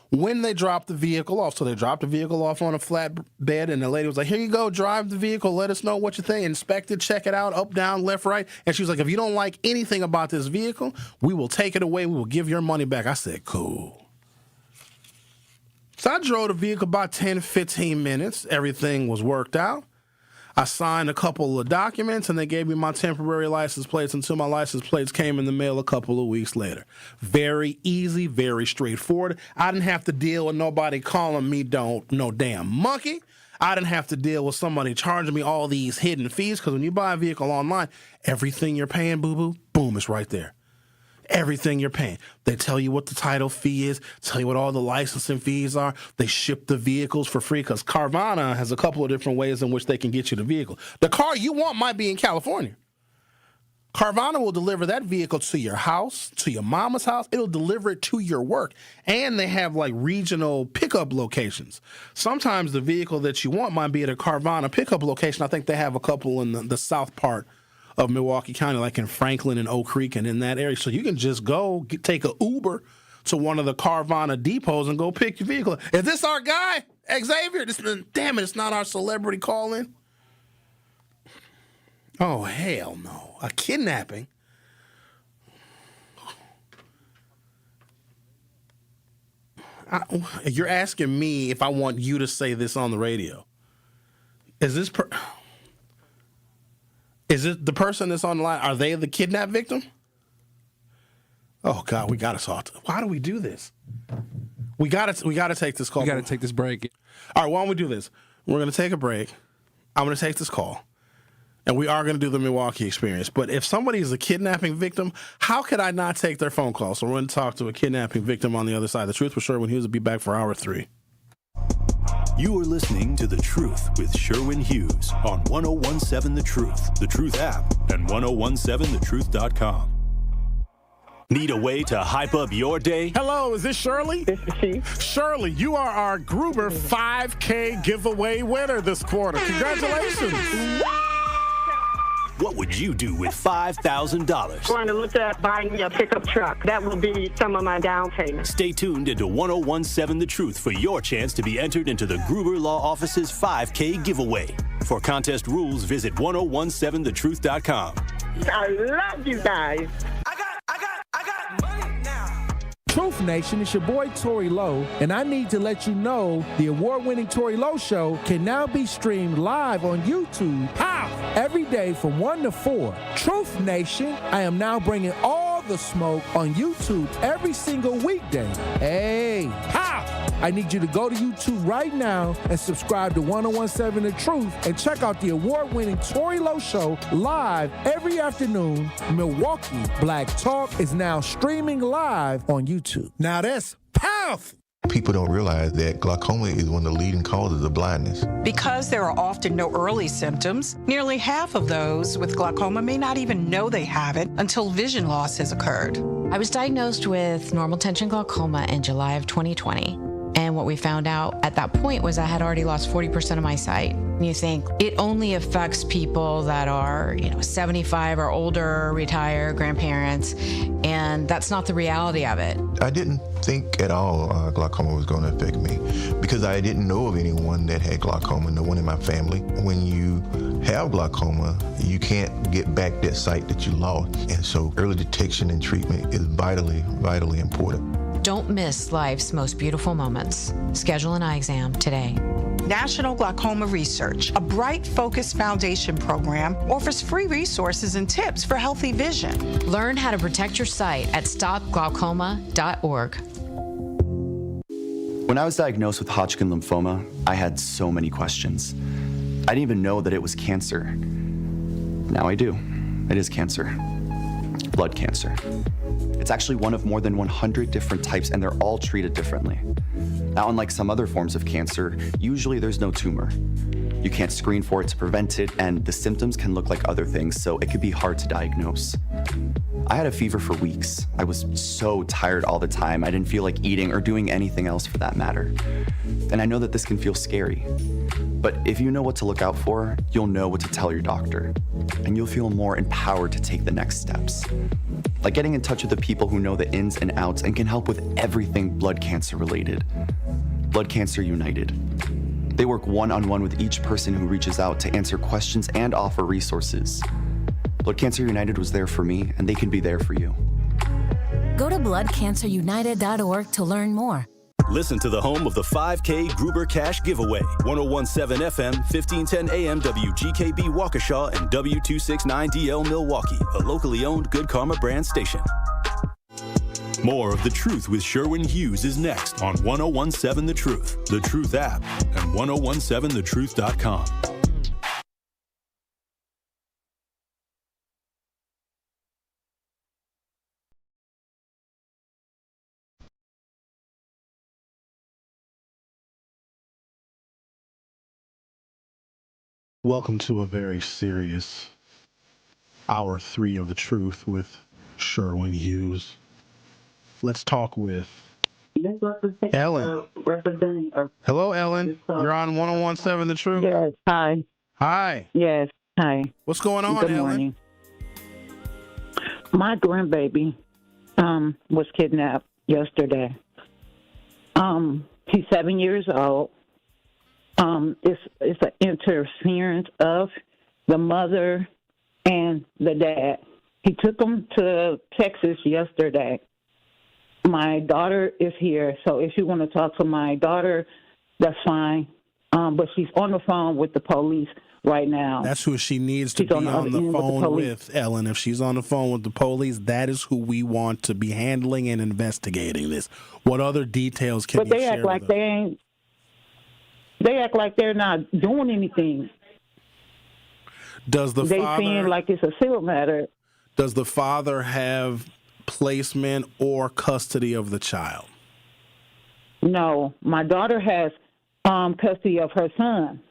when they dropped the vehicle off. So they dropped the vehicle off on a flatbed, and the lady was like, here you go, drive the vehicle, let us know what you think, inspect it, check it out, up, down, left, right. And she was like, if you don't like anything about this vehicle, we will take it away, we will give your money back. I said, cool. So I drove the vehicle about 10, 15 minutes. Everything was worked out. I signed a couple of documents, and they gave me my temporary license plates until my license plates came in the mail a couple of weeks later. Very easy, very straightforward. I didn't have to deal with nobody calling me no damn monkey. I didn't have to deal with somebody charging me all these hidden fees, because when you buy a vehicle online, everything you're paying, boo-boo, boom, it's right there. Everything you're paying. They tell you what the title fee is, tell you what all the licensing fees are. They ship the vehicles for free, because Carvana has a couple of different ways in which they can get you the vehicle. The car you want might be in California. Carvana will deliver that vehicle to your house, to your mama's house. It'll deliver it to your work. And they have like regional pickup locations. Sometimes the vehicle that you want might be at a Carvana pickup location. I think they have a couple in the south part of Milwaukee County, like in Franklin and Oak Creek and in that area. So you can just go take an Uber to one of the Carvana depots and go pick your vehicle. Is this our guy, Xavier? Damn it, it's not our celebrity call-in. Oh, hell no. A kidnapping? You're asking me if I want you to say this on the radio. Is it the person that's on the line? Are they the kidnap victim? Oh God, we gotta talk. Why do we do this? We gotta take this call. We gotta take this break. All right, why don't we do this? We're gonna take a break. I'm gonna take this call, and we are gonna do the Milwaukee experience. But if somebody is a kidnapping victim, how could I not take their phone call? So we're gonna talk to a kidnapping victim on the other side. The Truth with Sherwin Hughes will be back for hour 3. You are listening to The Truth with Sherwin Hughes on 1017 The Truth, The Truth app, and 1017thetruth.com. Need a way to hype up your day? Hello, is this Shirley? This is she. Shirley, you are our Gruber 5K giveaway winner this quarter. Congratulations. What would you do with $5,000? Going to look at buying me a pickup truck. That will be some of my down payment. Stay tuned into 1017 The Truth for your chance to be entered into the Gruber Law Office's 5K giveaway. For contest rules, visit 1017thetruth.com. I love you guys. I got money now. Truth Nation, it's your boy Tory Lowe, and I need to let you know the award-winning Tory Lowe Show can now be streamed live on YouTube. How? Every day from 1 to 4. Truth Nation, I am now bringing all the smoke on YouTube every single weekday. Hey, how? I need you to go to YouTube right now and subscribe to 1017 The Truth and check out the award-winning Tory Lowe Show live every afternoon. Milwaukee Black Talk is now streaming live on YouTube. Now that's powerful. People don't realize that glaucoma is one of the leading causes of blindness. Because there are often no early symptoms, nearly half of those with glaucoma may not even know they have it until vision loss has occurred. I was diagnosed with normal tension glaucoma in July of 2020. And what we found out at that point was I had already lost 40% of my sight. And you think it only affects people that are, 75 or older, retired, grandparents, and that's not the reality of it. I didn't think at all glaucoma was going to affect me because I didn't know of anyone that had glaucoma, no one in my family. When you have glaucoma, you can't get back that sight that you lost. And so early detection and treatment is vitally, vitally important. Don't miss life's most beautiful moments. Schedule an eye exam today. National Glaucoma Research, a Bright Focus Foundation program, offers free resources and tips for healthy vision. Learn how to protect your sight at stopglaucoma.org. When I was diagnosed with Hodgkin lymphoma, I had so many questions. I didn't even know that it was cancer. Now I do. It is cancer. Blood cancer. It's actually one of more than 100 different types, and they're all treated differently. Now, unlike some other forms of cancer, usually there's no tumor. You can't screen for it to prevent it, and the symptoms can look like other things, so it could be hard to diagnose. I had a fever for weeks. I was so tired all the time. I didn't feel like eating or doing anything else for that matter. And I know that this can feel scary. But if you know what to look out for, you'll know what to tell your doctor. And you'll feel more empowered to take the next steps. Like getting in touch with the people who know the ins and outs and can help with everything blood cancer related. Blood Cancer United. They work one-on-one with each person who reaches out to answer questions and offer resources. Blood Cancer United was there for me, and they can be there for you. Go to bloodcancerunited.org to learn more. Listen to the home of the 5K Gruber Cash Giveaway. 1017 FM, 1510 AM, WGKB Waukesha, and W269DL Milwaukee, a locally owned Good Karma brand station. More of The Truth with Sherwin Hughes is next on 1017 The Truth, The Truth app, and 1017thetruth.com. Welcome to a very serious hour 3 of The Truth with Sherwin Hughes. Let's talk with Ellen. Hello, Ellen. You're on 1017 The Truth. Yes. Hi. Hi. Yes. Hi. What's going on, Good Ellen? morning. My grandbaby was kidnapped yesterday. He's 7 years old. It's an interference of the mother and the dad. He took them to Texas yesterday. My daughter is here, so if you want to talk to my daughter, that's fine. But she's on the phone with the police right now. That's who she needs to be on the phone with, Ellen. If she's on the phone with the police, that is who we want to be handling and investigating this. What other details can you share? But they act like they ain't. They act like they're not doing anything. Does the father? They seem like it's a civil matter. Does the father have placement or custody of the child? No, my daughter has custody of her son.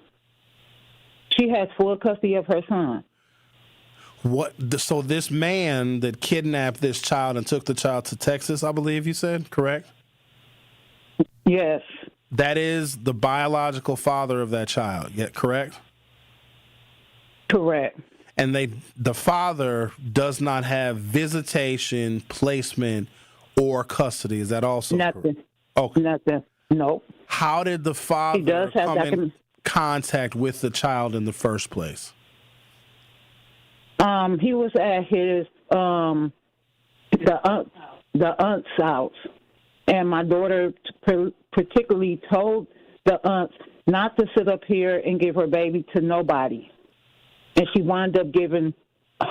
She has full custody of her son. So this man that kidnapped this child and took the child to Texas, I believe you said, correct? Yes. That is the biological father of that child, correct? Correct. And the father does not have visitation, placement, or custody. Is that also nothing? Correct? Okay. Nothing. Nope. How did the father come in contact with the child in the first place? He was at his the aunt's house, and my daughter particularly told the aunt not to sit up here and give her baby to nobody. And she wound up giving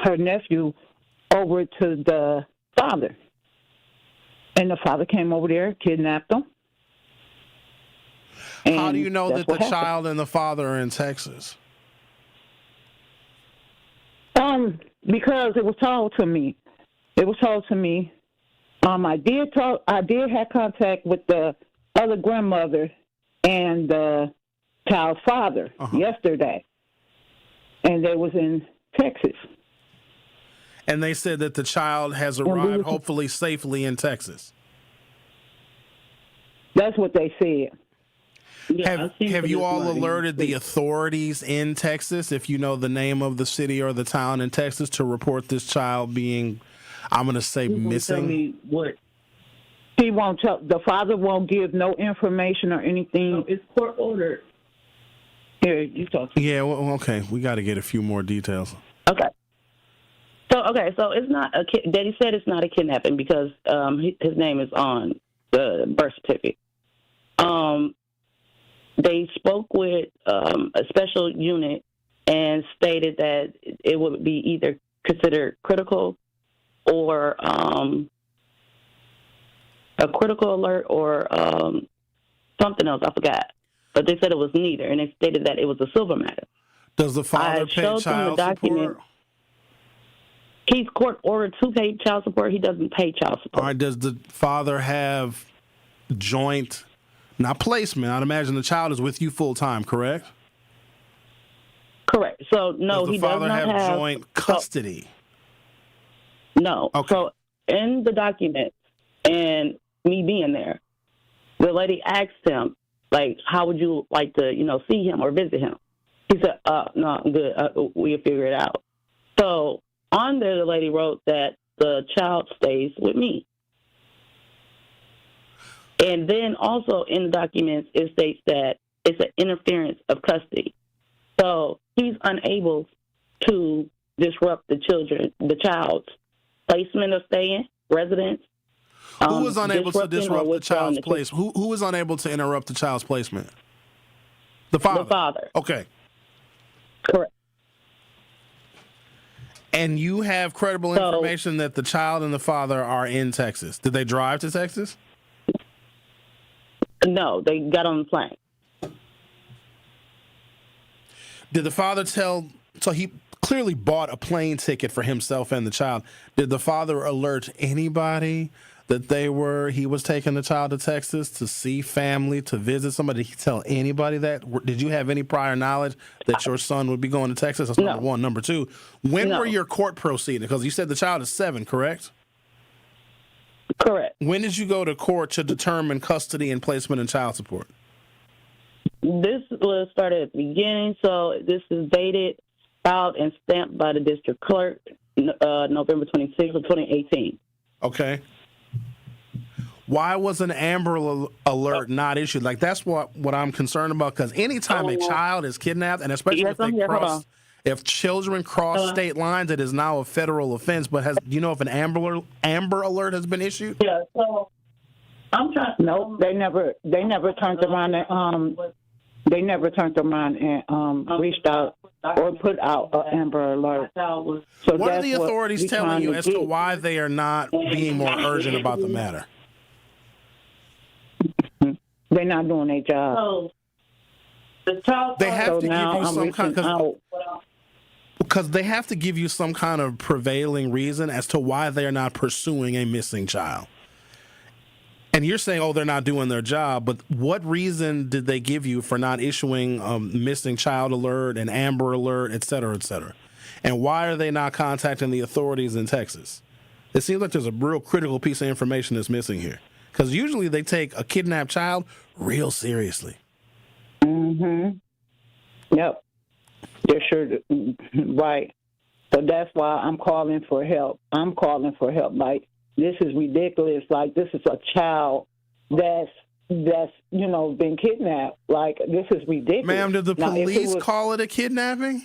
her nephew over to the father. And the father came over there, kidnapped him. How do you know that the child and the father are in Texas? Because it was told to me. It was told to me. I did have contact with the other grandmother and the child's father yesterday, and they was in Texas. And they said that the child has arrived, hopefully safely, in Texas. That's what they said. Yeah, have you all alerted the authorities in Texas, if you know the name of the city or the town in Texas, to report this child being, I'm going to say, missing? Tell me what? He won't tell. The father won't give no information or anything. No, it's court ordered. Here, you talk. Yeah, well, okay. We got to get a few more details. Okay. So it's not a kid. Daddy said it's not a kidnapping because his name is on the birth certificate. They spoke with a special unit and stated that it would be either considered critical or a critical alert or something else. I forgot. But they said it was neither, and they stated that it was a civil matter. Does the father pay child support? He's court ordered to pay child support. He doesn't pay child support. All right, does the father have joint, not placement? I'd imagine the child is with you full time, correct? Correct. So, no, he does not have... Does the father have joint custody? No. Okay. So, in the documents, and me being there, the lady asked him, like, how would you like to, see him or visit him? He said, no, I'm good. We'll figure it out. So, on there, the lady wrote that the child stays with me. And then also in the documents, it states that it's an interference of custody. So he's unable to disrupt the child's placement of staying, residence. Who was unable to disrupt the child's placement? Who was unable to interrupt the child's placement? The father. The father. Okay. Correct. And you have credible information that the child and the father are in Texas. Did they drive to Texas? No, they got on the plane. Did the father so he clearly bought a plane ticket for himself and the child. Did the father alert anybody that he was taking the child to Texas to see family, to visit somebody? Did he tell anybody that? Did you have any prior knowledge that your son would be going to Texas? That's number one. Number two, when were your court proceedings? Because you said the child is 7, correct? Correct. When did you go to court to determine custody and placement and child support? This was started at the beginning, so this is dated, filed, and stamped by the district clerk November 26th of 2018. Okay. Why was an Amber Alert not issued? Like, that's what I'm concerned about, because anytime a child is kidnapped, and especially if children cross state lines, it is now a federal offense. But do you know if an Amber Alert has been issued? Yeah, so I'm trying. No, they never turned around and reached out or put out an Amber Alert. So what are the authorities telling you as to why they are not being more urgent about the matter? They're not doing their job. They have to give you some kind because they have to give you some kind of prevailing reason as to why they are not pursuing a missing child. And you're saying, they're not doing their job, but what reason did they give you for not issuing a missing child alert, an Amber Alert, et cetera, et cetera? And why are they not contacting the authorities in Texas? It seems like there's a real critical piece of information that's missing here. Because usually they take a kidnapped child real seriously. Mm-hmm. Yep. They're sure right. So that's why I'm calling for help. Like, this is ridiculous. Like, this is a child that's been kidnapped. Like, this is ridiculous. Ma'am, did the police call it a kidnapping?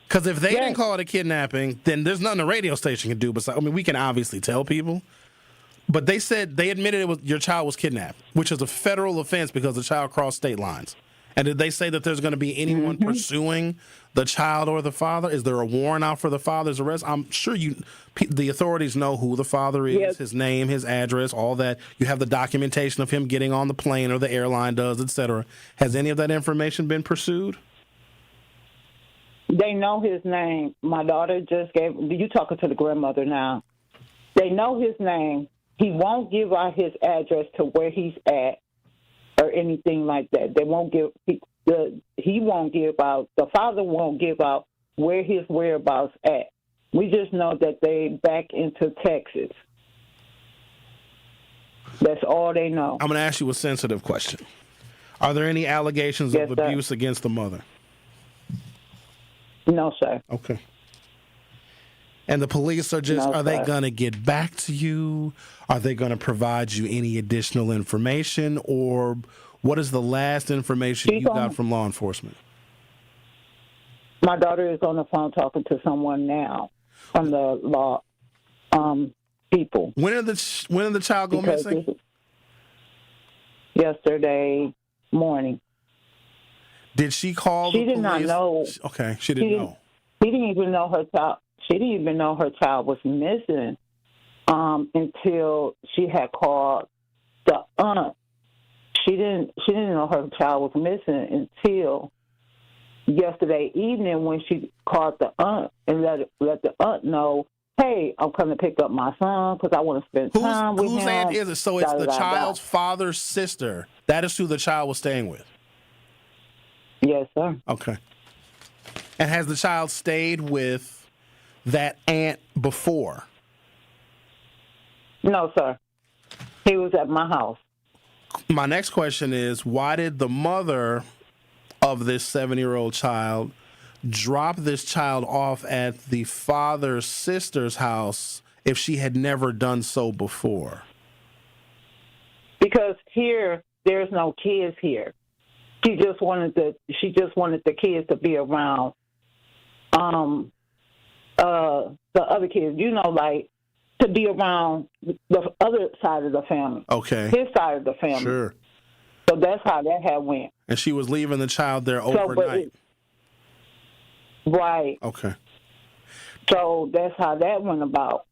Because if they didn't call it a kidnapping, then there's nothing a radio station can do. We can obviously tell people. But they admitted your child was kidnapped, which is a federal offense because the child crossed state lines. And did they say that there's going to be anyone pursuing the child or the father? Is there a warrant out for the father's arrest? I'm sure the authorities know who the father is, his name, his address, all that. You have the documentation of him getting on the plane or the airline does, et cetera. Has any of that information been pursued? They know his name. My daughter just you talking to the grandmother now. They know his name. He won't give out his address to where he's at or anything like that. They won't give. He won't give out. The father won't give out where his whereabouts at. We just know that they back into Texas. That's all they know. I'm going to ask you a sensitive question. Are there any allegations of abuse against the mother? No, sir. Okay. And the police are they going to get back to you? Are they going to provide you any additional information? Or what is the last information you got from law enforcement? My daughter is on the phone talking to someone now from the law people. When did the child go missing? Yesterday morning. Did she call the police? She did not know. Okay, she didn't know. She didn't even know her child. She didn't even know her child was missing until she had called the aunt. she didn't know her child was missing until yesterday evening when she called the aunt and let the aunt know, hey, I'm coming to pick up my son because I want to spend time with him. Whose aunt is it? So it's the child's father's sister. That is who the child was staying with. Yes, sir. Okay. And has the child stayed with that aunt before? No, sir. He was at my house. My next question is, why did the mother of this 7-year-old child drop this child off at the father's sister's house if she had never done so before? Because here, there's no kids here. She just wanted the kids to be around the other kids, like to be around the other side of the family. Okay. His side of the family. Sure. So that's how that had went. And she was leaving the child there overnight. Right. Okay. So that's how that went about.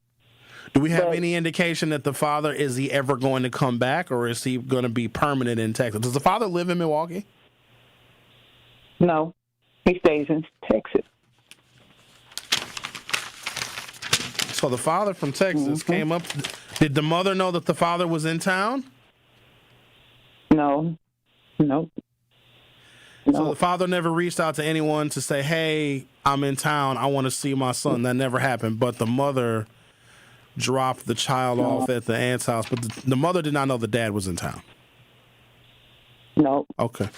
Do we have any indication that the father, is he ever going to come back, or is he going to be permanent in Texas? Does the father live in Milwaukee? No. He stays in Texas. So the father from Texas came up. Did the mother know that the father was in town? No. Nope. So the father never reached out to anyone to say, hey, I'm in town, I want to see my son. That never happened. But the mother dropped the child off at the aunt's house. But the mother did not know the dad was in town. No. Okay.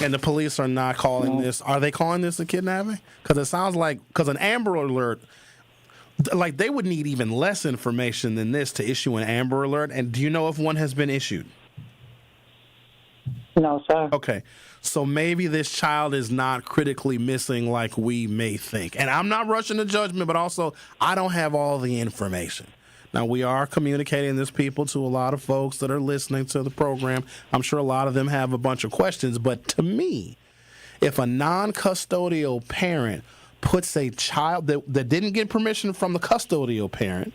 And the police are not calling this. Are they calling this a kidnapping? Because it sounds like, because an Amber Alert, like they would need even less information than this to issue an Amber Alert. And do you know if one has been issued? No, sir. Okay. So maybe this child is not critically missing like we may think. And I'm not rushing to judgment, but also I don't have all the information. Now, we are communicating this, people, to a lot of folks that are listening to the program. I'm sure a lot of them have a bunch of questions. But to me, if a non-custodial parent puts a child that didn't get permission from the custodial parent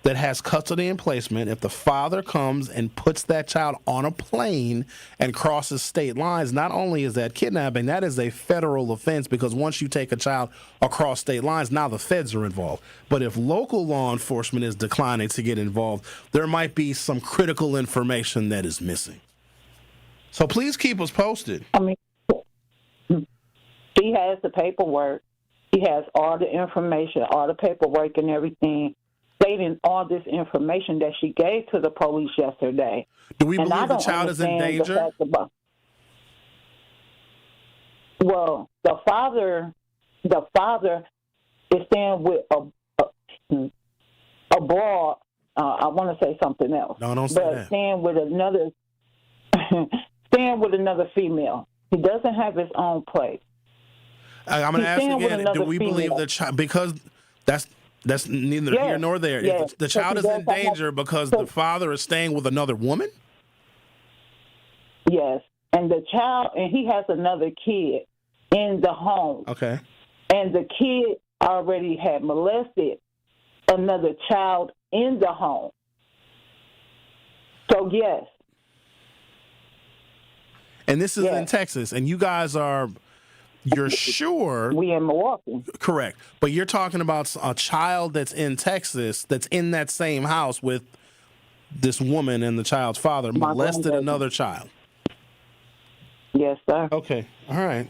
that has custody and placement, if the father comes and puts that child on a plane and crosses state lines, not only is that kidnapping, that is a federal offense, because once you take a child across state lines, now the feds are involved. But if local law enforcement is declining to get involved, there might be some critical information that is missing. So please keep us posted. I mean, he has the paperwork. He has all the information, all the paperwork and everything, stating all this information that she gave to the police yesterday. Do we believe the child is in danger? Well, the father is staying with a broad. I want to say something else. No, don't say that. Staying with another female. He doesn't have his own place. I'm going to ask you again, do we believe the child, because that's neither here nor there. Yes. The child is in danger because the father is staying with another woman? Yes. And the child, and he has another kid in the home. Okay. And the kid already had molested another child in the home. So, yes. And this is in Texas, and you guys are... You're sure... We in Milwaukee. Correct. But you're talking about a child that's in Texas that's in that same house with this woman and the child's father molested another child. Yes, sir. Okay. All right.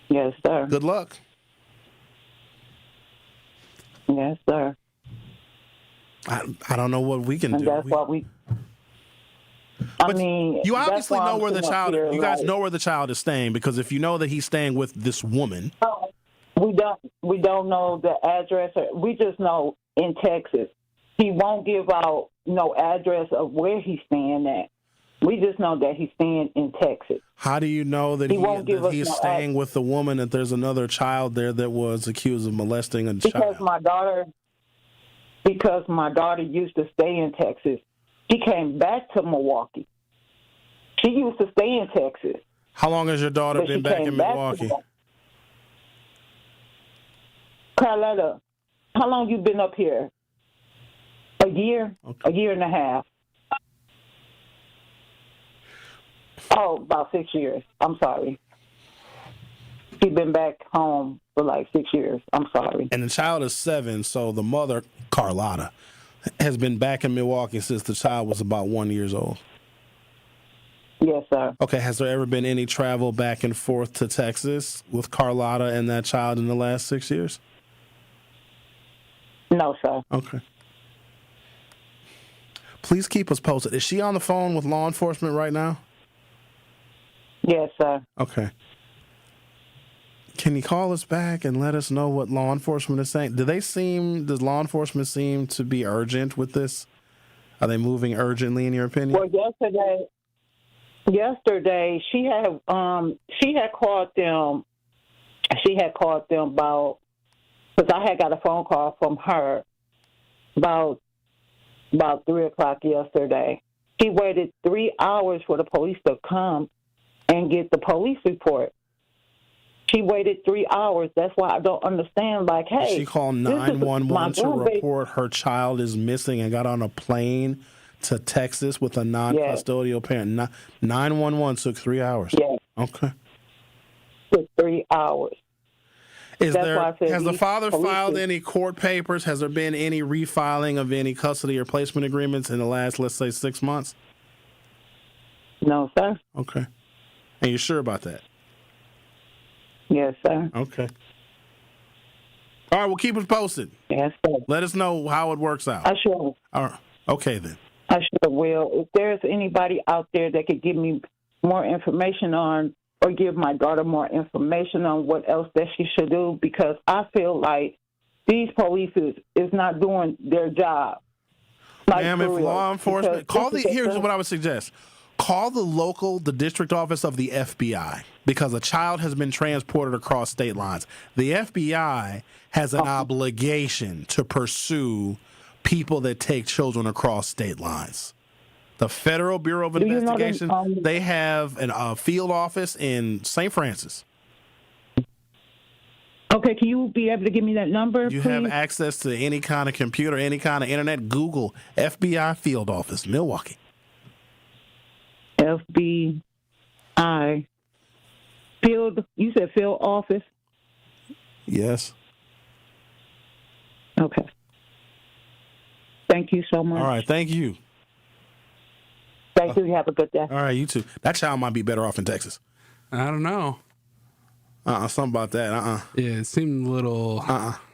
Yes, sir. Good luck. Yes, sir. I don't know what we can do. That's what we... But you obviously know where the child. You guys know where the child is staying, because if you know that he's staying with this woman, we don't know the address. We just know in Texas. He won't give out no address of where he's staying at. We just know that he's staying in Texas. How do you know that he's staying with the woman, that there's another child there that was accused of molesting a child? Because my daughter used to stay in Texas. She came back to Milwaukee. She used to stay in Texas. How long has your daughter been back in Milwaukee? Carletta, how long you been up here? A year? Okay. A year and a half. Oh, about 6 years. I'm sorry. She's been back home for like 6 years. I'm sorry. And the child is 7, so the mother, Carlotta, has been back in Milwaukee since the child was about 1 year old. Yes, sir. Okay, has there ever been any travel back and forth to Texas with Carlotta and that child in the last 6 years? No, sir. Okay. Please keep us posted. Is she on the phone with law enforcement right now? Yes, sir. Okay. Can you call us back and let us know what law enforcement is saying? Does law enforcement seem to be urgent with this? Are they moving urgently, in your opinion? Well, yesterday she had called them. She had called them about, because I had got a phone call from her about 3 o'clock yesterday. She waited 3 hours for the police to come and get the police report. She waited 3 hours. That's why I don't understand. Like, hey, she called 911 to report her child is missing and got on a plane to Texas with a non-custodial parent. 911 took 3 hours. Yes. Okay. Took 3 hours. Has the father filed any court papers? Has there been any refiling of any custody or placement agreements in the last, let's say, 6 months? No, sir. Okay. And you're sure about that? Yes, sir. Okay. All right, well, keep us posted. Yes, sir. Let us know how it works out. I sure. All right. Okay, then. I sure will. If there's anybody out there that could give me more information on, or give my daughter more information on what else that she should do, because I feel like these police is not doing their job. Like, ma'am, if law enforcement, here's what I would suggest. Call the district office of the FBI, because a child has been transported across state lines. The FBI has an obligation to pursue people that take children across state lines. The Federal Bureau of Investigation, they have a field office in St. Francis. Okay, can you be able to give me that number, You please? have access to any kind of computer, any kind of internet. Google FBI field office, Milwaukee. FBI field. You said field office? Yes. Okay. Thank you so much. All right, thank you. Thank you. Have a good day. All right, you too. That child might be better off in Texas. I don't know. Something about that. Yeah, it seemed a little.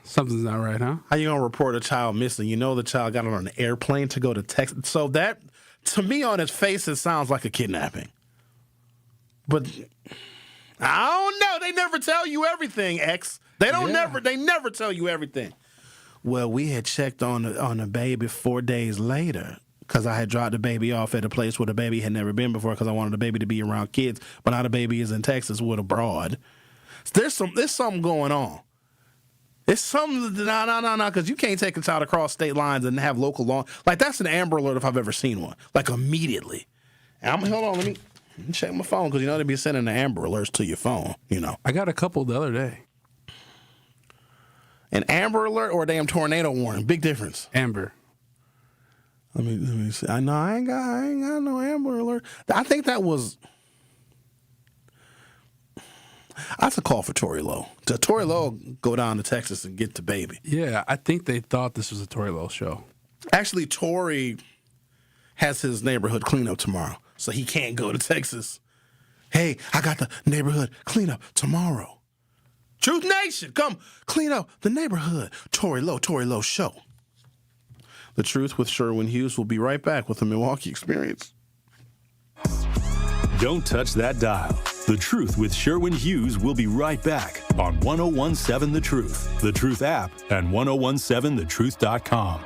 Something's not right, huh? How you gonna report a child missing? You know the child got on an airplane to go to Texas. So that, to me, on its face, it sounds like a kidnapping. But I don't know. They never tell you everything, X. They never tell you everything. Well, we had checked on the baby 4 days later, because I had dropped the baby off at a place where the baby had never been before, because I wanted the baby to be around kids. But now the baby is in Texas with a broad. There's something going on. It's something, because you can't take a child across state lines and have local law. Like, that's an Amber Alert if I've ever seen one. Like, immediately. Hold on, let me check my phone, because they be sending the Amber Alerts to your phone, I got a couple the other day. An Amber Alert or a damn tornado warning? Big difference. Amber. Let me see. I know I ain't got no Amber Alert. I think that was. That's a call for Tory Lowe. Did Tory Lowe go down to Texas and get the baby? Yeah, I think they thought this was a Tory Lowe show. Actually, Tory has his neighborhood cleanup tomorrow, so he can't go to Texas. Hey, I got the neighborhood cleanup tomorrow. Truth Nation, come clean up the neighborhood. Tory Lowe Show. The Truth with Sherwin Hughes will be right back with the Milwaukee Experience. Don't touch that dial. The Truth with Sherwin Hughes will be right back on 1017 The Truth, The Truth app, and 1017thetruth.com.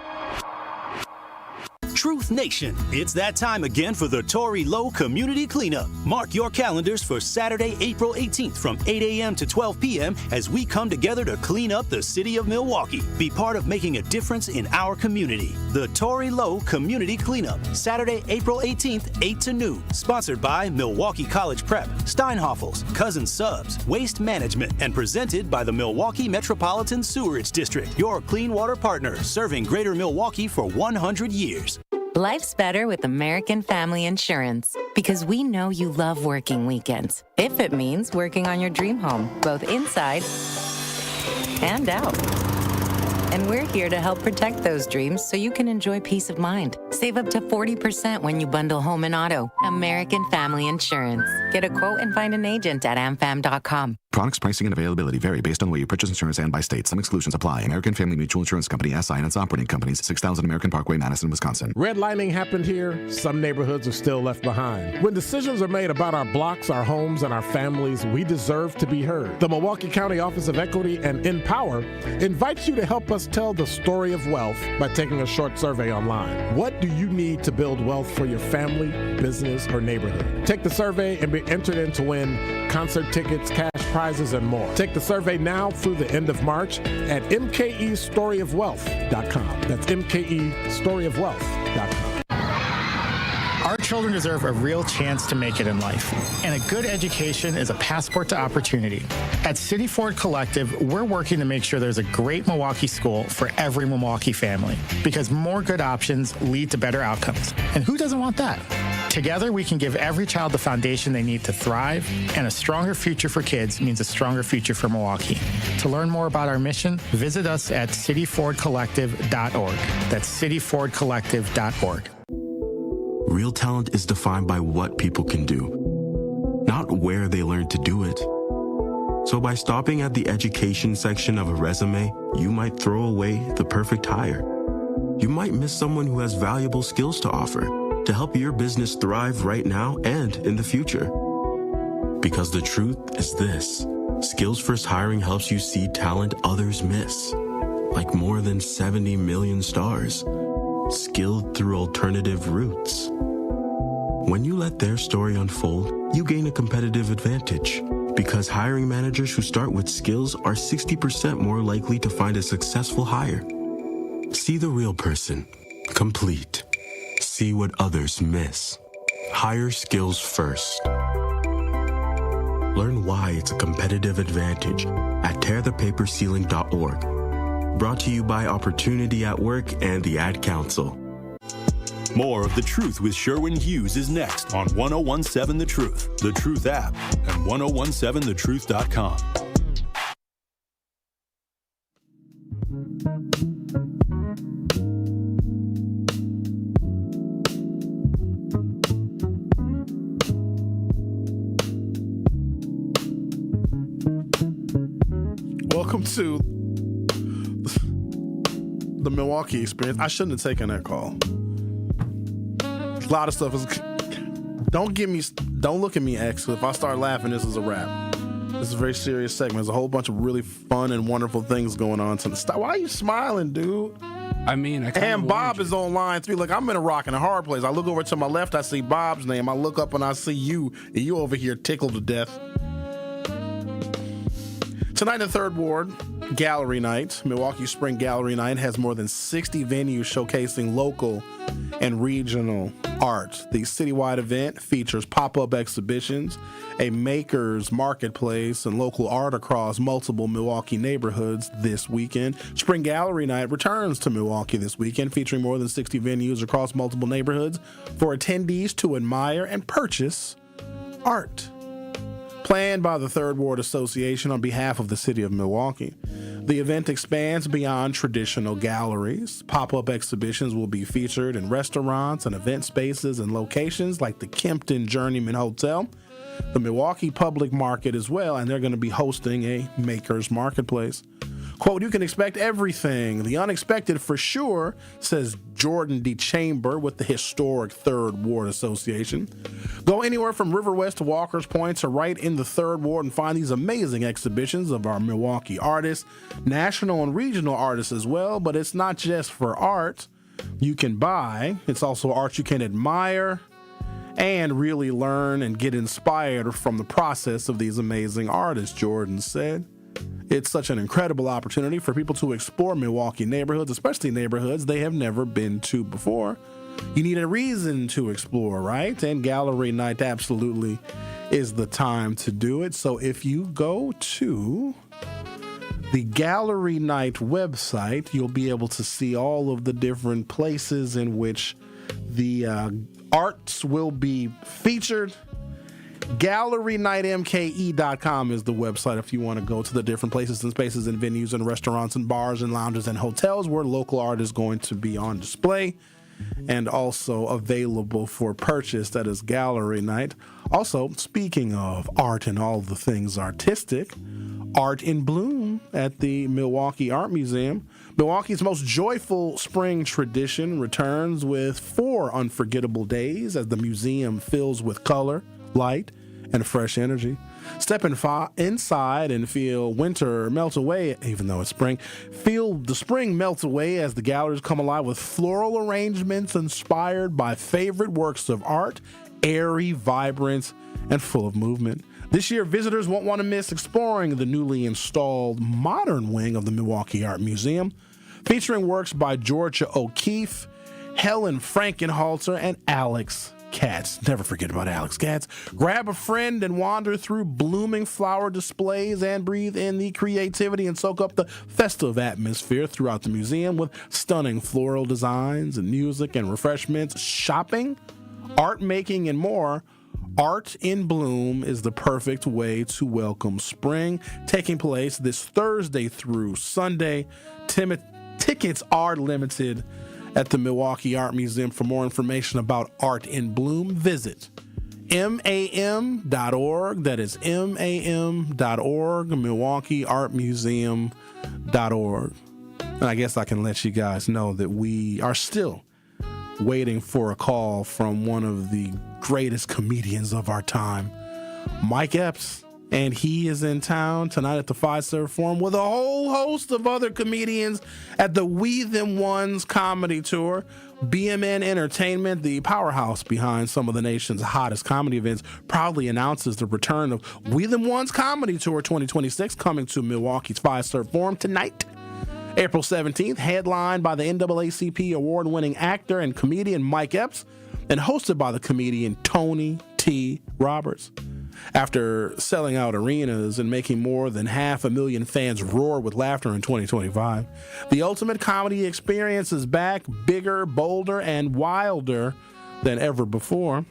Truth Nation, it's that time again for the Tory Lowe Community Cleanup. Mark your calendars for Saturday, April 18th from 8 a.m. to 12 p.m. as we come together to clean up the city of Milwaukee. Be part of making a difference in our community. The Tory Lowe Community Cleanup, Saturday, April 18th, 8 to noon. Sponsored by Milwaukee College Prep, Steinhoffels, Cousin Subs, Waste Management, and presented by the Milwaukee Metropolitan Sewerage District, your clean water partner, serving greater Milwaukee for 100 years. Life's better with American Family Insurance because we know you love working weekends. If it means working on your dream home, both inside and out. And we're here to help protect those dreams so you can enjoy peace of mind. Save up to 40% when you bundle home and auto. American Family Insurance. Get a quote and find an agent at amfam.com. Products, pricing, and availability vary based on where you purchase insurance and by state. Some exclusions apply. American Family Mutual Insurance Company, SI, and its operating companies, 6000 American Parkway, Madison, Wisconsin. Redlining happened here. Some neighborhoods are still left behind. When decisions are made about our blocks, our homes, and our families, we deserve to be heard. The Milwaukee County Office of Equity and Empower invites you to help us tell the story of wealth by taking a short survey online. What do you need to build wealth for your family, business, or neighborhood? Take the survey and be entered in to win concert tickets, cash prizes, and more. Take the survey now through the end of March at mkestoryofwealth.com. That's mkestoryofwealth.com. Our children deserve a real chance to make it in life, and a good education is a passport to opportunity. At City Ford Collective, we're working to make sure there's a great Milwaukee school for every Milwaukee family, because more good options lead to better outcomes. And who doesn't want that? Together, we can give every child the foundation they need to thrive, and a stronger future for kids means a stronger future for Milwaukee. To learn more about our mission, visit us at cityfordcollective.org. That's cityfordcollective.org. Real talent is defined by what people can do, not where they learn to do it. So by stopping at the education section of a resume, you might throw away the perfect hire. You might miss someone who has valuable skills to offer to help your business thrive right now and in the future. Because the truth is this: Skills First Hiring helps you see talent others miss, like more than 70 million stars, skilled through alternative routes. When you let their story unfold, you gain a competitive advantage, because hiring managers who start with skills are 60% more likely to find a successful hire. See the real person, complete. See what others miss. Hire skills first. Learn why it's a competitive advantage at tearthepaperceiling.org. Brought to you by Opportunity at Work and the Ad Council. More of The Truth with Sherwin Hughes is next on 1017 The Truth, The Truth app, and 1017thetruth.com. Welcome to the Milwaukee experience. I shouldn't have taken that call. A lot of stuff is. Don't look at me, X. If I start laughing, this is a wrap. This is a very serious segment. There's a whole bunch of really fun and wonderful things going on. Stop. Why are you smiling, dude? I mean, and Bob is on line 3. Look, I'm in a rock and a hard place. I look over to my left, I see Bob's name. I look up and I see you, and you over here tickled to death. Tonight in the Third Ward, Gallery Night. Milwaukee Spring Gallery Night has more than 60 venues showcasing local and regional art. The citywide event features pop-up exhibitions, a maker's marketplace, and local art across multiple Milwaukee neighborhoods this weekend. Spring Gallery Night returns to Milwaukee this weekend, featuring more than 60 venues across multiple neighborhoods for attendees to admire and purchase art. Planned by the Third Ward Association on behalf of the city of Milwaukee. The event expands beyond traditional galleries. Pop-up exhibitions will be featured in restaurants and event spaces and locations like the Kempton Journeyman Hotel, the Milwaukee Public Market as well, and they're going to be hosting a maker's marketplace. Quote, you can expect everything. The unexpected for sure, says Jordan D. Chamber with the historic Third Ward Association. Go anywhere from River West to Walker's Point to right in the Third Ward and find these amazing exhibitions of our Milwaukee artists, national and regional artists as well, but it's not just for art you can buy. It's also art you can admire and really learn and get inspired from the process of these amazing artists, Jordan said. It's such an incredible opportunity for people to explore Milwaukee neighborhoods, especially neighborhoods they have never been to before. You need a reason to explore, right? And Gallery Night absolutely is the time to do it. So if you go to the Gallery Night website, you'll be able to see all of the different places in which The arts will be featured. GalleryNightMKE.com is the website if you want to go to the different places and spaces and venues and restaurants and bars and lounges and hotels where local art is going to be on display and also available for purchase. That is Gallery Night. Also, speaking of art and all the things artistic, Art in Bloom at the Milwaukee Art Museum. Milwaukee's most joyful spring tradition returns with 4 unforgettable days as the museum fills with color, light, and fresh energy. Step inside and feel winter melt away, even though it's spring. Feel the spring melt away as the galleries come alive with floral arrangements inspired by favorite works of art, airy, vibrant, and full of movement. This year, visitors won't want to miss exploring the newly installed modern wing of the Milwaukee Art Museum, featuring works by Georgia O'Keeffe, Helen Frankenhalter, and Alex Katz. Never forget about Alex Katz. Grab a friend and wander through blooming flower displays and breathe in the creativity and soak up the festive atmosphere throughout the museum with stunning floral designs and music and refreshments, shopping, art making, and more. Art in Bloom is the perfect way to welcome spring, taking place this Thursday through Sunday. Tickets are limited at the Milwaukee Art Museum. For more information about Art in Bloom, visit MAM.org. That is MAM.org, MilwaukeeArtMuseum.org. And I guess I can let you guys know that we are still waiting for a call from one of the greatest comedians of our time, Mike Epps. And he is in town tonight at the Fiserv Forum with a whole host of other comedians at the We Them Ones comedy tour. BMN Entertainment, the powerhouse behind some of the nation's hottest comedy events, proudly announces the return of We Them Ones Comedy Tour 2026 coming to Milwaukee's Fiserv Forum tonight, April 17th, headlined by the NAACP award-winning actor and comedian Mike Epps and hosted by the comedian Tony T. Roberts. After selling out arenas and making more than 500,000 fans roar with laughter in 2025, the ultimate comedy experience is back, bigger, bolder, and wilder than ever before.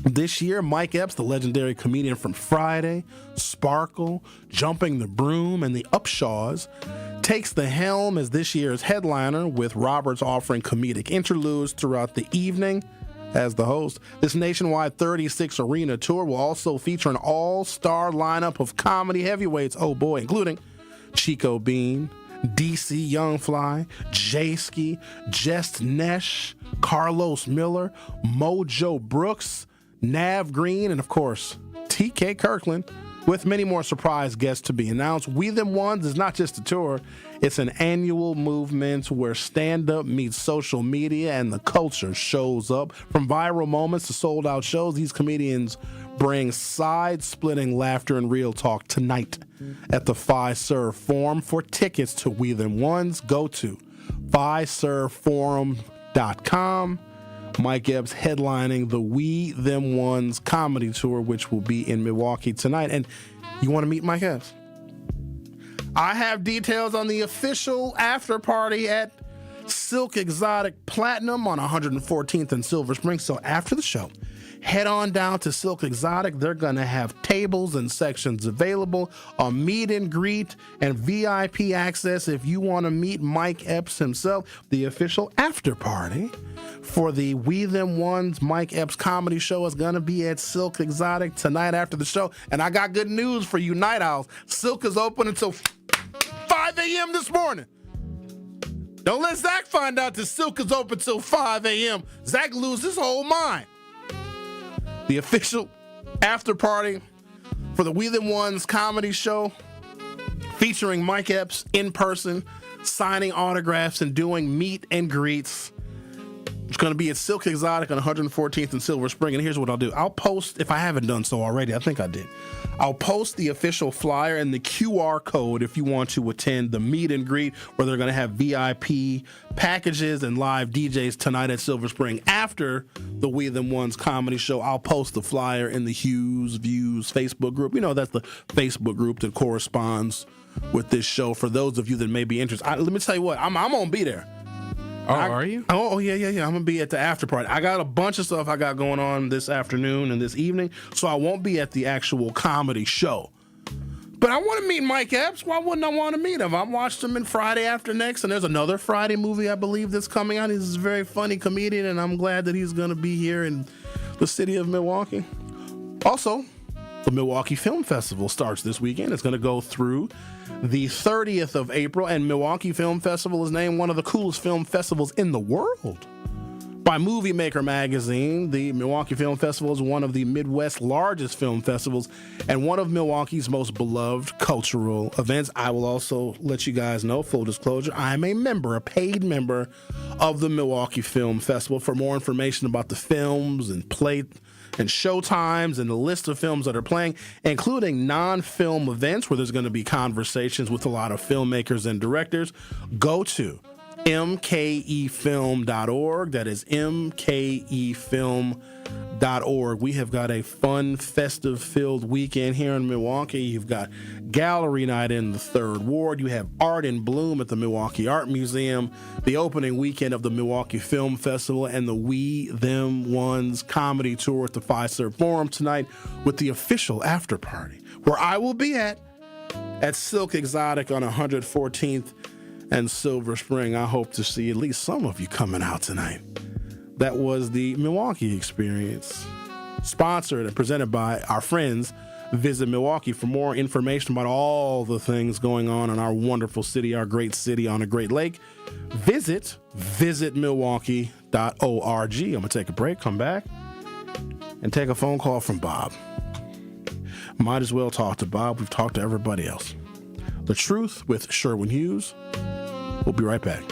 This year, Mike Epps, the legendary comedian from Friday, Sparkle, Jumping the Broom, and the Upshaws, takes the helm as this year's headliner, with Roberts offering comedic interludes throughout the evening. As the host, this nationwide 36 arena tour will also feature an all-star lineup of comedy heavyweights, oh boy, including Chico Bean, DC Youngfly, Jayski, Jest Nesh, Carlos Miller, Mojo Brooks, Nav Green, and of course, TK Kirkland, with many more surprise guests to be announced. We Them Ones is not just a tour, it's an annual movement where stand-up meets social media and the culture shows up. From viral moments to sold-out shows, these comedians bring side-splitting laughter and real talk tonight at the Fiserv Forum. For tickets to We Them Ones, go to FiservForum.com. Mike Epps headlining the We Them Ones comedy tour, which will be in Milwaukee tonight. And you want to meet Mike Epps? I have details on the official after party at Silk Exotic Platinum on 114th and Silver Spring. So after the show, head on down to Silk Exotic. They're going to have tables and sections available, a meet and greet, and VIP access if you want to meet Mike Epps himself. The official after party for the We Them Ones Mike Epps comedy show is going to be at Silk Exotic tonight after the show. And I got good news for you night owls. Silk is open until 5 a.m. this morning. Don't let Zach find out that Silk is open till 5 a.m. Zach loses his whole mind. The official after party for the We Them Ones comedy show, featuring Mike Epps in person, signing autographs and doing meet and greets. It's going to be at Silk Exotic on 114th and Silver Spring. And here's what I'll do. I'll post, if I haven't done so already, I think I did. I'll post the official flyer and the QR code if you want to attend the meet and greet, where they're going to have VIP packages and live DJs tonight at Silver Spring. After the We Them Ones comedy show, I'll post the flyer in the Hughes Views Facebook group. You know, that's the Facebook group that corresponds with this show for those of you that may be interested. Let me tell you what, I'm going to be there. Oh, are you? Oh, yeah. I'm going to be at the after party. I got a bunch of stuff I got going on this afternoon and this evening, so I won't be at the actual comedy show. But I want to meet Mike Epps. Why wouldn't I want to meet him? I watched him in Friday After Next, and there's another Friday movie, I believe, that's coming out. He's a very funny comedian, and I'm glad that he's going to be here in the city of Milwaukee. Also, the Milwaukee Film Festival starts this weekend. It's going to go through the 30th of April, and Milwaukee Film Festival is named one of the coolest film festivals in the world by Movie Maker magazine. The Milwaukee Film Festival is one of the Midwest's largest film festivals and one of Milwaukee's most beloved cultural events. I will also let you guys know, full disclosure, I'm a paid member of the Milwaukee Film Festival. For more information about the films and play and show times and the list of films that are playing, including non-film events where there's going to be conversations with a lot of filmmakers and directors, go to mkefilm.org. That is mkefilm.org. We have got a fun, festive-filled weekend here in Milwaukee. You've got gallery night in the Third Ward. You have Art in Bloom at the Milwaukee Art Museum, the opening weekend of the Milwaukee Film Festival, and the We, Them, Ones comedy tour at the Fiserv Forum tonight with the official after party, where I will be at Silk Exotic on 114th and Silver Spring. I hope to see at least some of you coming out tonight. That was the Milwaukee Experience, sponsored and presented by our friends Visit Milwaukee. For more information about all the things going on in our wonderful city, our great city on a great lake, visit visitmilwaukee.org. I'm going to take a break, come back, and take a phone call from Bob. Might as well talk to Bob. We've talked to everybody else. The Truth with Sherwin Hughes. We'll be right back.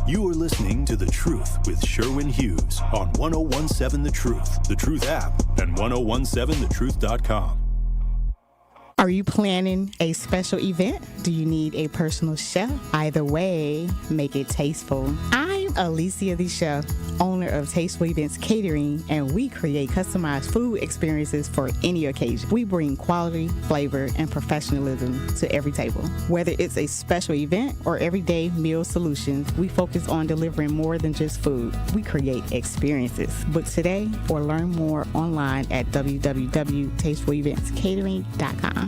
You are listening to The Truth with Sherwin Hughes on 1017 The Truth, The Truth app, and 1017thetruth.com. Are you planning a special event? Do you need a personal chef? Either way, make it tasteful. I'm Alicia the Chef, owner of Tasteful Events Catering, and we create customized food experiences for any occasion. We bring quality, flavor, and professionalism to every table. Whether it's a special event or everyday meal solutions, we focus on delivering more than just food. We create experiences. Book today or learn more online at www.tastefuleventscatering.com.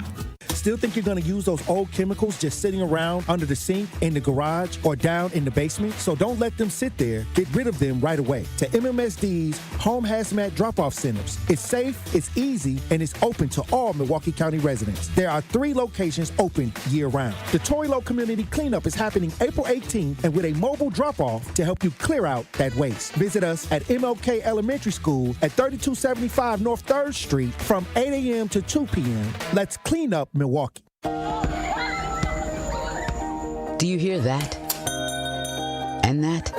Still think you're going to use those old chemicals just sitting around under the sink, in the garage, or down in the basement? So don't let them sit there. Get rid of them right away to MMSD's Home Hazmat Drop-Off Centers. It's safe, it's easy, and it's open to all Milwaukee County residents. There are 3 locations open year-round. The Tory Lowe Community Cleanup is happening April 18th, and with a mobile drop-off to help you clear out that waste. Visit us at MLK Elementary School at 3275 North 3rd Street from 8 a.m. to 2 p.m. Let's clean up Milwaukee. Do you hear that? And that?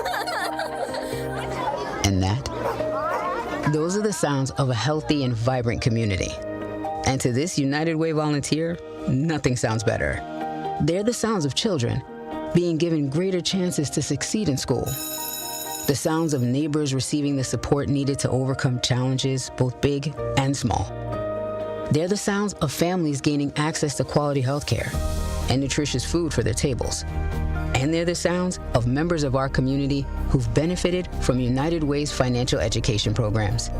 And that? Those are the sounds of a healthy and vibrant community. And to this United Way volunteer, nothing sounds better. They're the sounds of children being given greater chances to succeed in school. The sounds of neighbors receiving the support needed to overcome challenges, both big and small. They're the sounds of families gaining access to quality health care and nutritious food for their tables. And they're the sounds of members of our community who've benefited from United Way's financial education programs.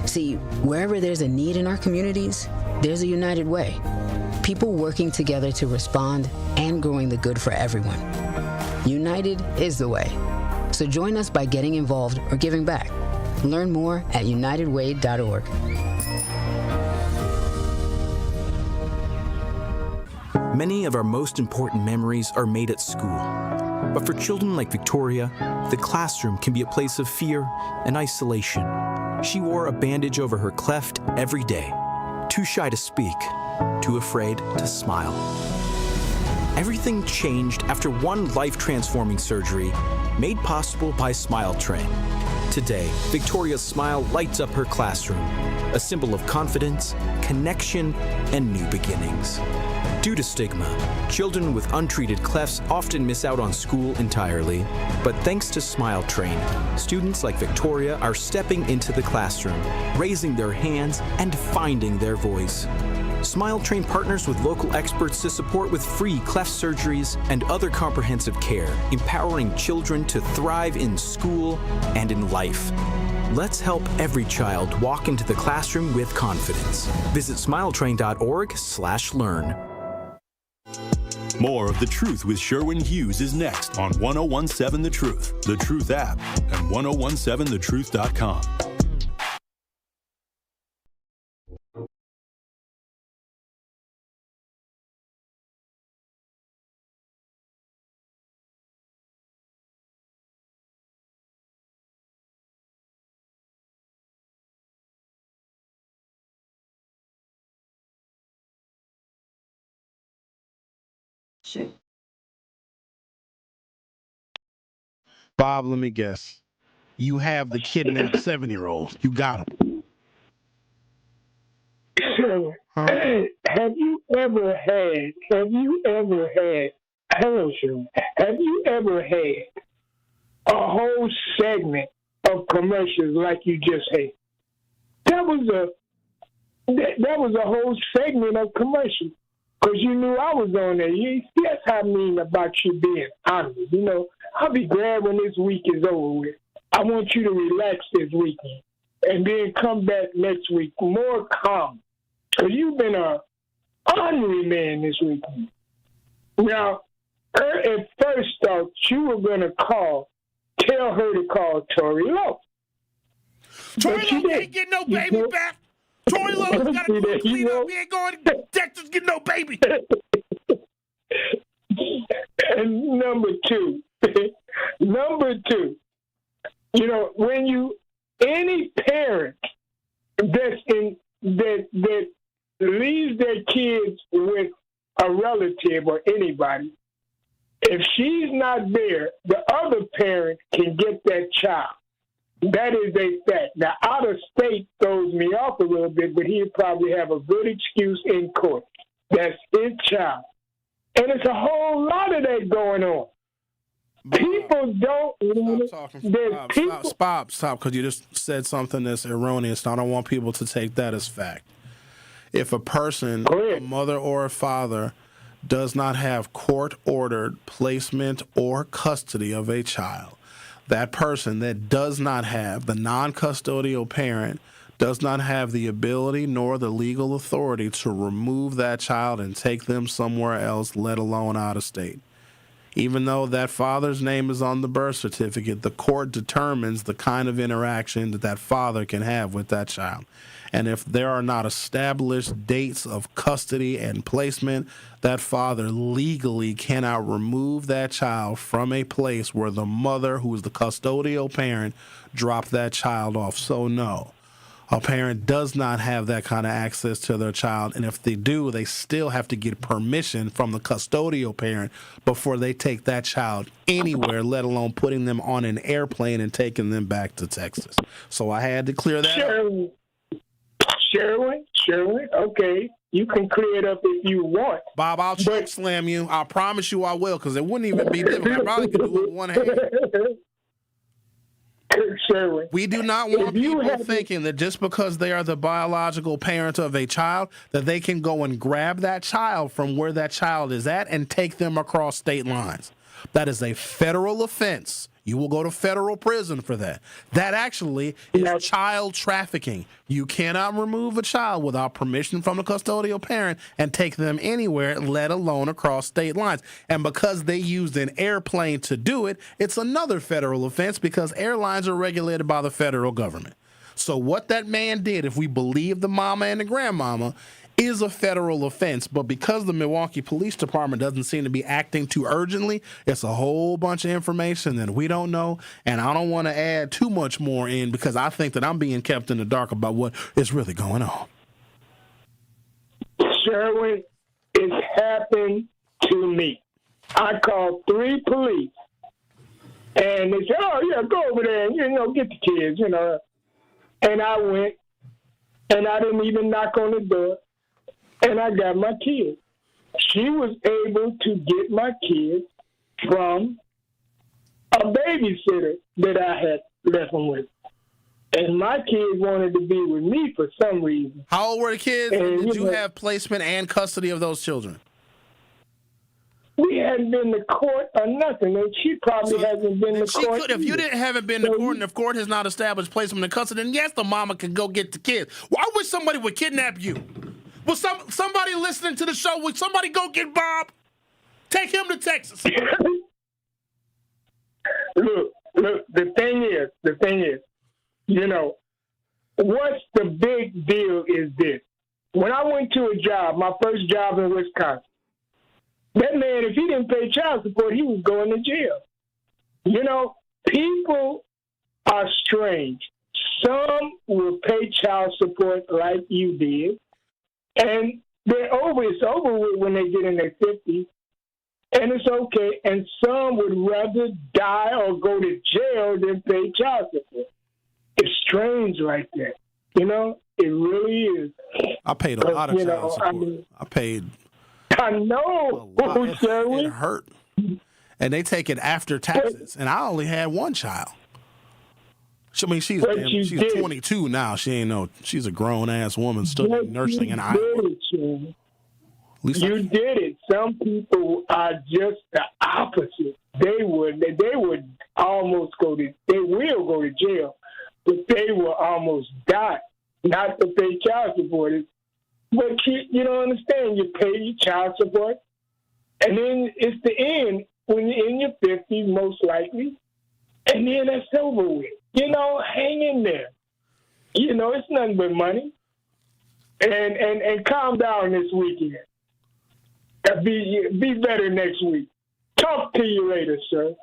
See, wherever there's a need in our communities, there's a United Way. People working together to respond and growing the good for everyone. United is the way. So join us by getting involved or giving back. Learn more at unitedway.org. Many of our most important memories are made at school. But for children like Victoria, the classroom can be a place of fear and isolation. She wore a bandage over her cleft every day, too shy to speak, too afraid to smile. Everything changed after one life-transforming surgery made possible by Smile Train. Today, Victoria's smile lights up her classroom, a symbol of confidence, connection, and new beginnings. Due to stigma, children with untreated clefts often miss out on school entirely. But thanks to Smile Train, students like Victoria are stepping into the classroom, raising their hands, and finding their voice. Smile Train partners with local experts to support with free cleft surgeries and other comprehensive care, empowering children to thrive in school and in life. Let's help every child walk into the classroom with confidence. Visit smiletrain.org/learn. More of The Truth with Sherwin Hughes is next on 1017 The Truth, The Truth app, and 1017thetruth.com. Bob, let me guess. You have the kidnapped 7-year-old. You got him. Have you ever had a whole segment of commercials like you just had? That was a whole segment of commercials. Because you knew I was on there. That's how I mean about you being honest. You know, I'll be glad when this week is over with. I want you to relax this weekend and then come back next week more calm. Because you've been a ornery man this weekend. Now, her at first thought you were going to tell her to call Tory Lowe. Tory Lowe can't get no baby back. Tory Lowe's got to do a clean up. He ain't going to Texas get no baby. And number two, you know, when any parent that leaves their kids with a relative or anybody, if she's not there, the other parent can get that child. That is a fact. Now, out of state throws me off a little bit, but he'd probably have a good excuse in court. That's his child. And it's a whole lot of that going on. People don't... Stop, because you just said something that's erroneous, and I don't want people to take that as fact. If a person, a mother or a father, does not have court-ordered placement or custody of a child, that person that does not have, the non-custodial parent, does not have the ability nor the legal authority to remove that child and take them somewhere else, let alone out of state. Even though that father's name is on the birth certificate, the court determines the kind of interaction that father can have with that child. And if there are not established dates of custody and placement, that father legally cannot remove that child from a place where the mother, who is the custodial parent, dropped that child off. So no, a parent does not have that kind of access to their child. And if they do, they still have to get permission from the custodial parent before they take that child anywhere, let alone putting them on an airplane and taking them back to Texas. So I had to clear that up. Sherwin, okay. You can clear it up if you want. Bob, I'll choke slam you. I promise you I will, because it wouldn't even be difficult. I probably could do it with one hand. Sherwin, we do not want people thinking that just because they are the biological parent of a child, that they can go and grab that child from where that child is at and take them across state lines. That is a federal offense. You will go to federal prison for that. That actually is child trafficking. You cannot remove a child without permission from the custodial parent and take them anywhere, let alone across state lines. And because they used an airplane to do it, it's another federal offense because airlines are regulated by the federal government. So what that man did, if we believe the mama and the grandmama, is a federal offense, but because the Milwaukee Police Department doesn't seem to be acting too urgently, it's a whole bunch of information that we don't know, and I don't want to add too much more in because I think that I'm being kept in the dark about what is really going on. Sherwin, it's happened to me. I called 3 police, and they said, oh, yeah, go over there and, get the kids, And I went, and I didn't even knock on the door. And I got my kids. She was able to get my kids from a babysitter that I had left them with. And my kids wanted to be with me for some reason. How old were the kids? And, did you have placement and custody of those children? We hadn't been to court or nothing, and she probably hasn't been to court. If you haven't been to court and if court has not established placement in custody, then yes, the mama can go get the kids. Why would somebody would kidnap you? Will somebody listening to the show, would somebody go get Bob? Take him to Texas. Look, the thing is, you know, what's the big deal is this. When I went to a job, my first job in Wisconsin, that man, if he didn't pay child support, he was going to jail. You know, people are strange. Some will pay child support like you did, and it's over with when they get in their 50s, and it's okay. And some would rather die or go to jail than pay child support. It's strange like that. You know, it really is. I paid a lot of child support. I know, Sherwin. It hurt. And they take it after taxes. And I only had one child. I mean, she's 22 now. She's a grown-ass woman studying nursing in Iowa. You did it. Some people are just the opposite. They would almost they will go to jail, but they will almost die not to pay child support. But you don't understand. You pay your child support, and then it's the end when you're in your 50s, most likely, and then that's over with. You know, hang in there. You know, it's nothing but money. And calm down this weekend. Be better next week. Talk to you later, sir.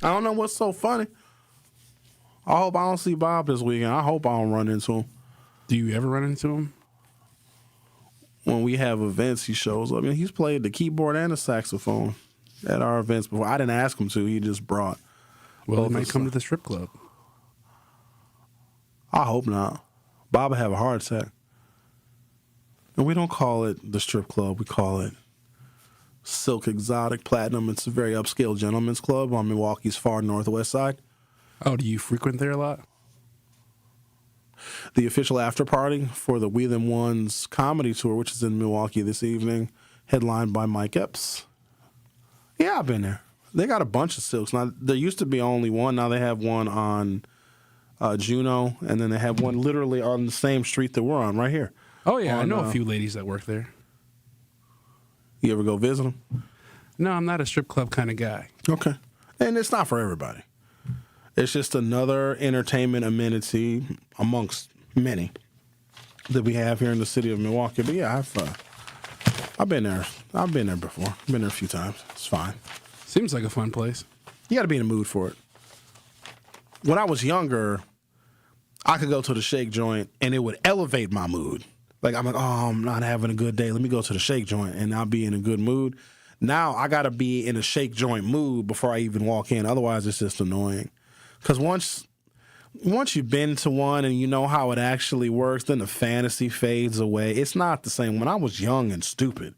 I don't know what's so funny. I hope I don't see Bob this weekend. I hope I don't run into him. Do you ever run into him? When we have events, he shows up. I mean, he's played the keyboard and the saxophone at our events before. I didn't ask him to. He just brought. Well, he might come to the strip club. I hope not. Bob will have a heart attack. And we don't call it the strip club. We call it Silk Exotic Platinum. It's a very upscale gentleman's club on Milwaukee's far northwest side. Oh, do you frequent there a lot? The official after party for the We Them Ones comedy tour, which is in Milwaukee this evening, headlined by Mike Epps. Yeah, I've been there. They got a bunch of Silks. Now, there used to be only one. Now they have one on Juneau, and then they have one literally on the same street that we're on, right here. Oh, yeah. I know a few ladies that work there. You ever go visit them? No, I'm not a strip club kind of guy. Okay. And it's not for everybody. It's just another entertainment amenity amongst many that we have here in the city of Milwaukee. But yeah, I've been there. I've been there before. I've been there a few times. It's fine. Seems like a fun place. You got to be in the mood for it. When I was younger, I could go to the shake joint and it would elevate my mood. Like, I'm like, oh, I'm not having a good day. Let me go to the shake joint and I'll be in a good mood. Now I got to be in a shake joint mood before I even walk in. Otherwise, it's just annoying. Because once you've been to one and you know how it actually works, then the fantasy fades away. It's not the same. When I was young and stupid,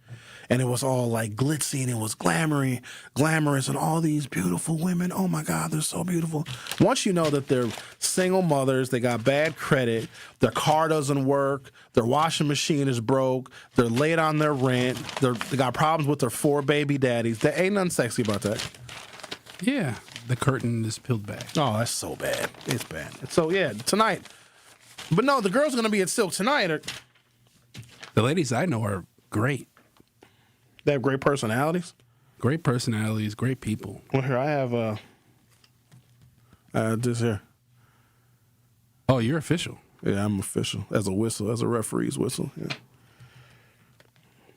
and it was all like glitzy and it was glamorous and all these beautiful women. Oh my God, they're so beautiful. Once you know that they're single mothers, they got bad credit, their car doesn't work, their washing machine is broke, they're late on their rent, they got problems with their 4 baby daddies. There ain't nothing sexy about that. Yeah. The curtain is peeled back. Oh, that's so bad. It's bad. So, yeah, tonight. But no, the girls are going to be at Silk tonight. The ladies I know are great. They have great personalities? Great personalities, great people. Well, here, I have this here. Oh, you're official. Yeah, I'm official. As a whistle, as a referee's whistle. Yeah.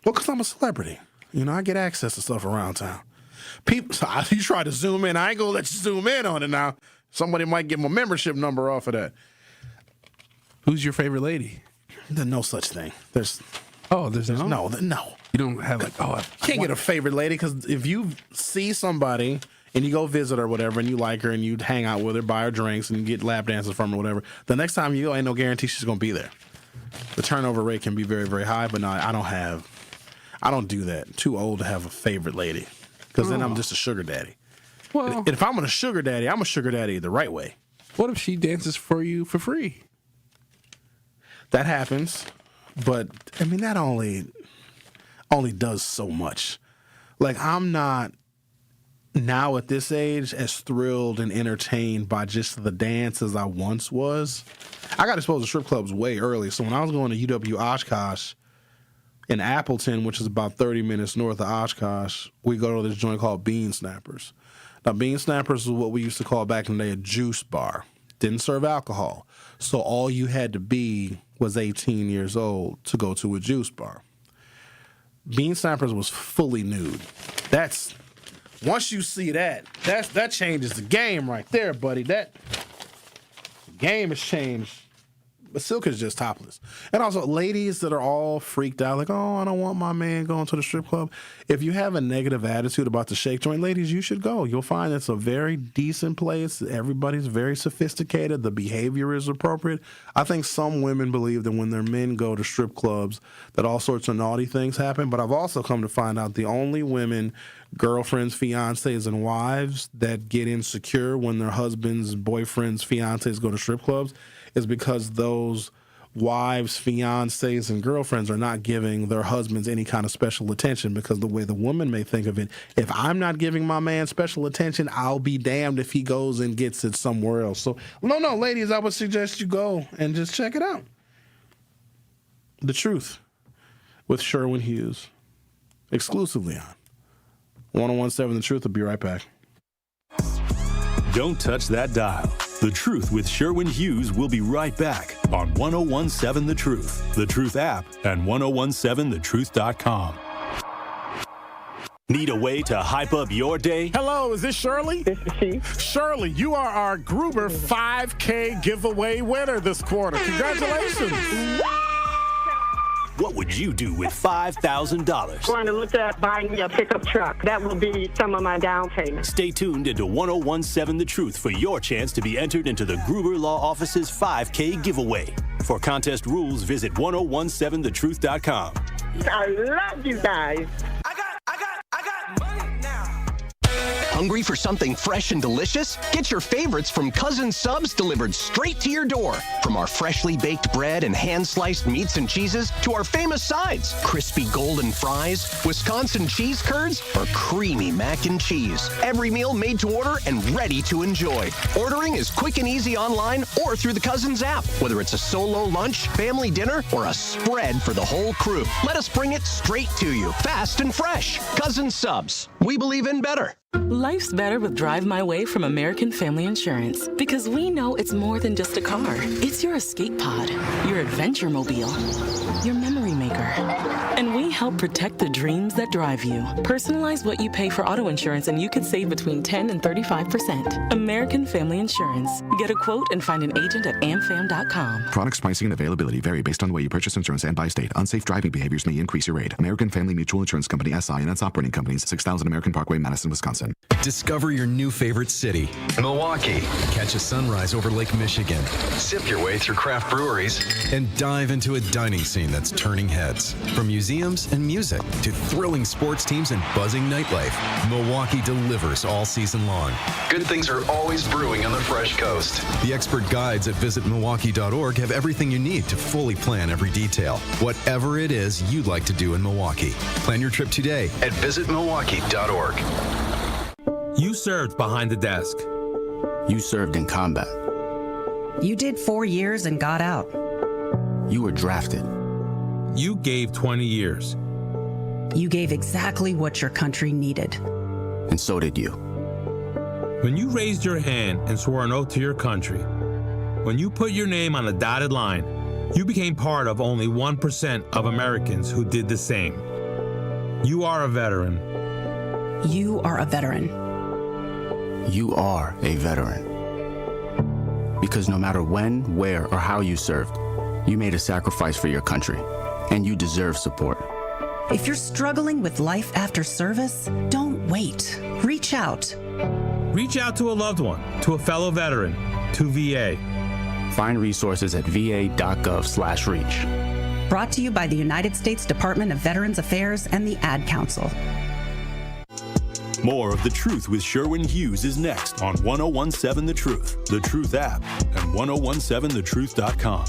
Well, because I'm a celebrity. You know, I get access to stuff around town. People, you try to zoom in. I ain't gonna let you zoom in on it now. Somebody might get my membership number off of that. Who's your favorite lady? There's no such thing. There's no. No. You don't have like, I can't get a favorite lady, because if you see somebody and you go visit her or whatever and you like her and you hang out with her, buy her drinks and get lap dances from her or whatever, the next time you go, ain't no guarantee she's gonna be there. The turnover rate can be very, very high, but no, I don't do that. Too old to have a favorite lady. Because then I'm just a sugar daddy. Well, and if I'm a sugar daddy, I'm a sugar daddy the right way. What if she dances for you for free? That happens, but I mean that only does so much. Like, I'm not now at this age as thrilled and entertained by just the dance as I once was. I got exposed to strip clubs way early. So when I was going to UW Oshkosh in Appleton, which is about 30 minutes north of Oshkosh, we go to this joint called Bean Snappers. Now, Bean Snappers is what we used to call back in the day a juice bar. Didn't serve alcohol. So all you had to be was 18 years old to go to a juice bar. Bean Snappers was fully nude. Once you see that changes the game right there, buddy. The game has changed. But Silk is just topless. And also, ladies that are all freaked out, like, oh, I don't want my man going to the strip club. If you have a negative attitude about the shake joint, ladies, you should go. You'll find it's a very decent place. Everybody's very sophisticated. The behavior is appropriate. I think some women believe that when their men go to strip clubs, that all sorts of naughty things happen. But I've also come to find out the only women, girlfriends, fiancés, and wives that get insecure when their husbands, boyfriends, fiancés go to strip clubs is because those wives, fiancés, and girlfriends are not giving their husbands any kind of special attention, because the way the woman may think of it, if I'm not giving my man special attention, I'll be damned if he goes and gets it somewhere else. So, no, ladies, I would suggest you go and just check it out. The Truth with Sherwin Hughes, exclusively on 1017 The Truth. Will be right back. Don't touch that dial. The Truth with Sherwin Hughes will be right back on 1017 The Truth, The Truth app, and 1017thetruth.com. Need a way to hype up your day? Hello, is this Shirley? This is she. Shirley, you are our Gruber 5K giveaway winner this quarter. Congratulations. What would you do with $5,000? Going to look at buying me a pickup truck. That will be some of my down payment. Stay tuned into 1017 The Truth for your chance to be entered into the Gruber Law Office's 5K giveaway. For contest rules, visit 1017thetruth.com. I love you guys. I got money now. Hungry for something fresh and delicious? Get your favorites from Cousin Subs delivered straight to your door. From our freshly baked bread and hand-sliced meats and cheeses to our famous sides, crispy golden fries, Wisconsin cheese curds, or creamy mac and cheese. Every meal made to order and ready to enjoy. Ordering is quick and easy online or through the Cousins app, whether it's a solo lunch, family dinner, or a spread for the whole crew. Let us bring it straight to you, fast and fresh. Cousin Subs. We believe in better. Life's better with Drive My Way from American Family Insurance, because we know it's more than just a car. It's your escape pod, your adventure mobile, your memory maker. And we help protect the dreams that drive you. Personalize what you pay for auto insurance and you could save between 10 and 35%. American Family Insurance. Get a quote and find an agent at amfam.com. Products, pricing, and availability vary based on the way you purchase insurance and by state. Unsafe driving behaviors may increase your rate. American Family Mutual Insurance Company, SI, and its operating companies, 6000 American Parkway, Madison, Wisconsin. Discover your new favorite city, Milwaukee. Catch a sunrise over Lake Michigan. Sip your way through craft breweries. And dive into a dining scene that's turning heads. From museums and music to thrilling sports teams and buzzing nightlife, Milwaukee delivers all season long. Good things are always brewing on the Fresh Coast. The expert guides at visitmilwaukee.org have everything you need to fully plan every detail. Whatever it is you'd like to do in Milwaukee. Plan your trip today at visitmilwaukee.org. You served behind the desk. You served in combat. You did 4 years and got out. You were drafted. You gave 20 years. You gave exactly what your country needed. And so did you. When you raised your hand and swore an oath to your country, when you put your name on a dotted line, you became part of only 1% of Americans who did the same. You are a veteran. You are a veteran. You are a veteran. Because no matter when, where, or how you served, you made a sacrifice for your country, and you deserve support. If you're struggling with life after service, don't wait. Reach out. Reach out to a loved one, to a fellow veteran, to VA. Find resources at va.gov/reach. Brought to you by the United States Department of Veterans Affairs and the Ad Council. More of The Truth with Sherwin Hughes is next on 1017 The Truth, The Truth app, and 1017thetruth.com.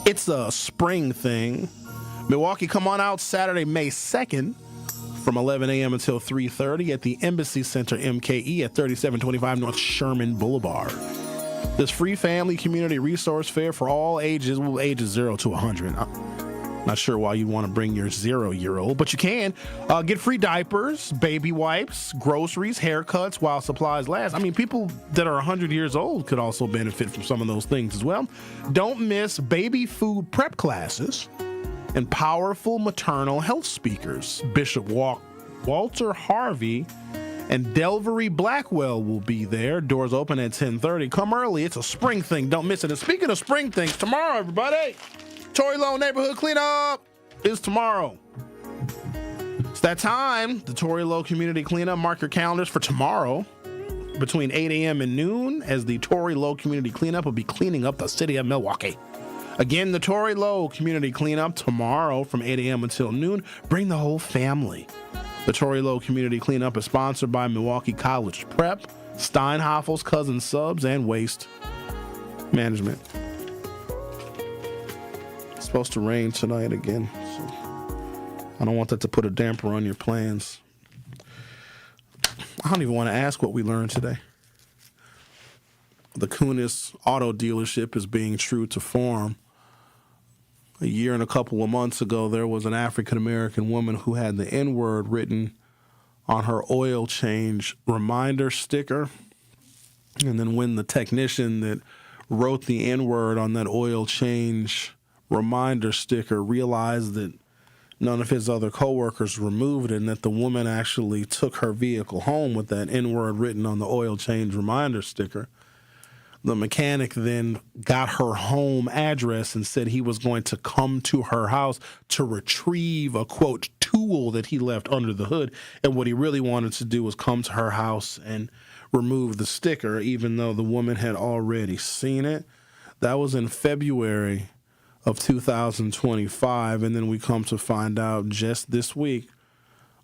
It's a spring thing. Milwaukee, come on out Saturday, May 2nd from 11 a.m. until 3:30 at the Embassy Center, MKE, at 3725 North Sherman Boulevard. This free family community resource fair for all ages, ages 0 to 100. I'm not sure why you want to bring your 0-year-old, but you can. Get free diapers, baby wipes, groceries, haircuts while supplies last. I mean, people that are 100 years old could also benefit from some of those things as well. Don't miss baby food prep classes and powerful maternal health speakers. Bishop Walter Harvey and Delvery Blackwell will be there. Doors open at 10:30. Come early. It's a spring thing. Don't miss it. And speaking of spring things, tomorrow, everybody, Tory Lowe Neighborhood Cleanup is tomorrow. It's that time, the Tory Lowe Community Cleanup. Mark your calendars for tomorrow between 8 a.m. and noon, as the Tory Lowe Community Cleanup will be cleaning up the city of Milwaukee. Again, the Tory Lowe Community Cleanup tomorrow from 8 a.m. until noon. Bring the whole family. The Tory Lowe Community Cleanup is sponsored by Milwaukee College Prep, Steinhoffel's Cousin Subs, and Waste Management. It's supposed to rain tonight again, so I don't want that to put a damper on your plans. I don't even want to ask what we learned today. The Cunis auto dealership is being true to form. A year and a couple of months ago, there was an African-American woman who had the N-word written on her oil change reminder sticker. And then when the technician that wrote the N-word on that oil change reminder sticker realized that none of his other coworkers removed it, and that the woman actually took her vehicle home with that N-word written on the oil change reminder sticker, the mechanic then got her home address and said he was going to come to her house to retrieve a, quote, tool that he left under the hood. And what he really wanted to do was come to her house and remove the sticker, even though the woman had already seen it. That was in February of 2025. And then we come to find out just this week,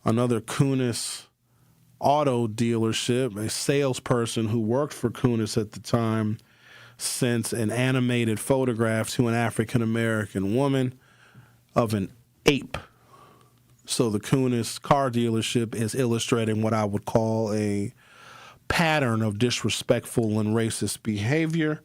another Cunis auto dealership, a salesperson who worked for Cunis at the time, sent an animated photograph to an African-American woman of an ape. So the Cunis car dealership is illustrating what I would call a pattern of disrespectful and racist behavior.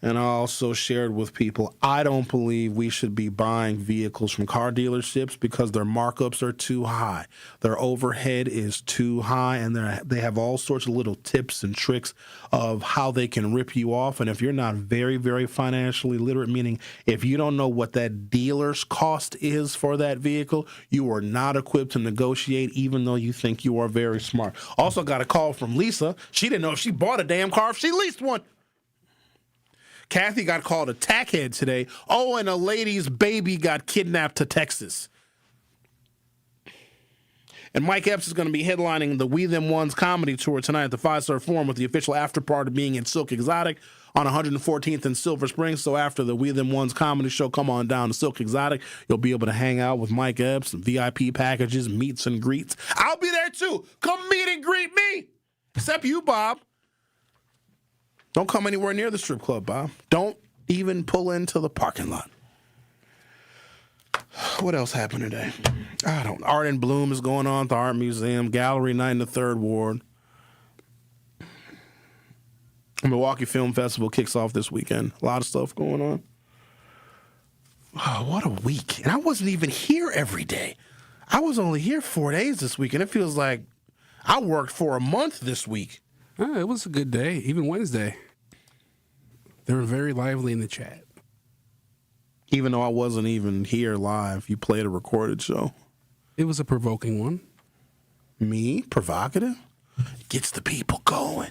And I also shared with people, I don't believe we should be buying vehicles from car dealerships because their markups are too high. Their overhead is too high, and they have all sorts of little tips and tricks of how they can rip you off. And if you're not very, very financially literate, meaning if you don't know what that dealer's cost is for that vehicle, you are not equipped to negotiate, even though you think you are very smart. Also got a call from Lisa. She didn't know if she bought a damn car, if she leased one. Kathy got called a tackhead today. Oh, and a lady's baby got kidnapped to Texas. And Mike Epps is going to be headlining the We Them Ones comedy tour tonight at the 5-Star Forum, with the official after party being in Silk Exotic on 114th and Silver Spring. So after the We Them Ones comedy show, come on down to Silk Exotic. You'll be able to hang out with Mike Epps, VIP packages, meets and greets. I'll be there too. Come meet and greet me. Except you, Bob. Don't come anywhere near the strip club, Bob. Don't even pull into the parking lot. What else happened today? I don't know. Art in Bloom is going on at the Art Museum. Gallery night in the 3rd Ward. Milwaukee Film Festival kicks off this weekend. A lot of stuff going on. Oh, what a week. And I wasn't even here every day. I was only here 4 days this week, and it feels like I worked for a month this week. It was a good day, even Wednesday. They were very lively in the chat. Even though I wasn't even here live, you played a recorded show. It was a provoking one. Me? Provocative? Gets the people going.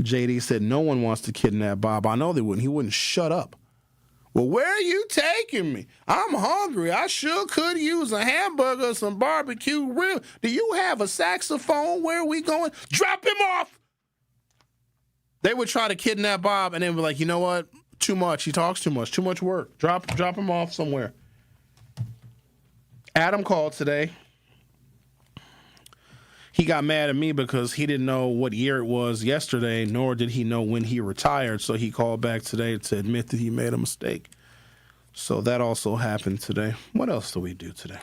JD said no one wants to kidnap Bob. I know they wouldn't. He wouldn't shut up. Well, where are you taking me? I'm hungry. I sure could use a hamburger or some barbecue ribs. Do you have a saxophone? Where are we going? Drop him off. They would try to kidnap Bob, and then be like, you know what? too much. He talks too much. Too much work. Drop him off somewhere. Adam called today. He got mad at me because he didn't know what year it was yesterday, nor did he know when he retired. So he called back today to admit that he made a mistake. So that also happened today. What else do we do today?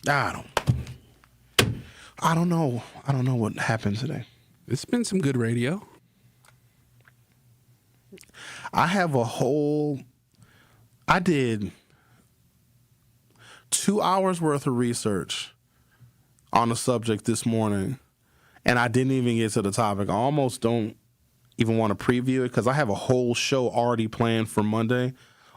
I don't know. I don't know what happened today. It's been some good radio. I did 2 hours worth of research on the subject this morning, and I didn't even get to the topic. I almost don't even want to preview it because I have a whole show already planned for Monday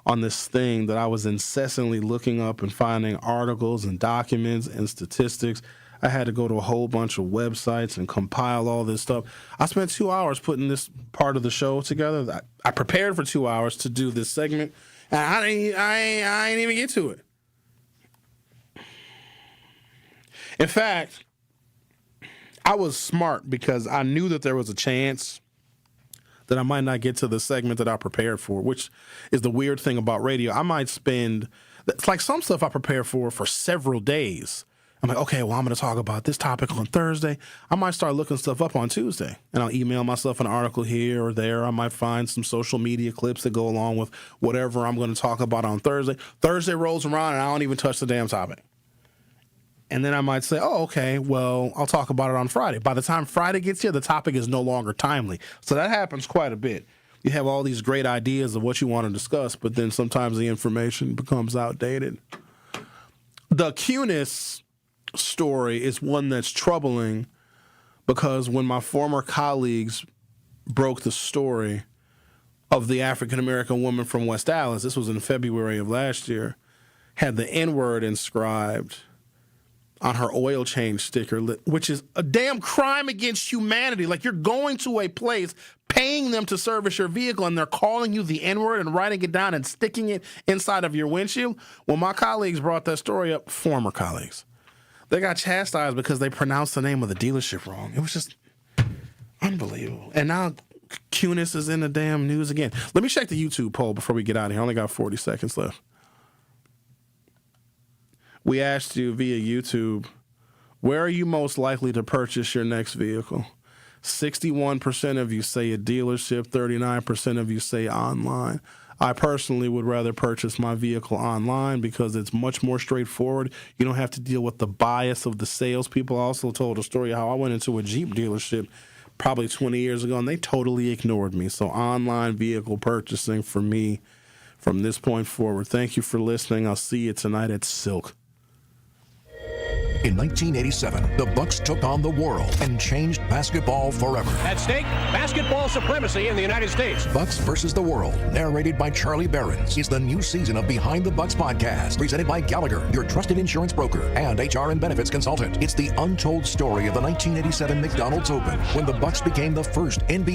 on this thing that I was incessantly looking up and finding articles and documents and statistics. I had to go to a whole bunch of websites and compile all this stuff. I spent 2 hours putting this part of the show together. I prepared for 2 hours to do this segment, and I ain't even get to it. In fact, I was smart because I knew that there was a chance that I might not get to the segment that I prepared for, which is the weird thing about radio. I might spend, it's like some stuff I prepare for several days. I'm like, okay, well, I'm going to talk about this topic on Thursday. I might start looking stuff up on Tuesday, and I'll email myself an article here or there. I might find some social media clips that go along with whatever I'm going to talk about on Thursday. Thursday rolls around, and I don't even touch the damn topic. And then I might say, oh, okay, well, I'll talk about it on Friday. By the time Friday gets here, the topic is no longer timely. So that happens quite a bit. You have all these great ideas of what you want to discuss, but then sometimes the information becomes outdated. The Cunis story is one that's troubling because when my former colleagues broke the story of the African-American woman from West Dallas, this was in February of last year, had the N-word inscribed on her oil change sticker, which is a damn crime against humanity. Like, you're going to a place, paying them to service your vehicle, and they're calling you the N-word and writing it down and sticking it inside of your windshield. When my colleagues brought that story up, former colleagues, they got chastised because they pronounced the name of the dealership wrong. It was just unbelievable. And now Cunis is in the damn news again. Let me check the YouTube poll before we get out of here. I only got 40 seconds left. We asked you via YouTube, where are you most likely to purchase your next vehicle? 61% of you say a dealership, 39% of you say online. I personally would rather purchase my vehicle online because it's much more straightforward. You don't have to deal with the bias of the salespeople. I also told a story how I went into a Jeep dealership probably 20 years ago, and they totally ignored me. So online vehicle purchasing for me from this point forward. Thank you for listening. I'll see you tonight at Silk. In 1987, the Bucks took on the world and changed basketball forever. At stake, basketball supremacy in the United States. Bucks versus the World, narrated by Charlie Behrens, is the new season of Behind the Bucks podcast, presented by Gallagher, your trusted insurance broker and HR and benefits consultant. It's the untold story of the 1987 McDonald's Open, when the Bucks became the first NBA